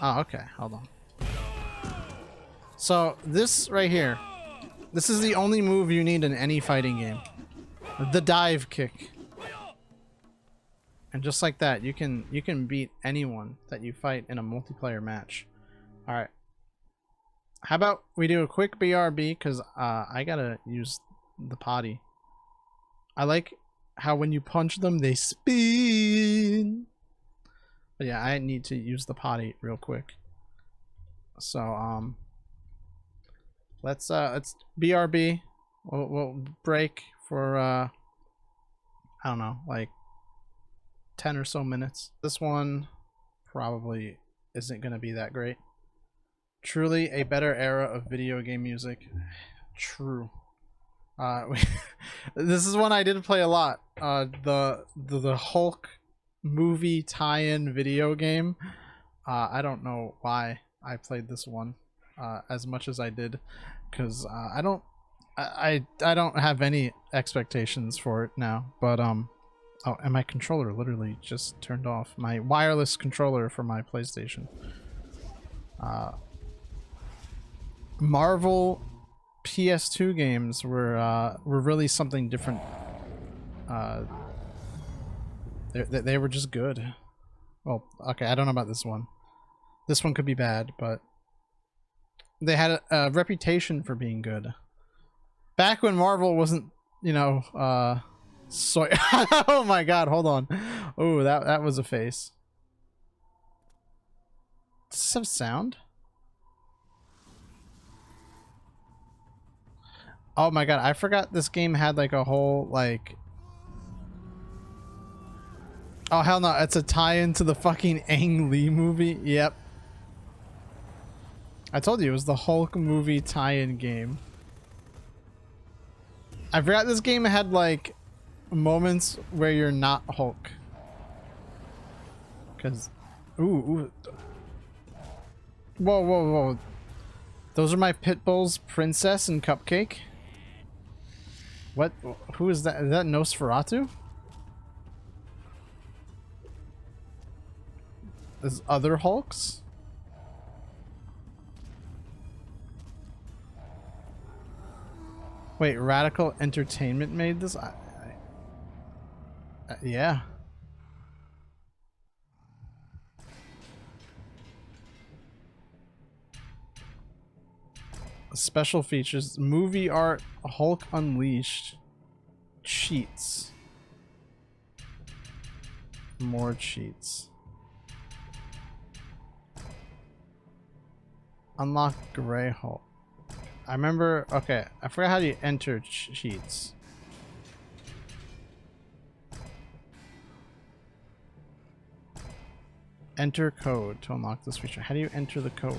Oh, okay. Hold on. So, this right here. This is the only move you need in any fighting game. The dive kick. And just like that, you can beat anyone that you fight in a multiplayer match. Alright. How about we do a quick BRB, because I gotta use the potty. I like how when you punch them, they spin. But yeah, I need to use the potty real quick. So, let's BRB. We'll break for, I don't know, like 10 or so minutes. This one probably isn't going to be that great. Truly a better era of video game music. True. This is one I did play a lot. The Hulk movie tie-in video game. I don't know why I played this one as much as I did, because I don't have any expectations for it now. But oh, and my controller literally just turned off. My wireless controller for my PlayStation. Marvel PS2 games were really something different. They were just good. Well, okay, I don't know about this one. This one could be bad, but they had a reputation for being good. Back when Marvel wasn't, you know, so oh my god, hold on. Oh, that was a face. Does this have sound? Oh my god, I forgot this game had like a whole like... Oh hell no, it's a tie-in to the fucking Ang Lee movie. Yep. I told you it was the Hulk movie tie-in game. I forgot this game had like moments where you're not Hulk. Cause ooh. Whoa. Those are my pit bulls, Princess and Cupcake. What? Who is that? Is that Nosferatu? There's other Hulks? Wait, Radical Entertainment made this? Yeah. Special features, movie art, Hulk Unleashed, cheats, more cheats, unlock Gray Hulk. I remember, okay, I forgot how you enter cheats. Enter code to unlock this feature. How do you enter the code?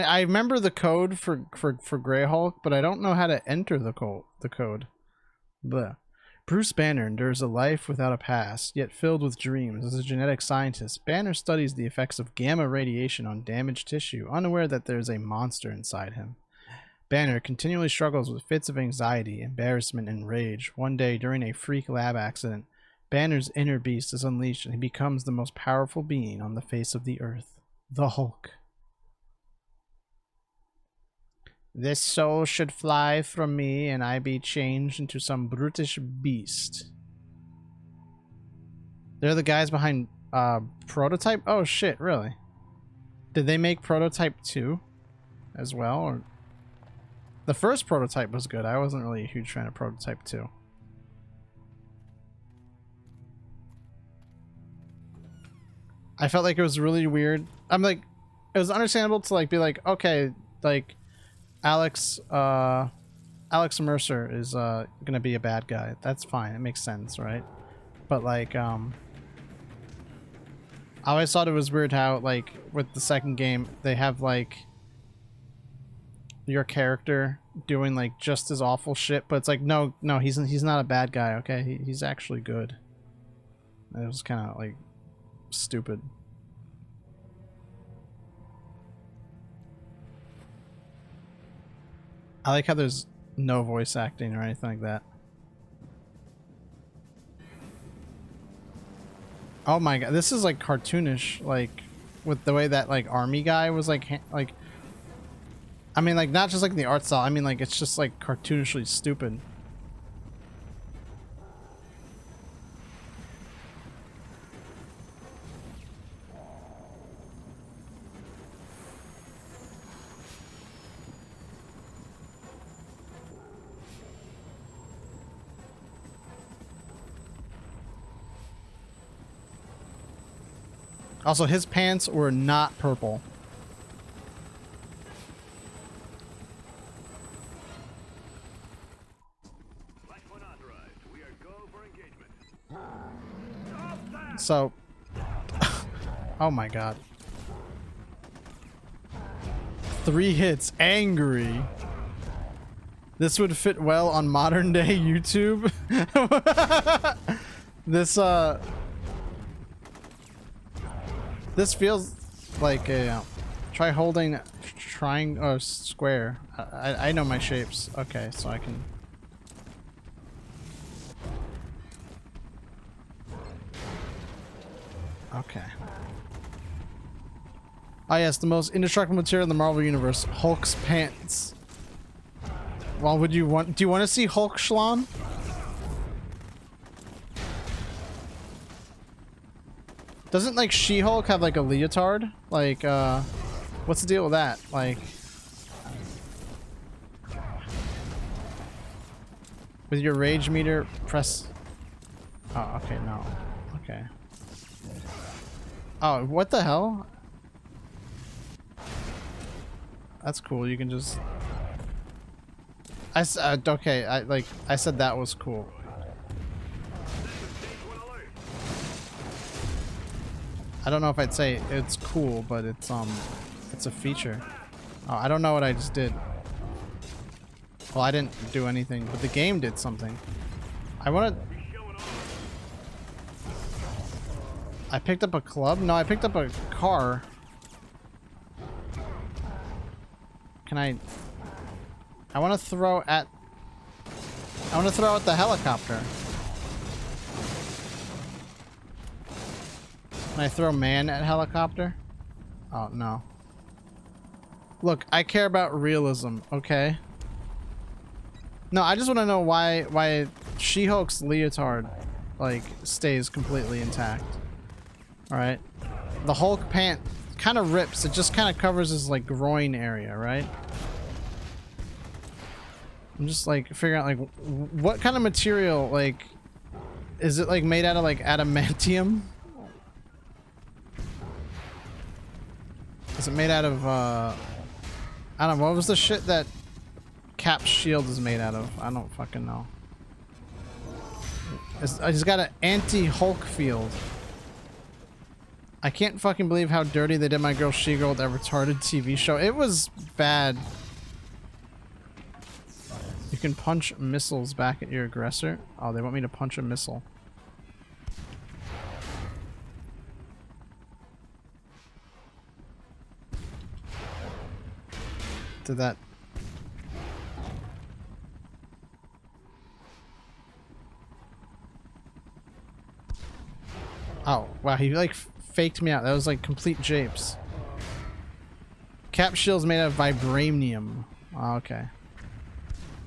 I remember the code for Grey Hulk, but I don't know how to enter the code. Bleh. Bruce Banner endures a life without a past, yet filled with dreams. As a genetic scientist, Banner studies the effects of gamma radiation on damaged tissue, unaware that there is a monster inside him. Banner continually struggles with fits of anxiety, embarrassment, and rage. One day, during a freak lab accident, Banner's inner beast is unleashed and he becomes the most powerful being on the face of the earth, the Hulk. This soul should fly from me and I be changed into some brutish beast. They're the guys behind Prototype? Oh shit, really? Did they make Prototype 2 as well? Or the first Prototype was good. I wasn't really a huge fan of Prototype 2. I felt like it was really weird. I'm like, it was understandable to like be like, okay, like Alex Mercer is gonna be a bad guy. That's fine. It makes sense, right? But like, I always thought it was weird how like with the second game they have like your character doing like just as awful shit, but it's like no, he's not a bad guy. Okay, he's actually good. It was kind of like stupid. I like how there's no voice acting or anything like that. Oh my god, this is like cartoonish, like with the way that like army guy was like I mean like not just like the art style, I mean like it's just like cartoonishly stupid. Also, his pants were not purple. So, oh my god. 3 hits, angry. This would fit well on modern day YouTube. This feels like a try holding square. I know my shapes. Okay, so I can. Okay. Ah yes, the most indestructible material in the Marvel Universe, Hulk's pants. Well, do you want to see Hulk Schlon? Doesn't like She-Hulk have like a leotard? Like what's the deal with that? Like with your rage meter press. Oh, okay, no. Okay. Oh, what the hell? That's cool. You can just okay, I said that was cool. I don't know if I'd say it's cool, but it's a feature. Oh, I don't know what I just did. Well, I didn't do anything, but the game did something. I picked up a club? No, I picked up a car. Can I want to throw at the helicopter. Can I throw man at helicopter? Oh, no. Look, I care about realism, okay? No, I just want to know why She-Hulk's leotard, like, stays completely intact. Alright? The Hulk pant kind of rips. It just kind of covers his, like, groin area, right? I'm just, like, figuring out, like, what kind of material, like, is it, like, made out of, like, adamantium? Is it made out of, I don't know, what was the shit that Cap's shield is made out of? I don't fucking know. He's got an anti-Hulk field. I can't fucking believe how dirty they did my girl She-Girl with that retarded TV show. It was bad. You can punch missiles back at your aggressor. Oh, they want me to punch a missile. Did that... Oh, wow, he like faked me out. That was like complete japes. Cap shield's made of vibranium. Oh, okay.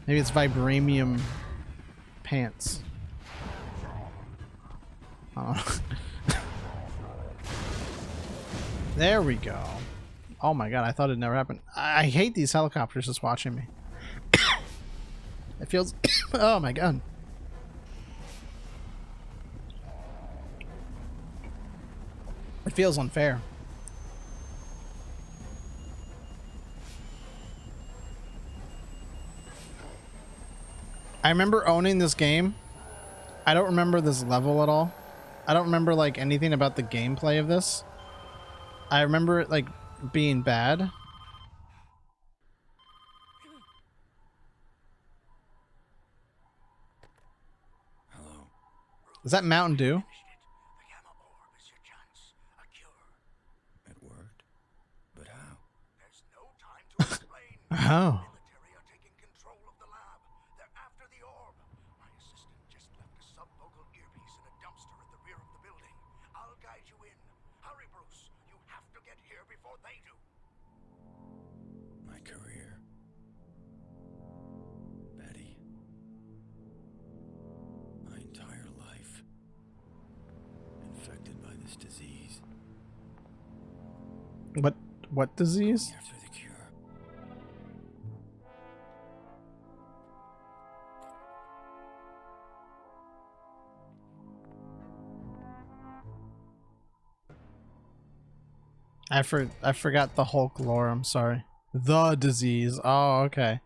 Maybe it's vibranium pants. Oh. There we go. Oh my god, I thought it never happened. I hate these helicopters just watching me. It feels... Oh my god. It feels unfair. I remember owning this game. I don't remember this level at all. I don't remember like anything about the gameplay of this. I remember it like being bad. Hello. Is that Mountain Dew? It worked. But how? Oh. My career. Betty. My entire life. Infected by this disease. What disease? After the cure. I forgot the Hulk lore, I'm sorry. The disease. Oh, okay.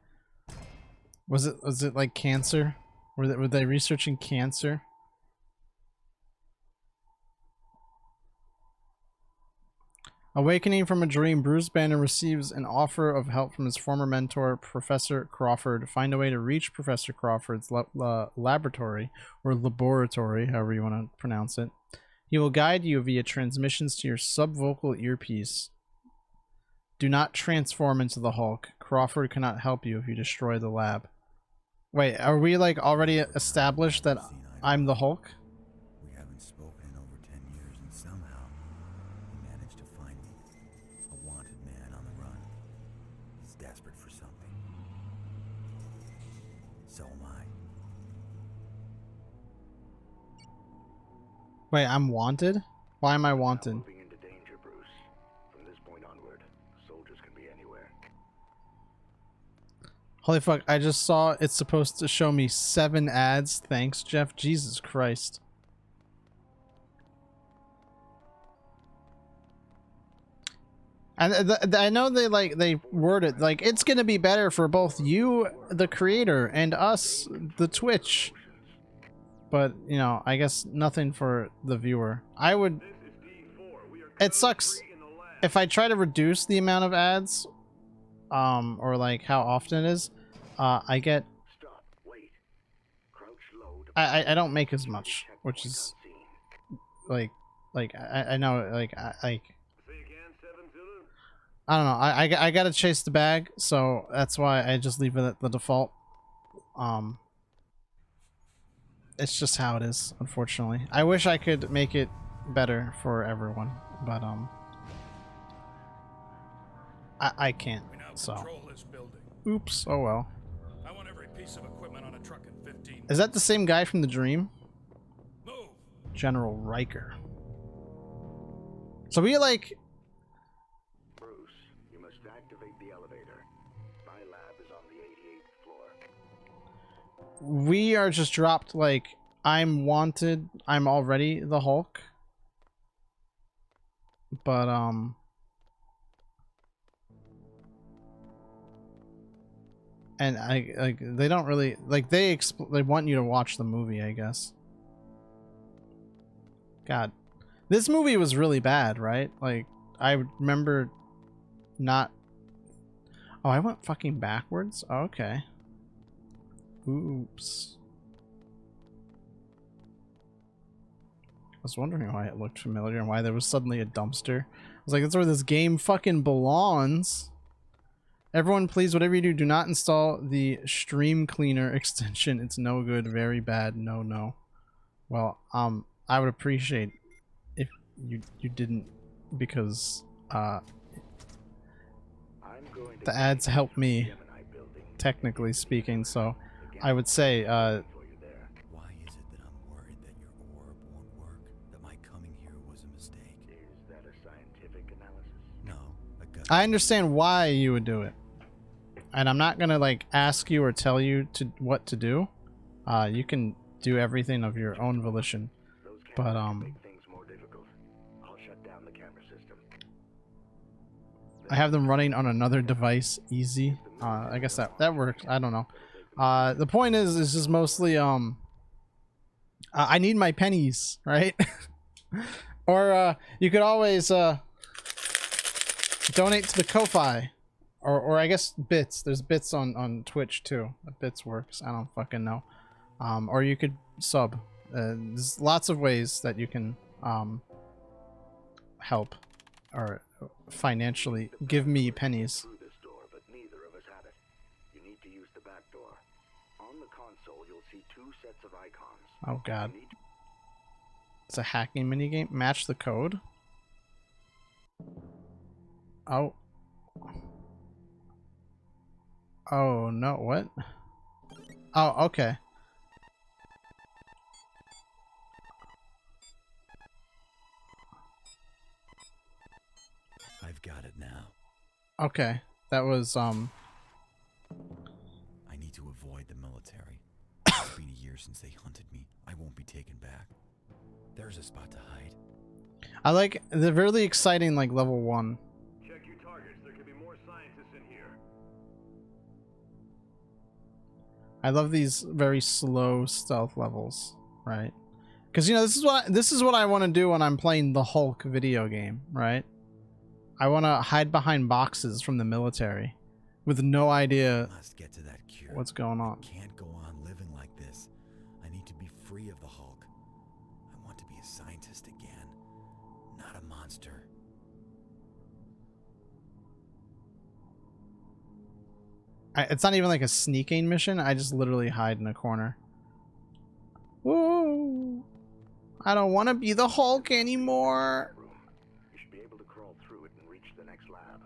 Was it like cancer? Were they researching cancer? Awakening from a dream, Bruce Banner receives an offer of help from his former mentor, Professor Crawford. Find a way to reach Professor Crawford's laboratory, or laboratory, however you want to pronounce it. He will guide you via transmissions to your subvocal earpiece. Do not transform into the Hulk. Crawford cannot help you if you destroy the lab. Wait, are we like already established that I'm the Hulk? We haven't spoken in over 10 years, and somehow he managed to find me. A wanted man on the run. He's desperate for something. So am I. Wait, I'm wanted? Why am I wanted? Moving into danger, Bruce. From this point onward, soldiers can be anywhere. Holy fuck, I just saw it's supposed to show me 7 ads. Thanks, Jeff. Jesus Christ. And I know they word it like it's gonna be better for both you, the creator, and us, the Twitch. But, you know, I guess nothing for the viewer. It sucks. If I try to reduce the amount of ads, or like how often it is, I get... I don't make as much, which is... I know, I don't know, I gotta chase the bag, so that's why I just leave it at the default. It's just how it is, unfortunately. I wish I could make it better for everyone, but I can't. So, oops. Oh well. I want every piece of equipment on a truck in 15. Is that the same guy from the dream? Move. General Riker. So we like. Bruce, you must activate the elevator. My lab is on the 88th floor. We are just dropped like I'm wanted. I'm already the Hulk. But and I like they don't really like they want you to watch the movie, I guess. God, This movie was really bad, right? Like, I remember not... Oh, I went fucking backwards? Oh, okay. Oops. I was wondering why it looked familiar and why there was suddenly a dumpster. I was like, that's where this game fucking belongs. Everyone, please, whatever you do, do not install the Stream Cleaner extension. It's no good, very bad, no. Well, I would appreciate if you didn't, because the ads help me, technically speaking, so I would say Why is it that I'm worried that your orb won't work? That my coming here was a mistake? Is that a scientific analysis? No, a gut. I understand why you would do it, and I'm not gonna like ask you or tell you to what to do. You can do everything of your own volition, but Things more difficult. I'll shut down the camera system. I have them running on another device, easy. I guess that works. I don't know. The point is just mostly I need my pennies, right? Or you could always donate to the Ko-Fi, or I guess bits. There's bits on Twitch too. Bits works. I don't fucking know. Or you could sub. There's lots of ways that you can help or financially give me pennies. Through this door, but neither of us have it. You need to use the back door. On the console, you'll see 2 sets of icons. Oh god. It's a hacking minigame. Match the code. Oh. Oh no, what? Oh, okay. I've got it now. Okay. That was I need to avoid the military. It's been a year since they hunted me. I won't be taken back. There's a spot to hide. I like the really exciting like level 1. Check your targets. There could be more scientists in here. I love these very slow stealth levels, right? Because you know this is what I want to do when I'm playing the Hulk video game, right? I want to hide behind boxes from the military with no idea Get to that cure. what's going on. Can't go on living like this. I need to be free of the Hulk. I want to be a scientist again, not a monster. It's not even like a sneaking mission. I just literally hide in a corner. Whoa! I don't want to be the Hulk anymore. You should be able to crawl through it and reach the next lab.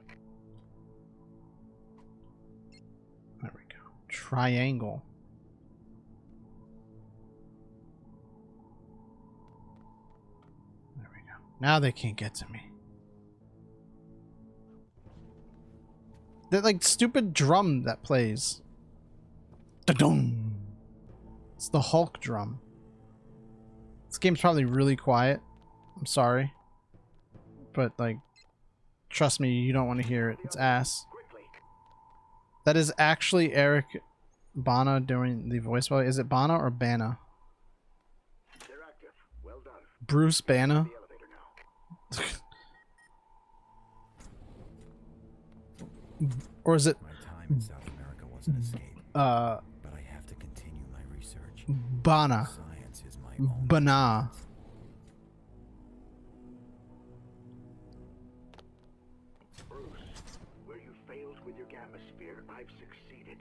There we go. Triangle. There we go. Now they can't get to me. That like stupid drum that plays. Da-dum. It's the Hulk drum. This game's probably really quiet. I'm sorry. But like, trust me, you don't want to hear it. It's ass. That is actually Eric Bana doing the voice. Is it Bana or Bana? They're active. Well done. Bruce Bana? Or is it My time in South America was an escape. But I have to continue my research. Bana? Science is my own. Bana. Bruce, where you failed with your gamma sphere, I've succeeded.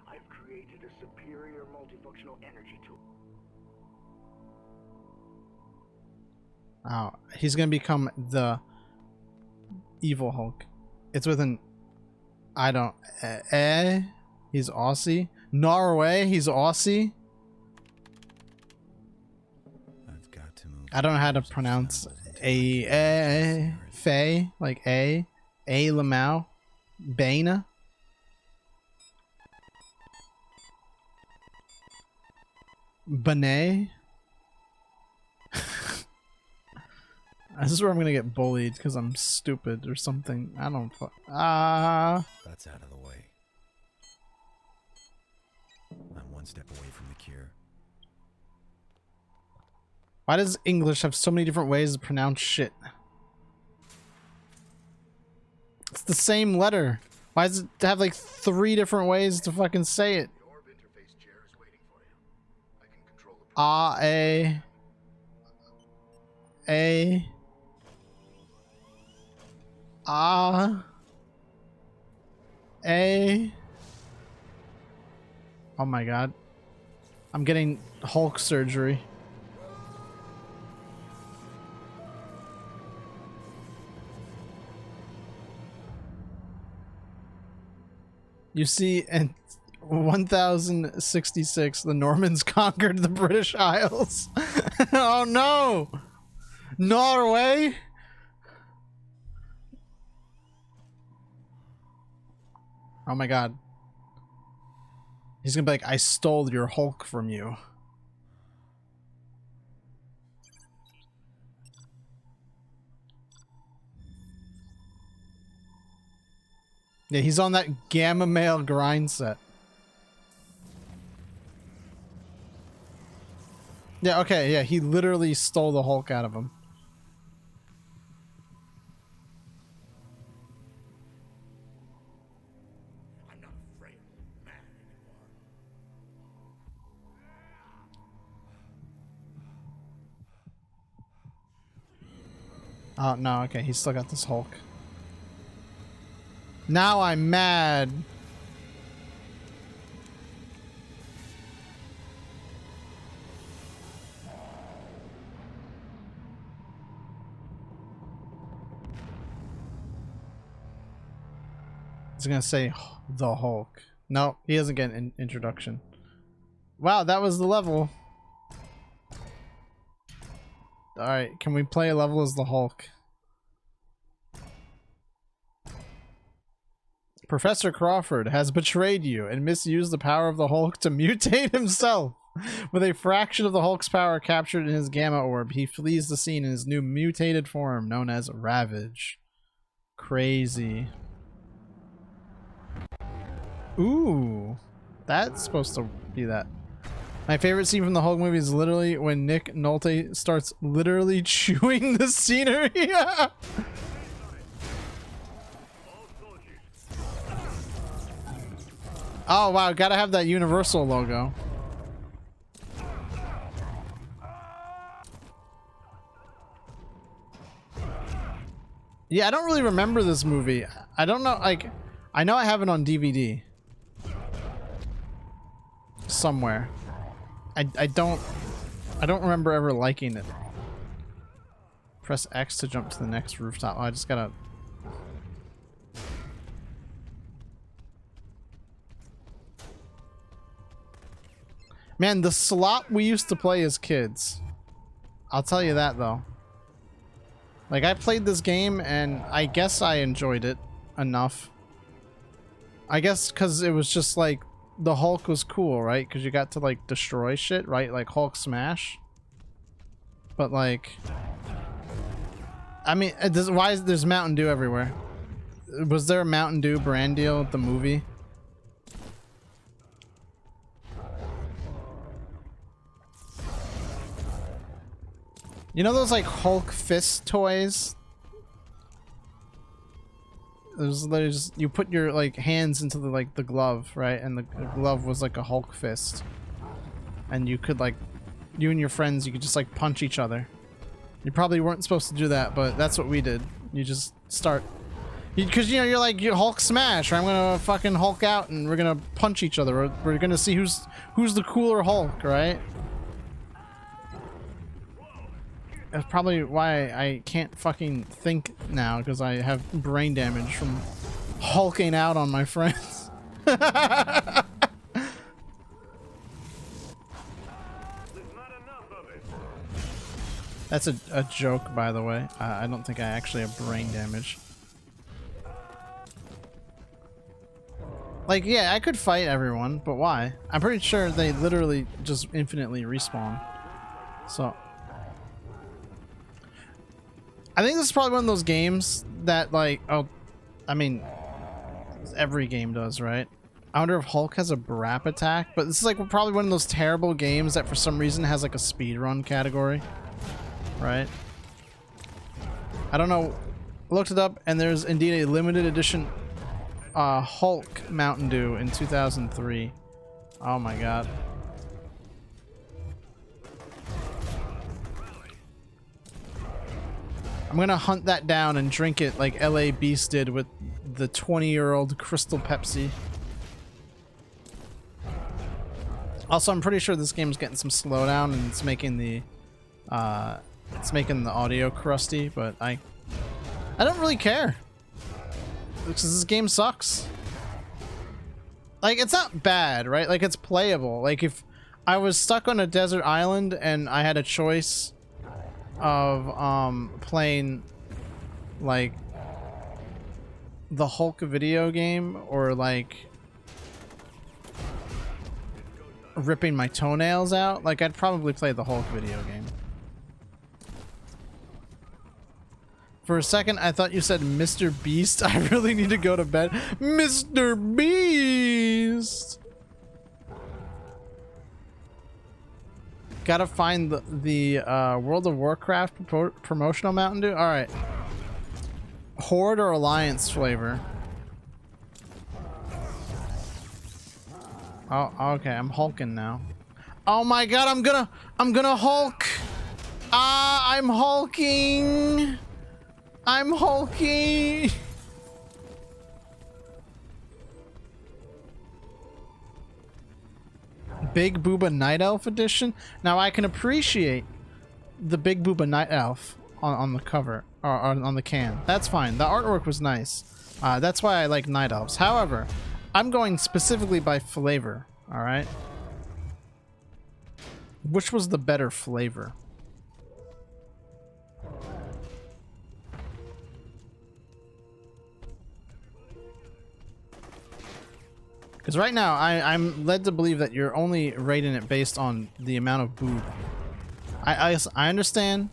I've created a superior multifunctional energy tool. Oh, he's gonna become the evil Hulk. It's with an he's Aussie. Norway, he's Aussie. I've got to move. I don't know how to pronounce Faye, like A Lamau, Bana. Benet. This is where I'm gonna get bullied because I'm stupid or something. I don't. That's out of the way. I'm one step away from the cure. Why does English have so many different ways to pronounce shit? It's the same letter. Why does it have like 3 different ways to fucking say it? A. Oh my god. I'm getting Hulk surgery. You see, in 1066, the Normans conquered the British Isles. Oh no! Norway? Oh my god. He's gonna be like, I stole your Hulk from you. Yeah, he's on that Gamma Male grind set. Yeah, okay, yeah, he literally stole the Hulk out of him. I'm not afraid of man anymore. Oh, no, okay, he's still got this Hulk. Now I'm mad. He's gonna say the Hulk. No, he doesn't get an introduction. Wow, that was the level. Alright, can we play a level as the Hulk? Professor Crawford has betrayed you and misused the power of the Hulk to mutate himself. With a fraction of the Hulk's power captured in his gamma orb, he flees the scene in his new mutated form known as Ravage. Crazy. Ooh, that's supposed to be that. My favorite scene from the Hulk movie is literally when Nick Nolte starts literally chewing the scenery. Oh wow, gotta have that Universal logo. Yeah, I don't really remember this movie. I don't know, like, I know I have it on DVD. Somewhere. I don't remember ever liking it. Press X to jump to the next rooftop. Oh, I just gotta... Man, the slot we used to play as kids. I'll tell you that, though. Like, I played this game, and I guess I enjoyed it enough. I guess because it was just, like, the Hulk was cool, right? Because you got to, like, destroy shit, right? Like, Hulk smash. But, like... I mean, why is there's Mountain Dew everywhere? Was there a Mountain Dew brand deal at the movie? You know those like Hulk fist toys? There's you put your like hands into the glove, right? And the glove was like a Hulk fist. And you could like, you and your friends, you could just like punch each other. You probably weren't supposed to do that, but that's what we did. You just start, because you know you're like, you Hulk smash, or I'm gonna fucking Hulk out, and we're gonna punch each other. We're gonna see who's the cooler Hulk, right? That's probably why I can't fucking think now, because I have brain damage from hulking out on my friends. That's a joke, by the way. I don't think I actually have brain damage. Like, yeah, I could fight everyone, but why? I'm pretty sure they literally just infinitely respawn. So... I think this is probably one of those games that, like, oh, I mean, every game does, right? I wonder if Hulk has a Brap attack, but this is like probably one of those terrible games that for some reason has like a speedrun category. right? I don't know. I looked it up, and there's indeed a limited edition Hulk Mountain Dew in 2003. Oh my god. I'm gonna hunt that down and drink it like LA Beast did with the 20-year-old Crystal Pepsi. Also, I'm pretty sure this game's getting some slowdown and it's making the audio crusty, but I don't really care. Because this game sucks. Like, it's not bad, right? Like, it's playable. Like, if I was stuck on a desert island and I had a choice of playing like the Hulk video game or like ripping my toenails out, like I'd probably play the Hulk video game. For a second I thought you said Mr. Beast. I really need to go to bed. Mr. Beast. Gotta find the World of Warcraft promotional Mountain Dew. All right. Horde or Alliance flavor. Oh, okay. I'm hulking now. Oh my god! I'm gonna Hulk. Ah, I'm hulking. I'm hulking. Big Booba Night Elf edition. Now I can appreciate the Big Booba Night Elf on the cover or on the can. That's fine. The artwork was nice. That's why I like Night Elves. However, I'm going specifically by flavor. All right. Which was the better flavor? Because right now, I'm led to believe that you're only rating it based on the amount of boob. I understand.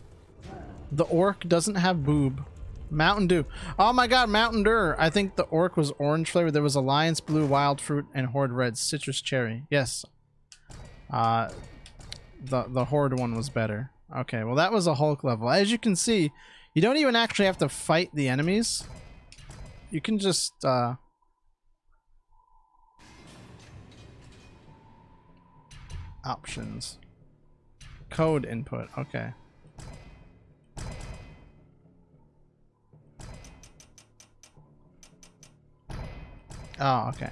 The orc doesn't have boob. Mountain Dew. Oh my god, Mountain Dew. I think the orc was orange flavor. There was Alliance Blue, Wild Fruit, and Horde Red, Citrus Cherry. Yes. The Horde one was better. Okay, well that was a Hulk level. As you can see, you don't even actually have to fight the enemies. You can just options. Code input. Okay. Oh, okay.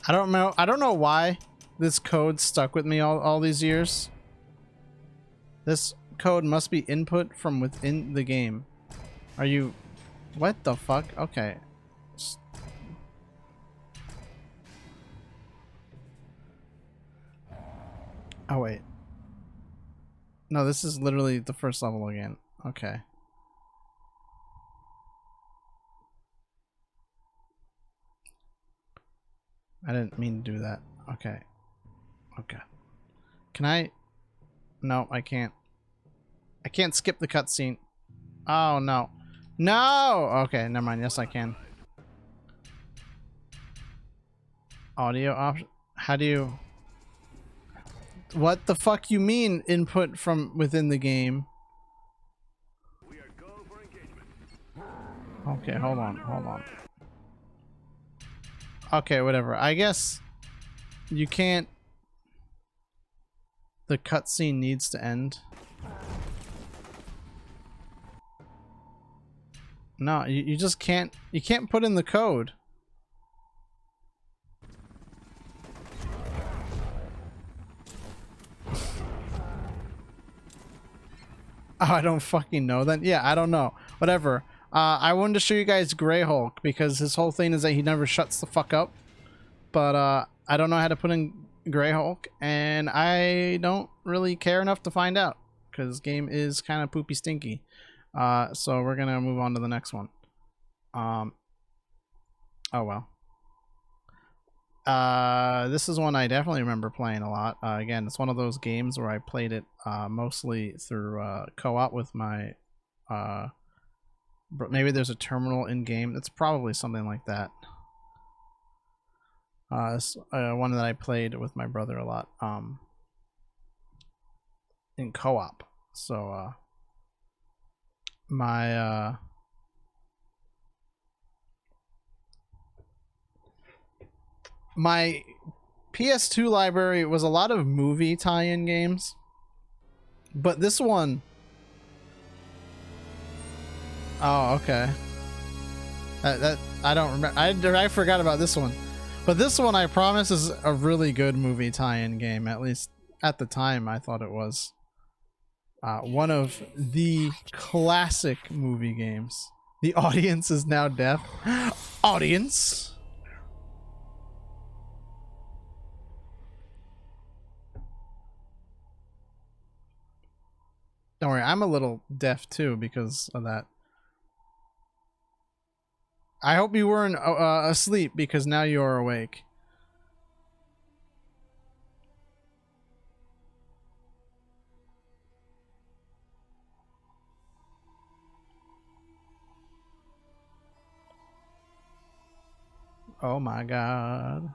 I don't know why this code stuck with me all these years. This code must be input from within the game. Are you... What the fuck? Okay. Oh, wait. No, this is literally the first level again. Okay. I didn't mean to do that. Okay. Okay. Can I... No, I can't. I can't skip the cutscene. Oh, no. No! Okay, never mind. Yes, I can. Audio option. How do you... What the fuck you mean input from within the game? Okay, hold on. Hold on. Okay, whatever. I guess you can't... The cutscene needs to end. No, you just can't... You can't put in the code. Oh, I don't fucking know then. Yeah, I don't know. Whatever. I wanted to show you guys Grey Hulk because his whole thing is that he never shuts the fuck up. But I don't know how to put in Grey Hulk, and I don't really care enough to find out because this game is kind of poopy stinky. So we're gonna move on to the next one. Oh well. This is one I definitely remember playing a lot. Again, it's one of those games where I played it mostly through co-op with my maybe there's a terminal in game. It's probably something like that. It's one that I played with my brother a lot in co-op. So my my PS2 library was a lot of movie tie-in games, but this one, oh, okay, that I don't remember. I forgot about this one, but this one I promise is a really good movie tie-in game. At least at the time, I thought it was one of the classic movie games. The audience is now deaf. Audience. Don't worry, I'm a little deaf too because of that. I hope you weren't asleep because now you are awake. Oh my god.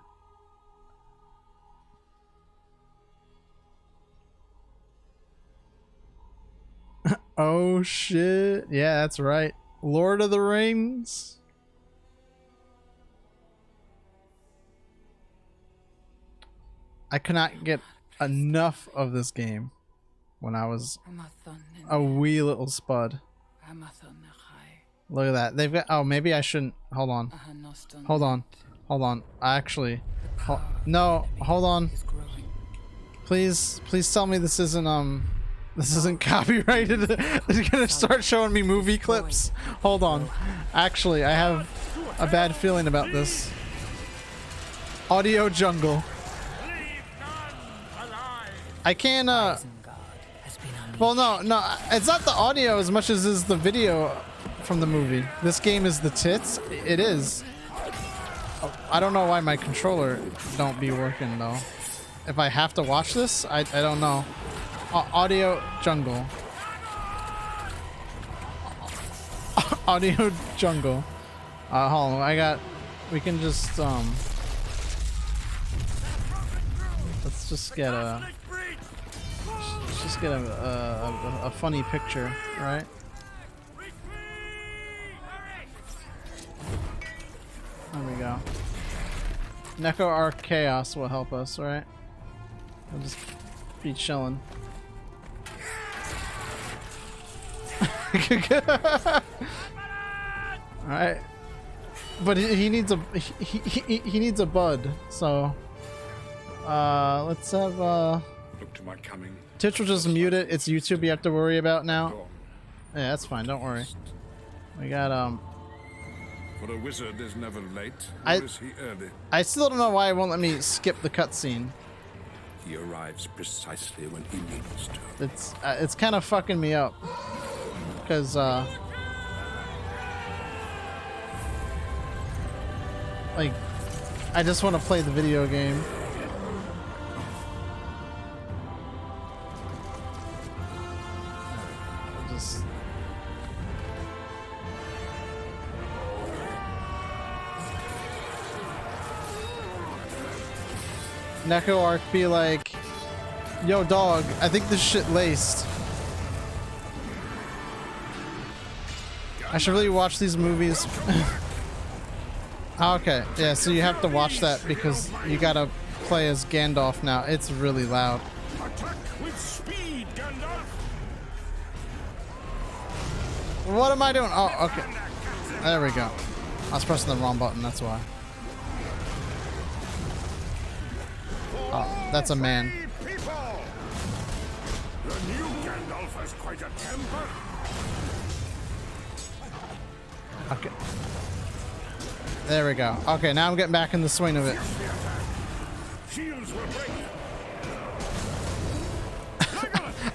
Oh shit. Yeah, that's right. Lord of the Rings. I could not get enough of this game when I was a wee little spud. Look at that. They've got, oh, maybe I shouldn't. Hold on. Hold on. Hold on. Actually, no, hold on. Please tell me this isn't copyrighted. It's gonna start showing me movie clips. Hold on. Actually, I have a bad feeling about this. Audio jungle. I can't, well, no, it's not the audio as much as is the video from the movie. This game is the tits. It is. I don't know why my controller don't be working, though. If I have to watch this, I don't know. Audio jungle. Audio jungle. Hold on, we can just, let's just get a... Let's just get a funny picture, right? There we go. Neko Arc Chaos will help us, right? We'll just be chilling. Alright. But he needs a he needs a bud, so let's have Look to my coming. Twitch will just mute it. It's YouTube you have to worry about now. Yeah, that's fine, don't worry. We got For a wizard is never late, I- nor is he early. I still don't know why it won't let me skip the cutscene. He arrives precisely when he needs to. It's kind of fucking me up. Cause like I just want to play the video game. Just Neko Arc be like, yo dog, I think this shit laced. I should really watch these movies. Okay, yeah, so you have to watch that because you gotta play as Gandalf now. It's really loud. Attack with speed, Gandalf! What am I doing? Oh, okay. There we go. I was pressing the wrong button, that's why. Oh, that's a man. The new Gandalf has quite a temper. Okay. There we go. Okay, now I'm getting back in the swing of it. Shields will break.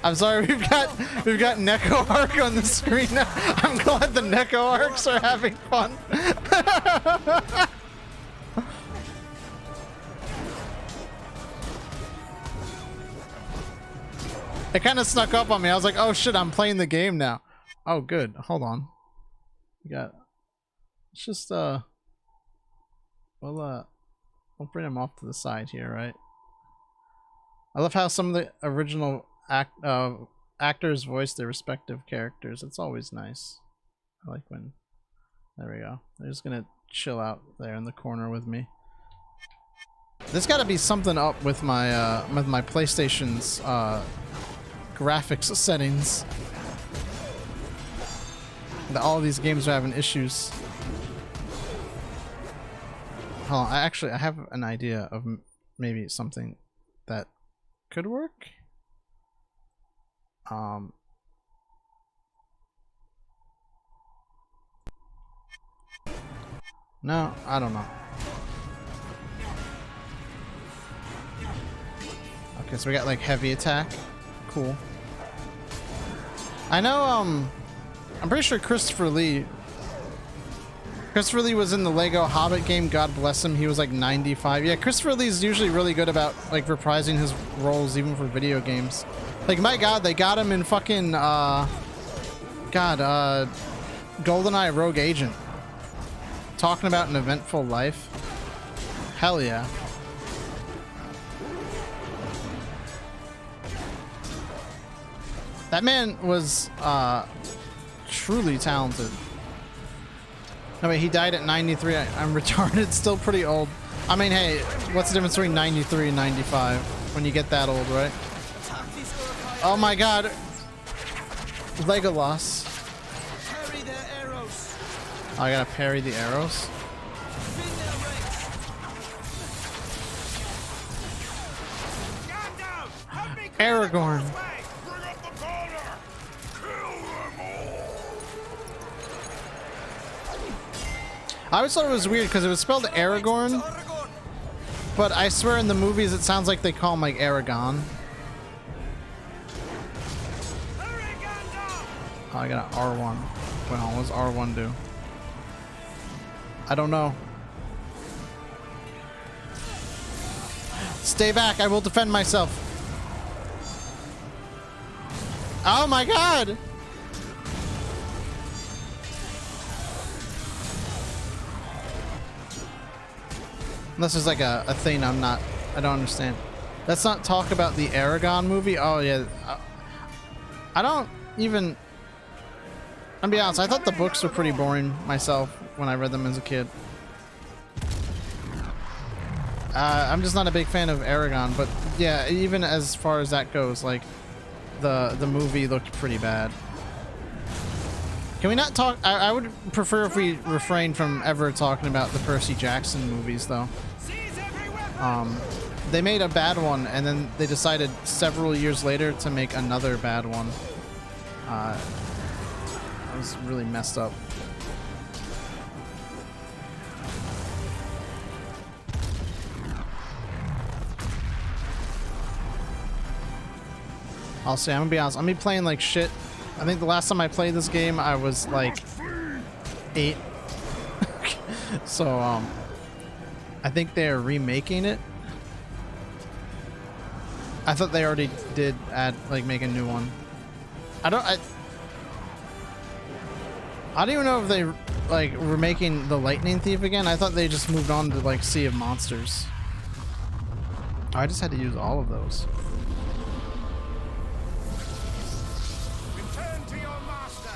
I'm sorry, we've got Neko Arc on the screen now. I'm glad the Neko Arcs are having fun. It kind of snuck up on me. I was like, oh shit, I'm playing the game now. Oh, good. Hold on. We got... Let's just, we'll bring him off to the side here, right? I love how some of the original actors voice their respective characters. It's always nice. I like when... There we go. They're just gonna chill out there in the corner with me. There's gotta be something up with my PlayStation's graphics settings. All of these games are having issues. Hold on, I have an idea of maybe something that could work. No, I don't know. Okay, so we got like heavy attack. Cool. I know, I'm pretty sure Christopher Lee was in the Lego Hobbit game. God bless him. He was like 95. Yeah, Christopher Lee's usually really good about like reprising his roles even for video games. Like, my God, they got him in fucking, GoldenEye Rogue Agent. Talking about an eventful life. Hell yeah. That man was truly talented. No, wait, he died at 93. I'm retarded. Still pretty old. I mean, hey, what's the difference between 93 and 95 when you get that old, right? Oh my God. Legolas. Oh, I gotta parry the arrows. Aragorn. I always thought it was weird because it was spelled Aragorn, but I swear in the movies it sounds like they call him like Aragon. Oh, I got an R1. Well, what does R1 do? I don't know. Stay back, I will defend myself. Oh my God! Unless there's like a thing I don't understand. Let's not talk about the Aragon movie. Oh yeah. I don't even... I'll be honest, I thought the books were pretty boring myself when I read them as a kid. I'm just not a big fan of Aragon, but yeah, even as far as that goes, like, the movie looked pretty bad. Can we not talk? I would prefer if we refrain from ever talking about the Percy Jackson movies, though. They made a bad one, and then they decided several years later to make another bad one. That was really messed up. I'll say, I'm gonna be honest, I'm gonna be playing like shit. I think the last time I played this game, I was like 8. So, I think they're remaking it. I thought they already did make a new one. I don't even know if they like were making the Lightning Thief again. I thought they just moved on to like Sea of Monsters. Oh, I just had to use all of those. Return to your master,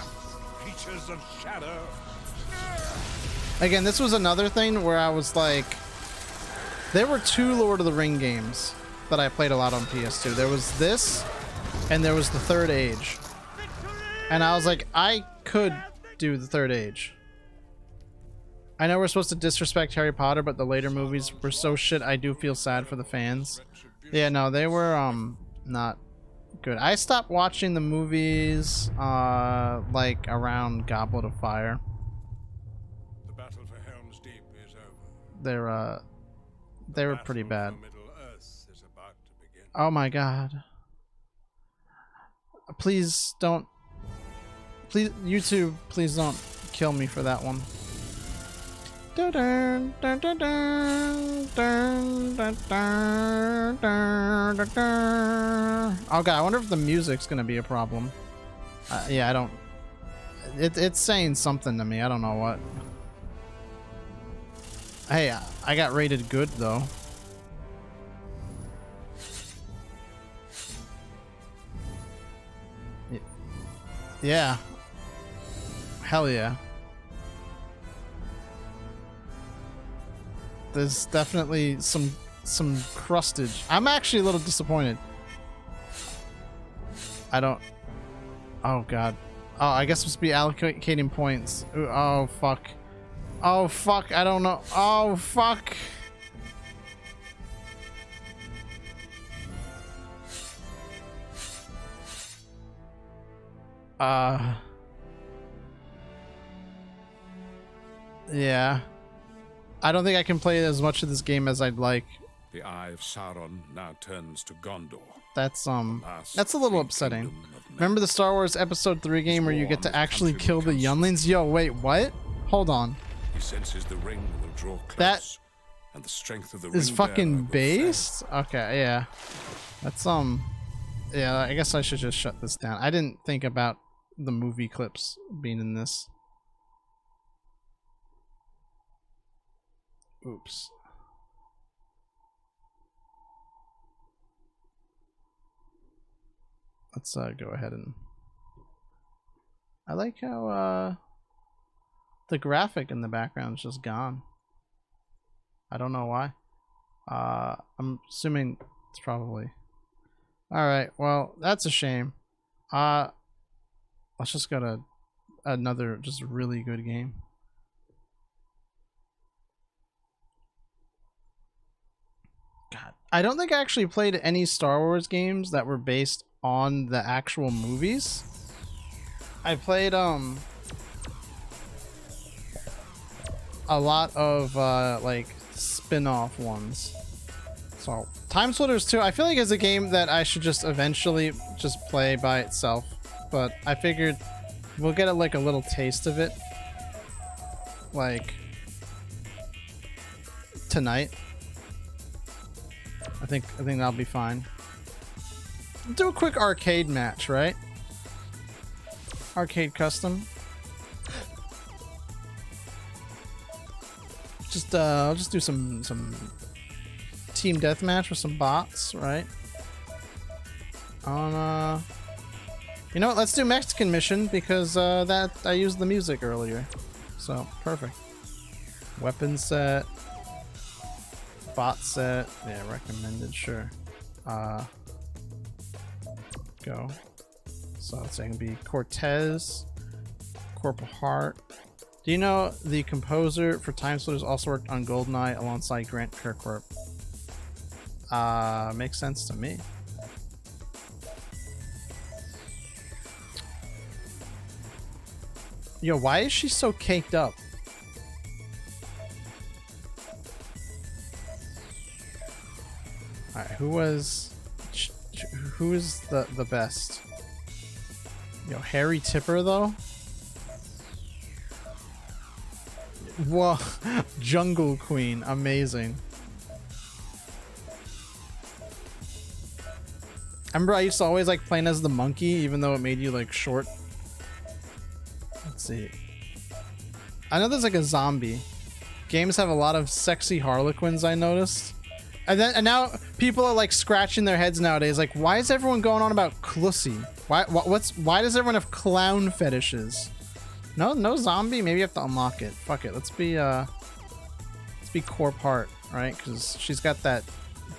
creatures of shadow. Again, this was another thing where I was like, there were 2 Lord of the Ring games that I played a lot on PS2. There was this, and there was the Third Age. And I was like, I could do the Third Age. I know we're supposed to disrespect Harry Potter, but the later movies were so shit, I do feel sad for the fans. Yeah, no, they were not good. I stopped watching the movies like around Goblet of Fire. The battle for Helm's Deep is over. They were pretty bad. Oh my God. Please don't. Please, YouTube, please don't kill me for that one. God, I wonder if the music's gonna be a problem. Yeah, I don't. It's saying something to me. I don't know what. Hey, I got rated good though. Yeah. Hell yeah. There's definitely some crustage. I'm actually a little disappointed. I don't. Oh god. Oh, I guess I'm supposed to be allocating points. Ooh, oh fuck. Oh fuck. I don't know. Oh fuck. Yeah. I don't think I can play as much of this game as I'd like. The Eye of Sauron now turns to Gondor. That's a little upsetting. Remember the Star Wars Episode 3 game where you get to actually kill the younglings? Yo, wait, what? Hold on. He senses the ring will draw close, that and the strength of the is ring fucking based? Okay, yeah. That's yeah, I guess I should just shut this down. I didn't think about the movie clips being in this. Oops. Let's go ahead and I like how the graphic in the background is just gone. I don't know why. I'm assuming it's probably alright, well that's a shame. Let's just go to another just really good game. God, I don't think I actually played any Star Wars games that were based on the actual movies. I played a lot of like spin-off ones. So Time Splitters 2 I feel like is a game that I should just eventually just play by itself, but I figured we'll get like a little taste of it like tonight. I think that'll be fine. Do a quick arcade match, right? Arcade custom. Just I'll just do some team deathmatch with some bots, right? On you know what? Let's do Mexican mission because that I used the music earlier, so perfect. Weapon set. Bot set, yeah, recommended, sure. Go. So it's going to be Cortez, Corporal Hart. Do you know the composer for Time Splitters also worked on GoldenEye alongside Grant Kirkhope? Makes sense to me. Yo, why is she so caked up? Alright, who is the best? Yo, Harry Tipper though? Whoa, Jungle Queen, amazing. I remember I used to always like playing as the monkey, even though it made you like short. Let's see. I know there's like a zombie. Games have a lot of sexy harlequins, I noticed. And now people are like scratching their heads nowadays. Like, why is everyone going on about Clussy? Why does everyone have clown fetishes? No zombie. Maybe you have to unlock it. Fuck it. Let's be Corp Heart, right? Because she's got that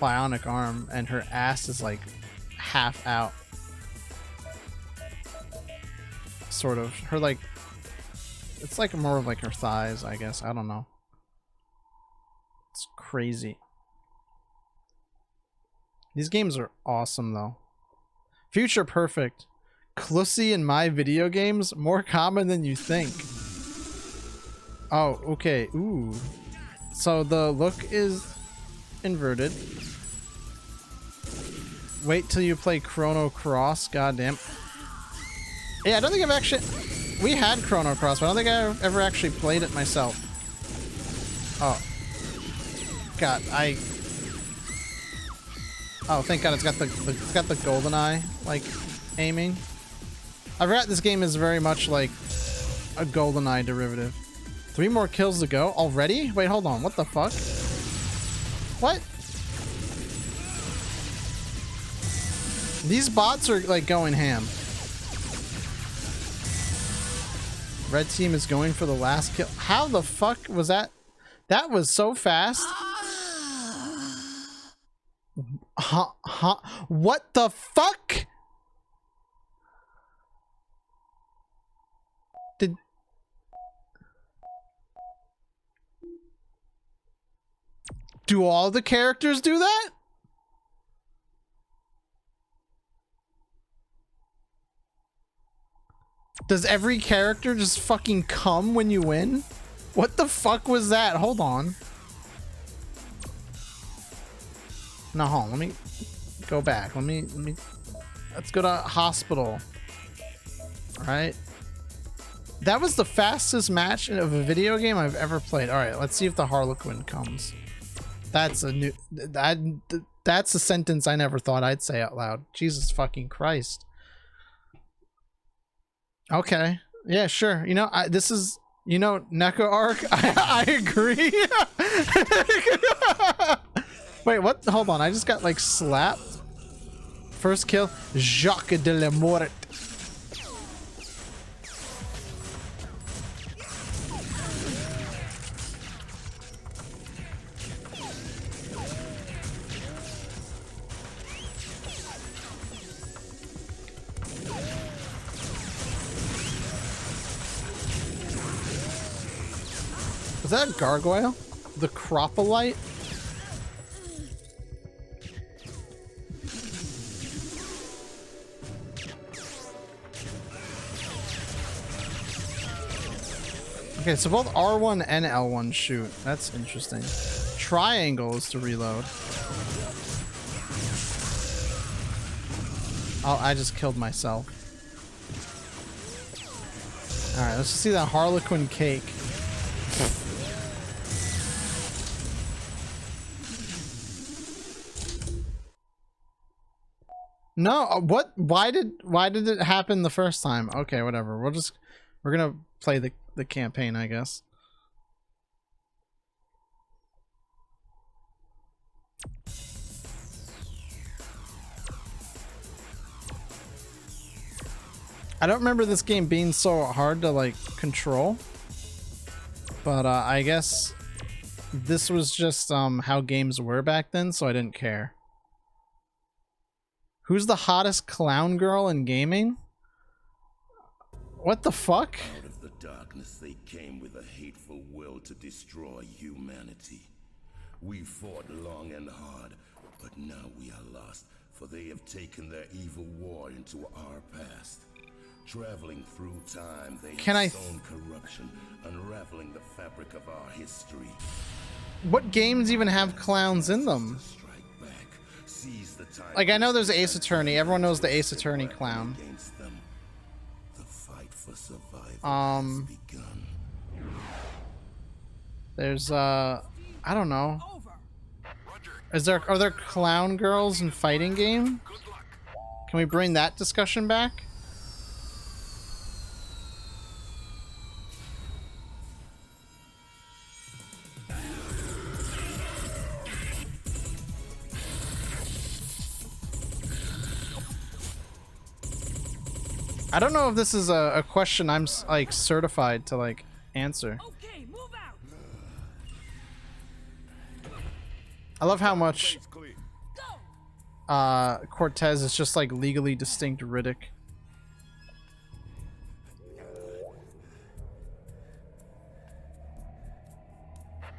bionic arm and her ass is like half out. Sort of. Her like, it's like more of like her thighs, I guess. I don't know. It's crazy. These games are awesome though. Future Perfect. Clussy in my video games? More common than you think. Oh, okay. Ooh. So the look is inverted. Wait till you play Chrono Cross. Goddamn. Yeah, I don't think I've actually... We had Chrono Cross, but I don't think I've ever actually played it myself. Oh. God, oh, thank God it's got the golden eye, like, aiming. I forgot this game is very much like a golden eye derivative. 3 more kills to go already? Wait, hold on. What the fuck? What? These bots are like going ham. Red team is going for the last kill. How the fuck was that? That was so fast. Huh? What the fuck? Do all the characters do that? Does every character just fucking come when you win? What the fuck was that? Hold on. No, hold on. Let me go back. Let's go to hospital. All right. That was the fastest match of a video game I've ever played. All right, let's see if the Harlequin comes. That's a new... That's a sentence I never thought I'd say out loud. Jesus fucking Christ. Okay. Yeah, sure. You know, this is... You know, Neko Arc? I agree. Wait, what? Hold on. I just got, like, slapped. First kill. Jacques de la Mort. Is that a gargoyle? The Cropolite? Okay, so both R1 and L1 shoot. That's interesting. Triangle is to reload. Oh, I just killed myself. Alright, let's see that Harlequin cake. No, what? Why did it happen the first time? Okay, whatever. We're gonna play the campaign, I guess. I don't remember this game being so hard to like control, but I guess this was just how games were back then, so I didn't care. Who's the hottest clown girl in gaming? What the fuck? Out of the darkness they came with a hateful will to destroy humanity. We fought long and hard, but now we are lost, for they have taken their evil war into our past. Traveling through time, they have sown corruption, unraveling the fabric of our history. What games even have clowns in them? Like, I know there's Ace Attorney. Everyone knows the Ace Attorney clown. There's I don't know. Are there clown girls in fighting game? Can we bring that discussion back? I don't know if this is a question I'm like certified to like answer. Okay, move out. I love how much Cortez is just like legally distinct Riddick.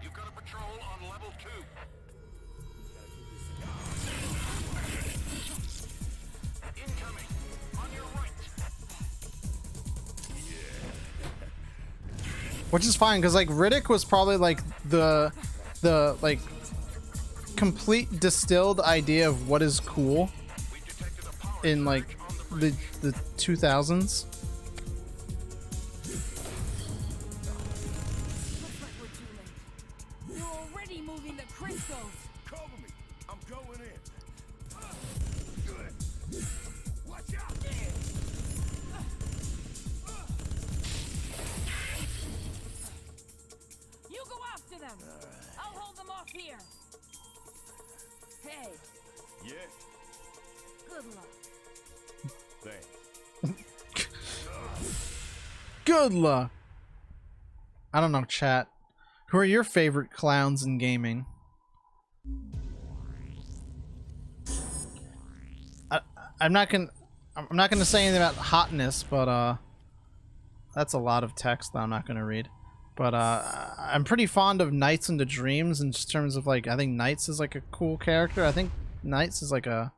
You've got a patrol on level 2. Incoming on your right. Which is fine, because like Riddick was probably like the like complete distilled idea of what is cool in like the 2000s. busy moving the crystals. Cover me. I'm going in. Watch out! You go after them. I'll hold them off here. Hey, Yeah, good luck. thanks. Good luck. I don't know, chat. Who are your favorite clowns in gaming? I'm not gonna say anything about hotness, but that's a lot of text that I'm not gonna read. But I'm pretty fond of Knights into Dreams in terms of like I think Knights is like a cool character. I think Knights is like a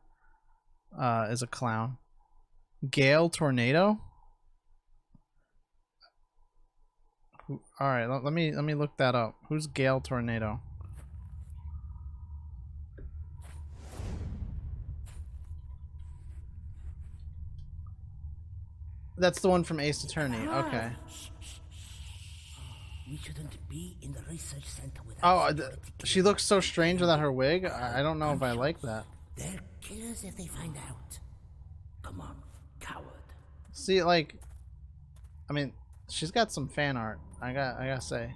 clown. Gale Tornado. All right, let me look that up. Who's Gale Tornado? That's the one from Ace Attorney. Okay. We shouldn't be in the research center without. Oh, she looks so strange without her wig. I don't know if I like that. They're killers if they find out. Come on, coward. See, like, I mean, she's got some fan art. I gotta say,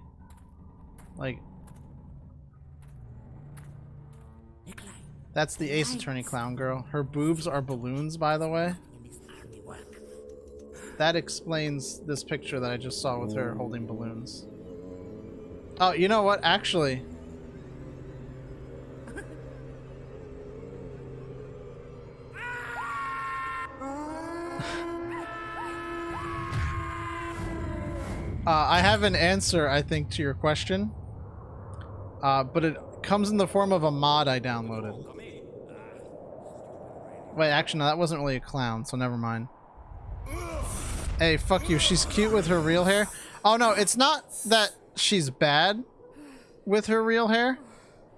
like, that's the Ace Attorney clown girl. Her boobs are balloons, by the way. That explains this picture that I just saw with her holding balloons. Oh, you know what? Actually, I have an answer, I think, to your question. But it comes in the form of a mod I downloaded. Wait, actually, no, that wasn't really a clown, so never mind. Hey, fuck you. She's cute with her real hair. Oh, no, it's not that she's bad with her real hair.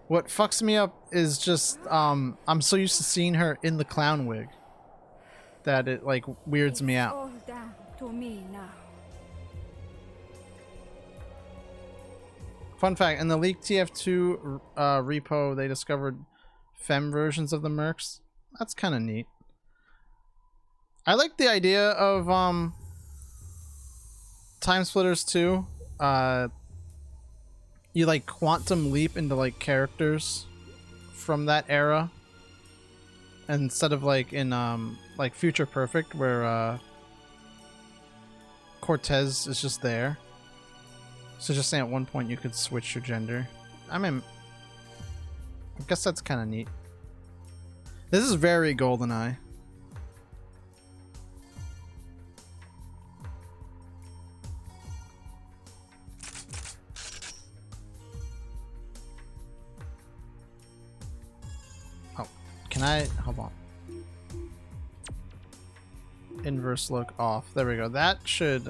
What fucks me up is just, I'm so used to seeing her in the clown wig that it, like, weirds me out. All down to me now. Fun fact, in the leaked TF2 repo, they discovered femme versions of the mercs. That's kind of neat. I like the idea of Time Splitters 2. You like quantum leap into like characters from that era, instead of like in like Future Perfect where Cortez is just there. So just saying at one point you could switch your gender. I guess that's kind of neat. This is very GoldenEye. Oh, can I? Hold on. Inverse look off. There we go. That should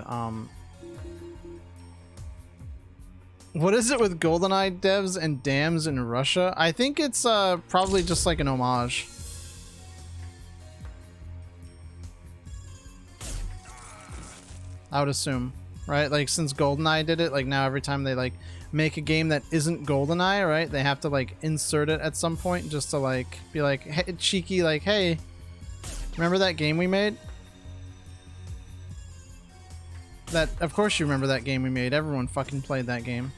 What is it with GoldenEye devs and dams in Russia? I think it's probably just like an homage. I would assume, right? Like since GoldenEye did it, like now every time they like make a game that isn't GoldenEye, right? They have to like insert it at some point just to like be like hey, cheeky, like, hey, remember that game we made? That, of course you remember that game we made. Everyone fucking played that game.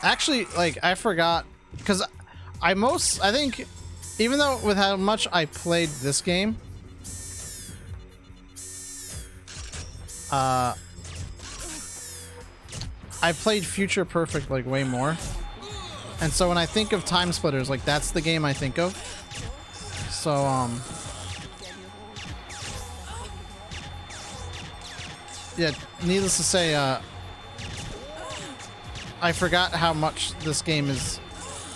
Actually, like, I forgot, because I think, even though with how much I played this game, I played Future Perfect, like, way more. And so when I think of Time Splitters, like, that's the game I think of. So, yeah, needless to say, I forgot how much this game is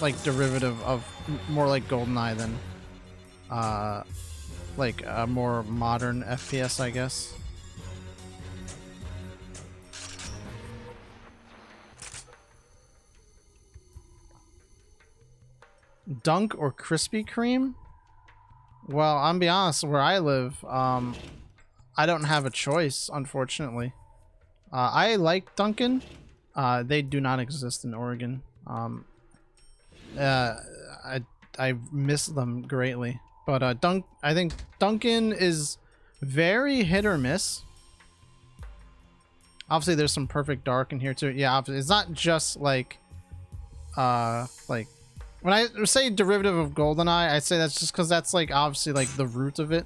like derivative of more like GoldenEye than like a more modern FPS, I guess. Dunk or Krispy Kreme? Well, I'm gonna be honest, where I live, I don't have a choice, unfortunately. I like Dunkin'. They do not exist in Oregon. I miss them greatly. But I think Dunkin' is very hit or miss. Obviously, there's some Perfect Dark in here too. Yeah, obviously, it's not just like when I say derivative of GoldenEye, I say that's just because that's like obviously like the root of it.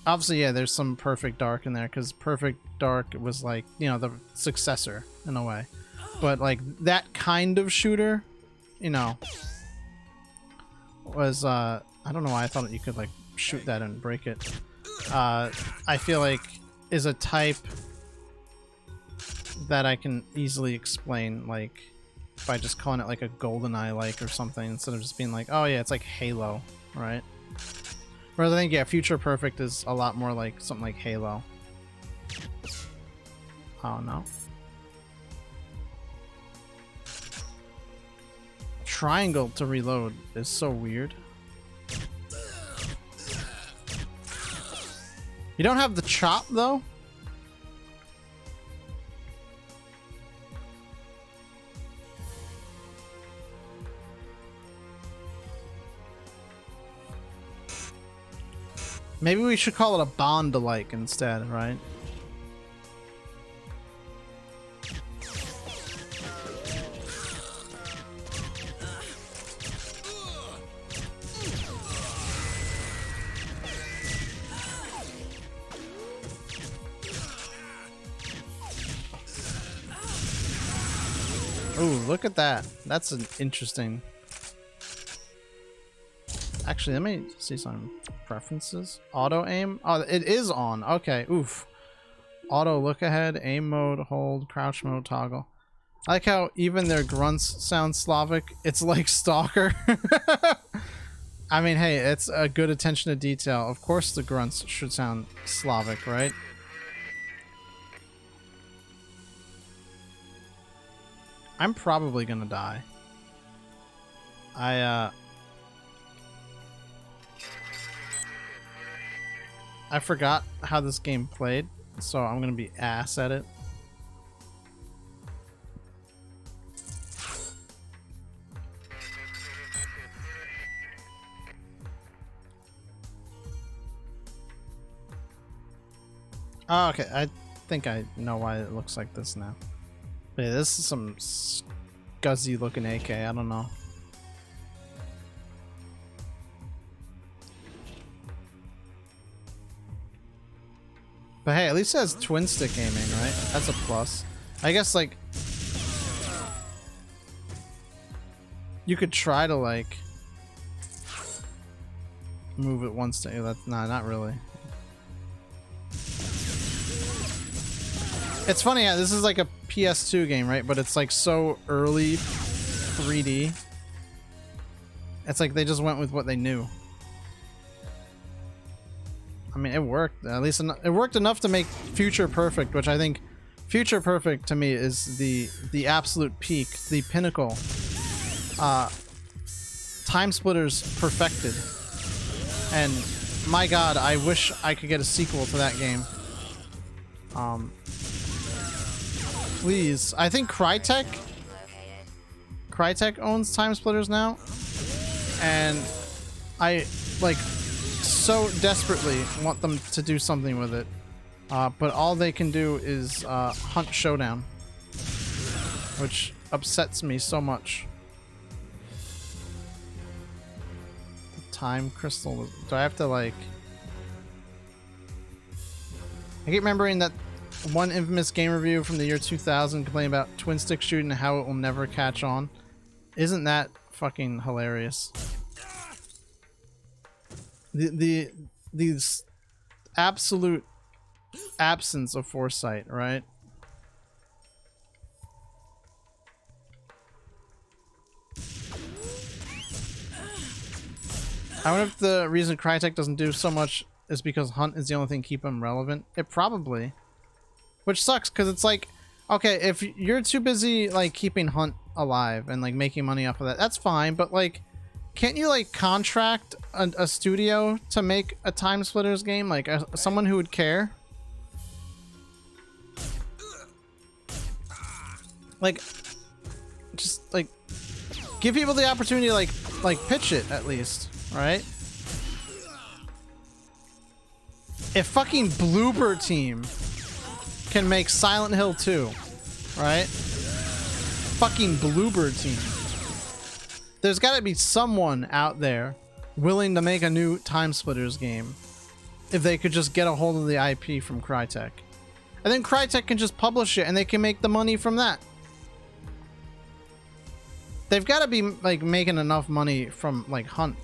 Obviously, yeah, there's some Perfect Dark in there because Perfect Dark was like, you know, the successor in a way. But like that kind of shooter, you know, was I don't know why I thought you could like shoot that and break it. I feel like is a type that I can easily explain, like by just calling it like a GoldenEye like or something instead of just being like, oh yeah, it's like Halo, right? Whereas I think, yeah, Future Perfect is a lot more like something like Halo. Oh no. Triangle to reload is so weird. You don't have the chop though? Maybe we should call it a Bond-alike instead, right? Ooh, look at that. That's an interesting... Actually, let me see some preferences. Auto aim? Oh, it is on. Okay, oof. Auto look ahead, aim mode, hold, crouch mode, toggle. I like how even their grunts sound Slavic. It's like Stalker. I mean, hey, it's a good attention to detail. Of course the grunts should sound Slavic, right? I'm probably gonna die. I forgot how this game played, so I'm gonna be ass at it. Oh, okay, I think I know why it looks like this now. But yeah, this is some scuzzy looking AK, I don't know. But hey, at least it has twin stick aiming, right? That's a plus. I guess like you could try to like move it once to that's not really. It's funny, yeah, this is like a PS2 game, right? But it's like so early 3D. It's like they just went with what they knew. I mean, it worked. At least it worked enough to make Future Perfect, which I think Future Perfect to me is the absolute peak, the pinnacle. Time Splitters perfected. And my god, I wish I could get a sequel to that game. Please. I think Crytek owns Time Splitters now. And I like so desperately want them to do something with it, but all they can do is Hunt Showdown, which upsets me so much. The time crystal, do I have to like... I keep remembering that one infamous game review from the year 2000 complaining about twin stick shooting and how it will never catch on. Isn't that fucking hilarious? The absolute absence of foresight, right? I wonder if the reason Crytek doesn't do so much is because Hunt is the only thing keeping him relevant. It probably, which sucks because it's like, okay, if you're too busy like keeping Hunt alive and like making money off of that, that's fine. But like, can't you like contract a studio to make a Time Splitters game? Like someone who would care? Like, just like give people the opportunity to like pitch it at least, right? If fucking Bloober Team can make Silent Hill 2, right? Fucking Bloober Team. There's got to be someone out there willing to make a new Time Splitters game if they could just get a hold of the IP from Crytek. And then Crytek can just publish it and they can make the money from that. They've got to be like making enough money from like Hunt.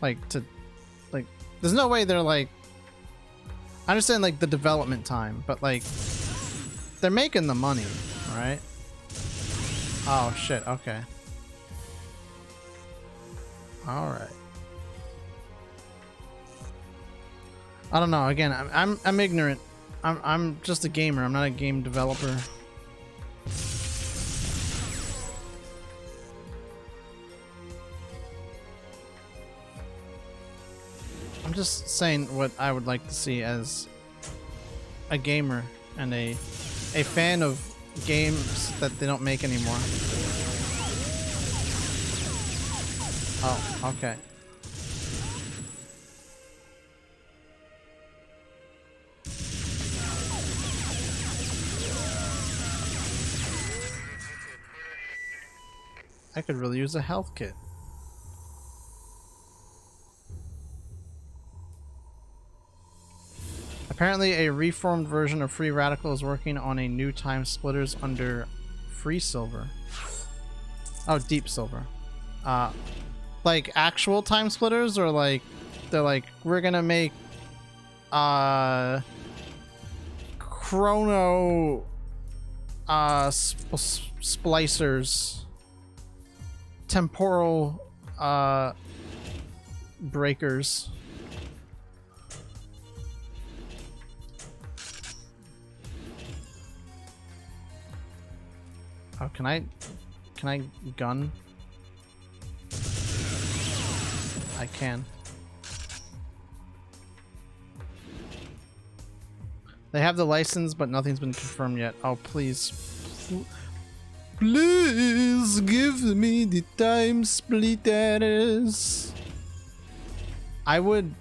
Like to like there's no way they're like I understand like the development time, but like they're making the money, right? Oh shit, okay. Alright. I don't know, again, I'm ignorant. I'm just a gamer, I'm not a game developer. I'm just saying what I would like to see as a gamer and a fan of games that they don't make anymore. Oh, okay. I could really use a health kit. Apparently, a reformed version of Free Radical is working on a new Time Splitters under Free Silver. Oh, Deep Silver. Like actual Time Splitters, or like they're like we're gonna make chrono splicers, temporal breakers. Oh, can I gun? I can. They have the license, but nothing's been confirmed yet. Oh, please. Please give me the Time Splitters. I would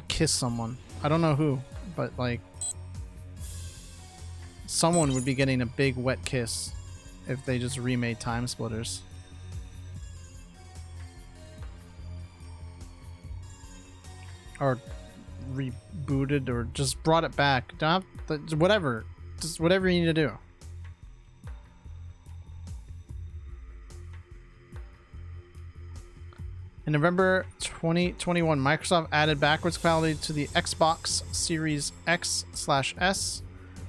kiss someone. I don't know who, but like someone would be getting a big wet kiss if they just remade Time Splitters. Or rebooted, or just brought it back. Don't have to, whatever. Just whatever you need to do. In November 2021, Microsoft added backwards compatibility to the Xbox Series X/S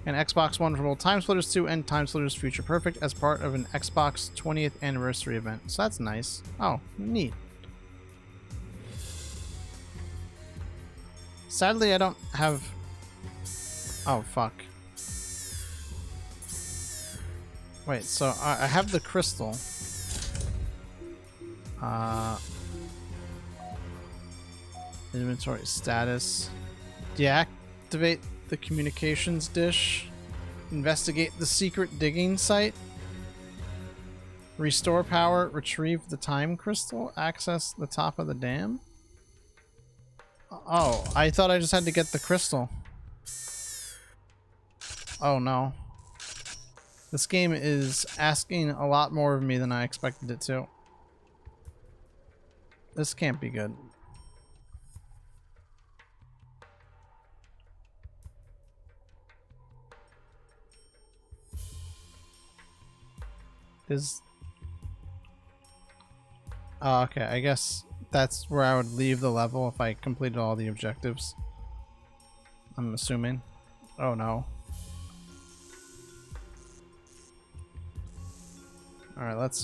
and Xbox One for both Time Splitters 2 and Time Splitters Future Perfect as part of an Xbox 20th anniversary event. So that's nice. Oh, neat. Sadly, I don't have... Oh, fuck. Wait, so I have the crystal. Inventory status. Deactivate the communications dish. Investigate the secret digging site. Restore power. Retrieve the time crystal. Access the top of the dam. Oh, I thought I just had to get the crystal. Oh no. This game is asking a lot more of me than I expected it to. This can't be good. Oh, okay, I guess that's where I would leave the level if I completed all the objectives. I'm assuming. Oh no. Alright, let's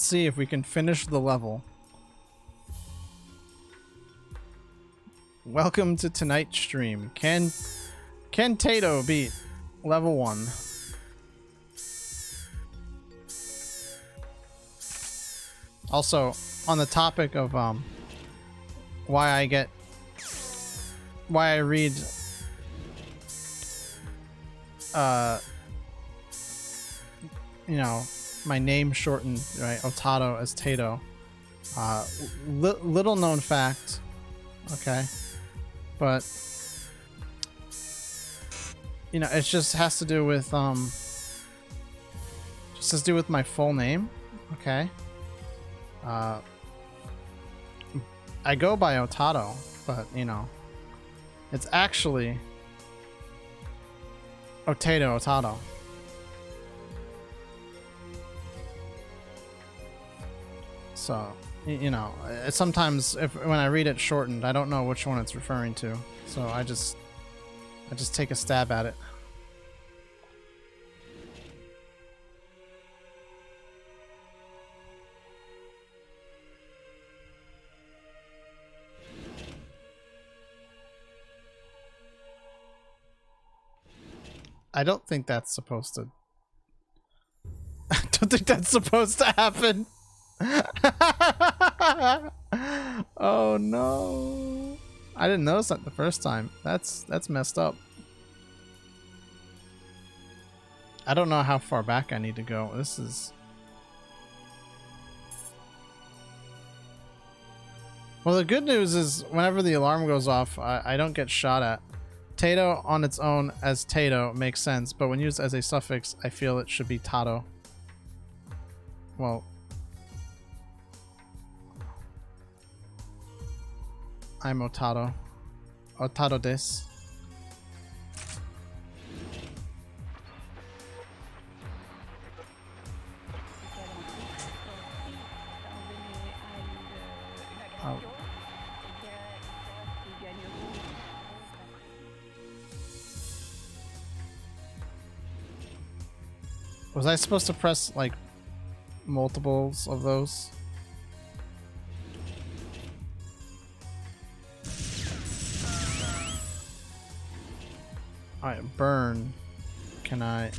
see if we can finish the level. Welcome to tonight's stream. Can Tato beat level 1? Also, on the topic of why I read you know, my name shortened, right, Otato as Tato. Little known fact, okay, but you know, it just has to do with my full name, okay. I go by Otato, but you know, it's actually Otato. So, you know, sometimes when I read it shortened, I don't know which one it's referring to. So I just take a stab at it. I don't think that's supposed to. I don't think that's supposed to happen. Oh no. I didn't notice that the first time. That's messed up. I don't know how far back I need to go. This is... Well, the good news is whenever the alarm goes off, I don't get shot at. Tato on its own as Tato makes sense, but when used as a suffix, I feel it should be Tato. Well... I'm Otato. Otato des. Oh. Was I supposed to press like multiples of those? Alright, burn. Can I...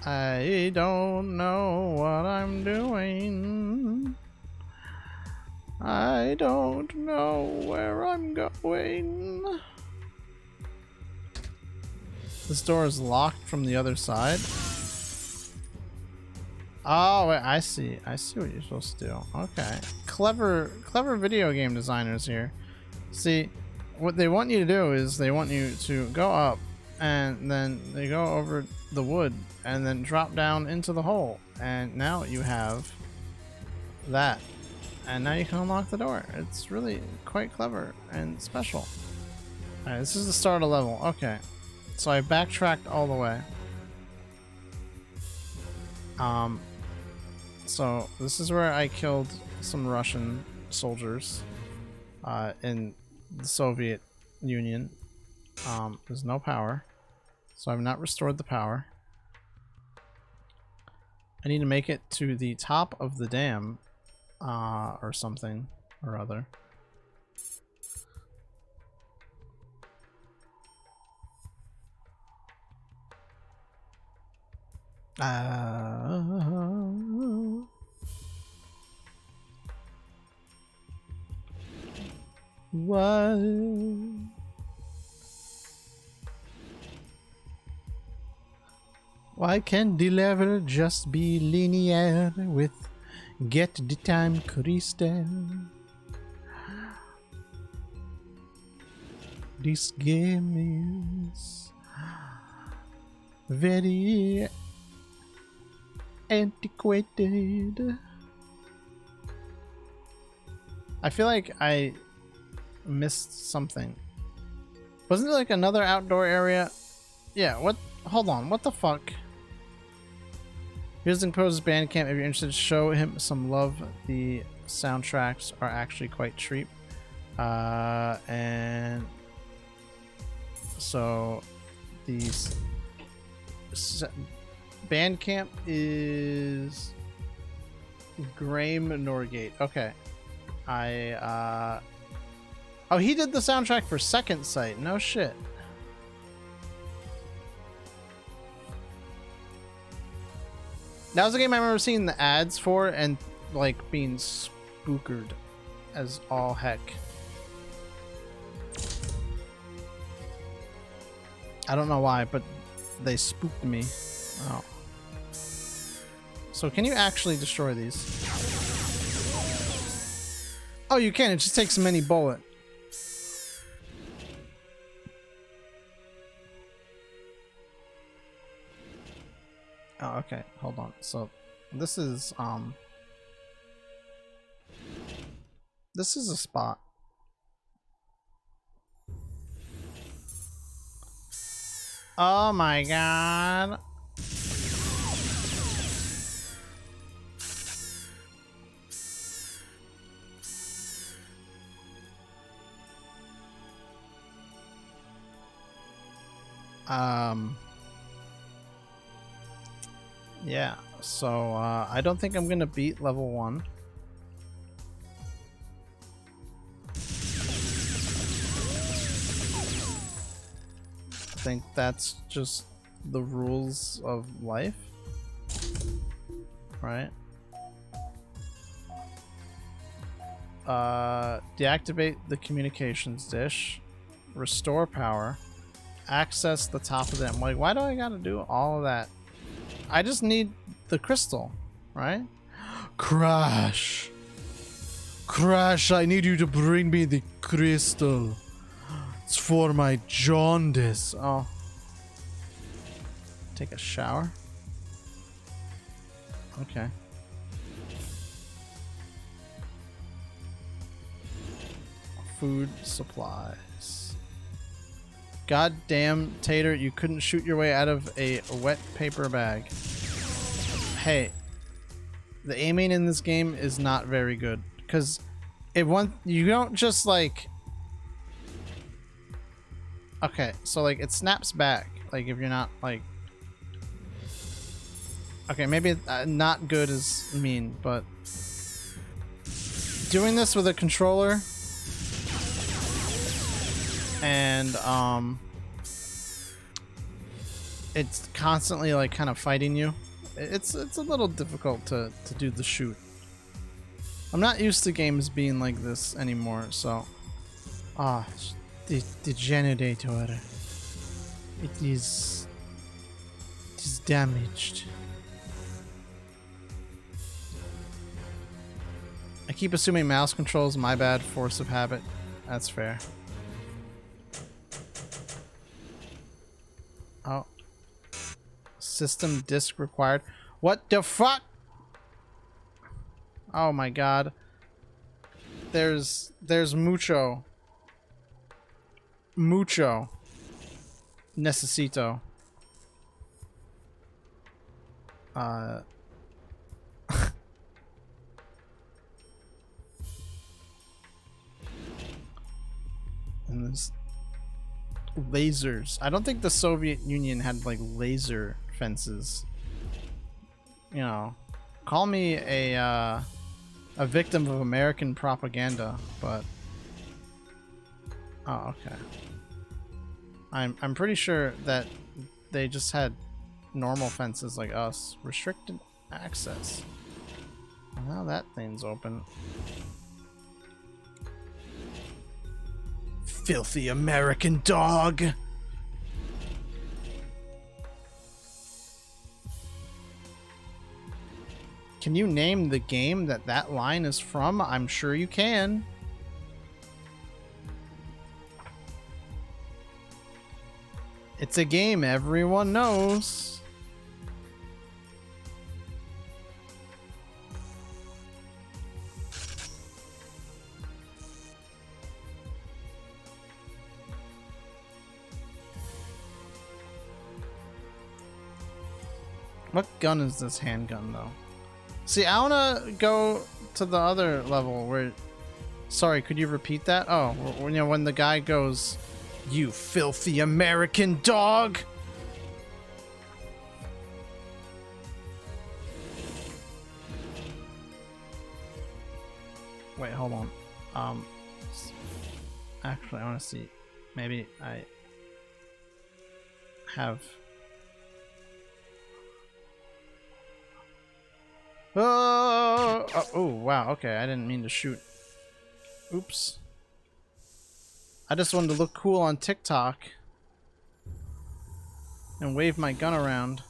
I don't know what I'm doing. I don't know where I'm going. This door is locked from the other side. Oh, wait, I see what you're supposed to do. Okay. Clever video game designers here. See, what they want you to do is they want you to go up and then they go over the wood and then drop down into the hole. And now you have that. And now you can unlock the door. It's really quite clever and special. Alright, this is the start of the level. Okay. So I backtracked all the way. So this is where I killed some Russian soldiers in the Soviet Union. There's no power, so I've not restored the power. I need to make it to the top of the dam or something or other. What? Why can't the level just be linear with get the time crystal? This game is very antiquated. I feel like I missed something. Wasn't there like another outdoor area? Yeah, what? Hold on, what the fuck? Here's Composer's Bandcamp. If you're interested, show him some love. The soundtracks are actually quite cheap. And so these Bandcamp is Graham Norgate. Okay. Oh, he did the soundtrack for Second Sight. No shit. That was a game I remember seeing the ads for and like being spookered as all heck. I don't know why, but they spooked me. Oh. So can you actually destroy these? Oh, you can. It just takes a mini bullet. Oh, okay. Hold on. So this is a spot. Oh my god. Yeah, so I don't think I'm gonna beat level 1. I think that's just the rules of life, right? Deactivate the communications dish, restore power, access the top of them. Like, why do I gotta do all of that? I just need the crystal, right? Crash! Crash, I need you to bring me the crystal. It's for my jaundice. Oh. Take a shower? Okay. Food supplies. Goddamn Tater, you couldn't shoot your way out of a wet paper bag. Hey, the aiming in this game is not very good because you don't just like. Okay, so like it snaps back like if you're not like. Okay, maybe not good is mean, but doing this with a controller and it's constantly like kind of fighting you. It's a little difficult to do the shoot. I'm not used to games being like this anymore, so the generator it is damaged. I keep assuming mouse controls, my bad, force of habit. That's fair. Oh. System disk required. What the fuck? Oh my god. There's mucho. Mucho. Necesito. And there's lasers. I don't think the Soviet Union had like laser fences. You know, call me a victim of American propaganda, but oh, okay. I'm pretty sure that they just had normal fences like us. Restricted access. Well, now that thing's open. Filthy American dog. Can you name the game that line is from? I'm sure you can. It's a game everyone knows. What gun is this handgun though? See, I wanna go to the other level where... Sorry, could you repeat that? Oh, when, you know, when the guy goes, "You filthy American dog!" Wait, hold on. Actually, I want to see. Maybe I have. Oh, wow. Okay, I didn't mean to shoot. Oops. I just wanted to look cool on TikTok and wave my gun around.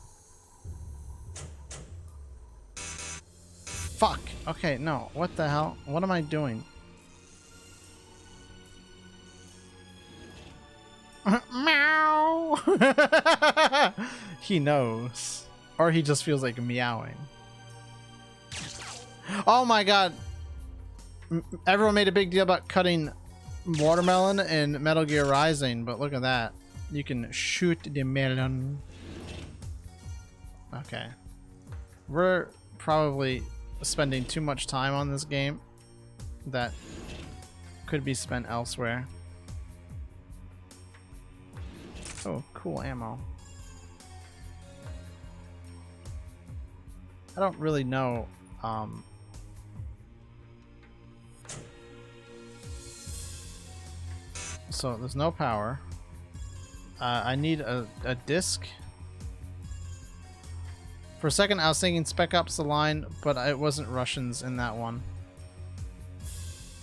Fuck. Okay, no. What the hell? What am I doing? Meow. He knows. Or he just feels like meowing. Oh my god. Everyone made a big deal about cutting watermelon in Metal Gear Rising, but look at that. You can shoot the melon. Okay. We're probably spending too much time on this game that could be spent elsewhere. Oh, cool ammo. I don't really know. So there's no power. I need a disc. For a second I was thinking Spec Ops The Line, but it wasn't Russians in that one.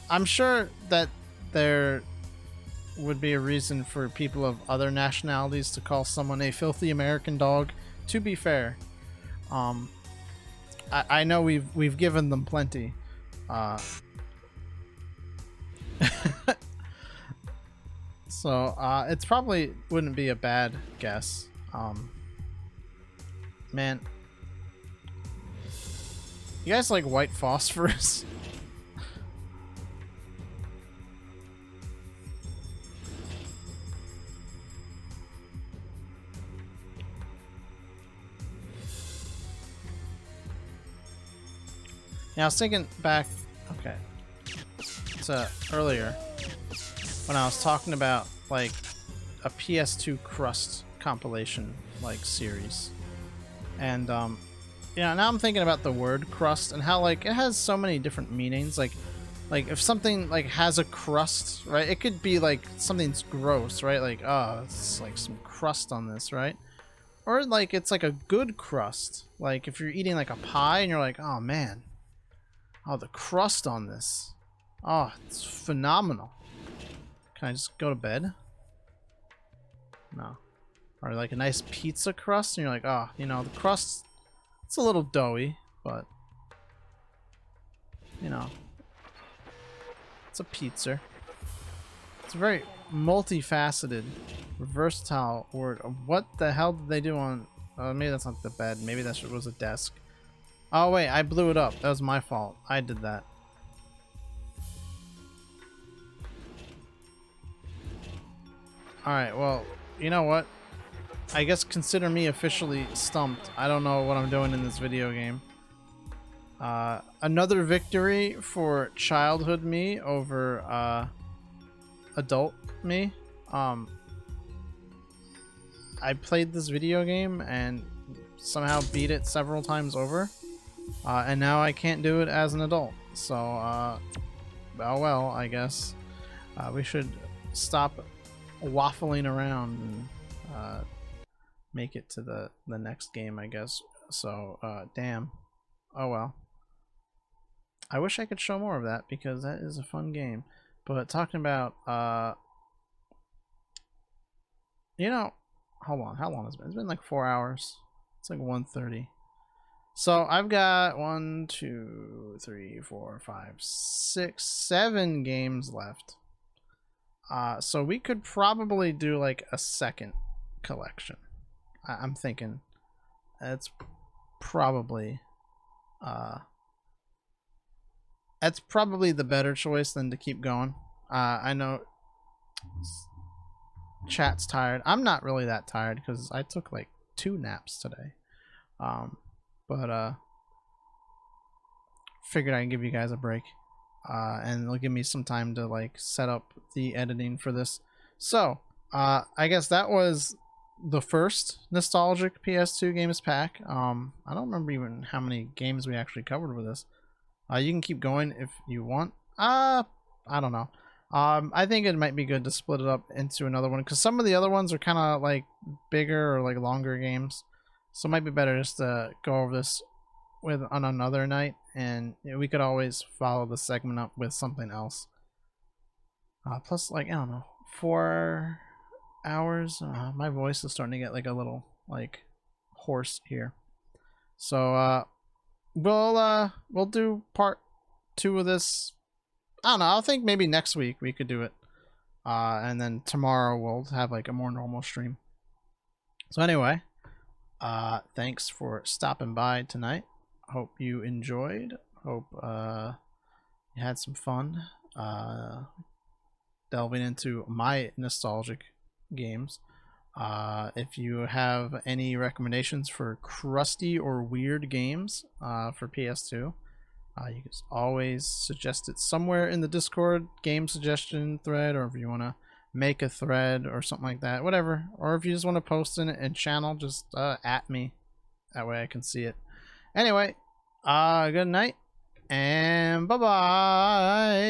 I'm sure that there would be a reason for people of other nationalities to call someone a filthy American dog, to be fair. I know we've given them plenty. So it's probably wouldn't be a bad guess. Man, you guys like white phosphorus? Now I was thinking back, okay, to earlier when I was talking about like a PS2 crust compilation like series, and yeah, now I'm thinking about the word crust and how like it has so many different meanings. Like if something like has a crust, right? It could be like something's gross, right? Like, oh, it's like some crust on this, right? Or like it's like a good crust. Like if you're eating like a pie and you're like, oh man, oh, the crust on this. Oh, it's phenomenal. Can I just go to bed? No. Or like a nice pizza crust and you're like, oh, you know, the crust, it's a little doughy, but you know, it's a pizza. It's a very multifaceted, versatile word. What the hell did they do on... maybe that's not the bed. Maybe that was a desk. Oh wait, I blew it up. That was my fault. I did that. Alright, well, you know what? I guess consider me officially stumped. I don't know what I'm doing in this video game. Another victory for childhood me over adult me. I played this video game and somehow beat it several times over. And now I can't do it as an adult. So, oh well, I guess. We should stop waffling around and make it to the next game, I guess. So, damn. Oh well. I wish I could show more of that because that is a fun game. But talking about, you know, hold on, how long has it been? It's been like 4 hours. It's like 1:30. So I've got 1, 2, 3, 4, 5, 6, 7 games left. So we could probably do like a second collection. I'm thinking it's probably the better choice than to keep going. I know chat's tired. I'm not really that tired because I took like 2 naps today. But figured I'd give you guys a break. And it'll give me some time to like set up the editing for this. So, I guess that was the first nostalgic PS2 Games pack. I don't remember even how many games we actually covered with this. You can keep going if you want. I don't know. I think it might be good to split it up into another one because some of the other ones are kind of like bigger or like longer games, so it might be better just to go over this on another night, and we could always follow the segment up with something else. Plus, like, I don't know, 4 hours. My voice is starting to get like a little like hoarse here, so we'll do part 2 of this. I don't know. I think maybe next week we could do it, and then tomorrow we'll have like a more normal stream. So anyway, thanks for stopping by tonight. Hope you enjoyed. Hope you had some fun delving into my nostalgic games. If you have any recommendations for crusty or weird games for PS2, you can always suggest it somewhere in the Discord game suggestion thread, or if you want to make a thread or something like that, whatever. Or if you just want to post in it and channel, just at me. That way I can see it. Anyway, good night and bye-bye.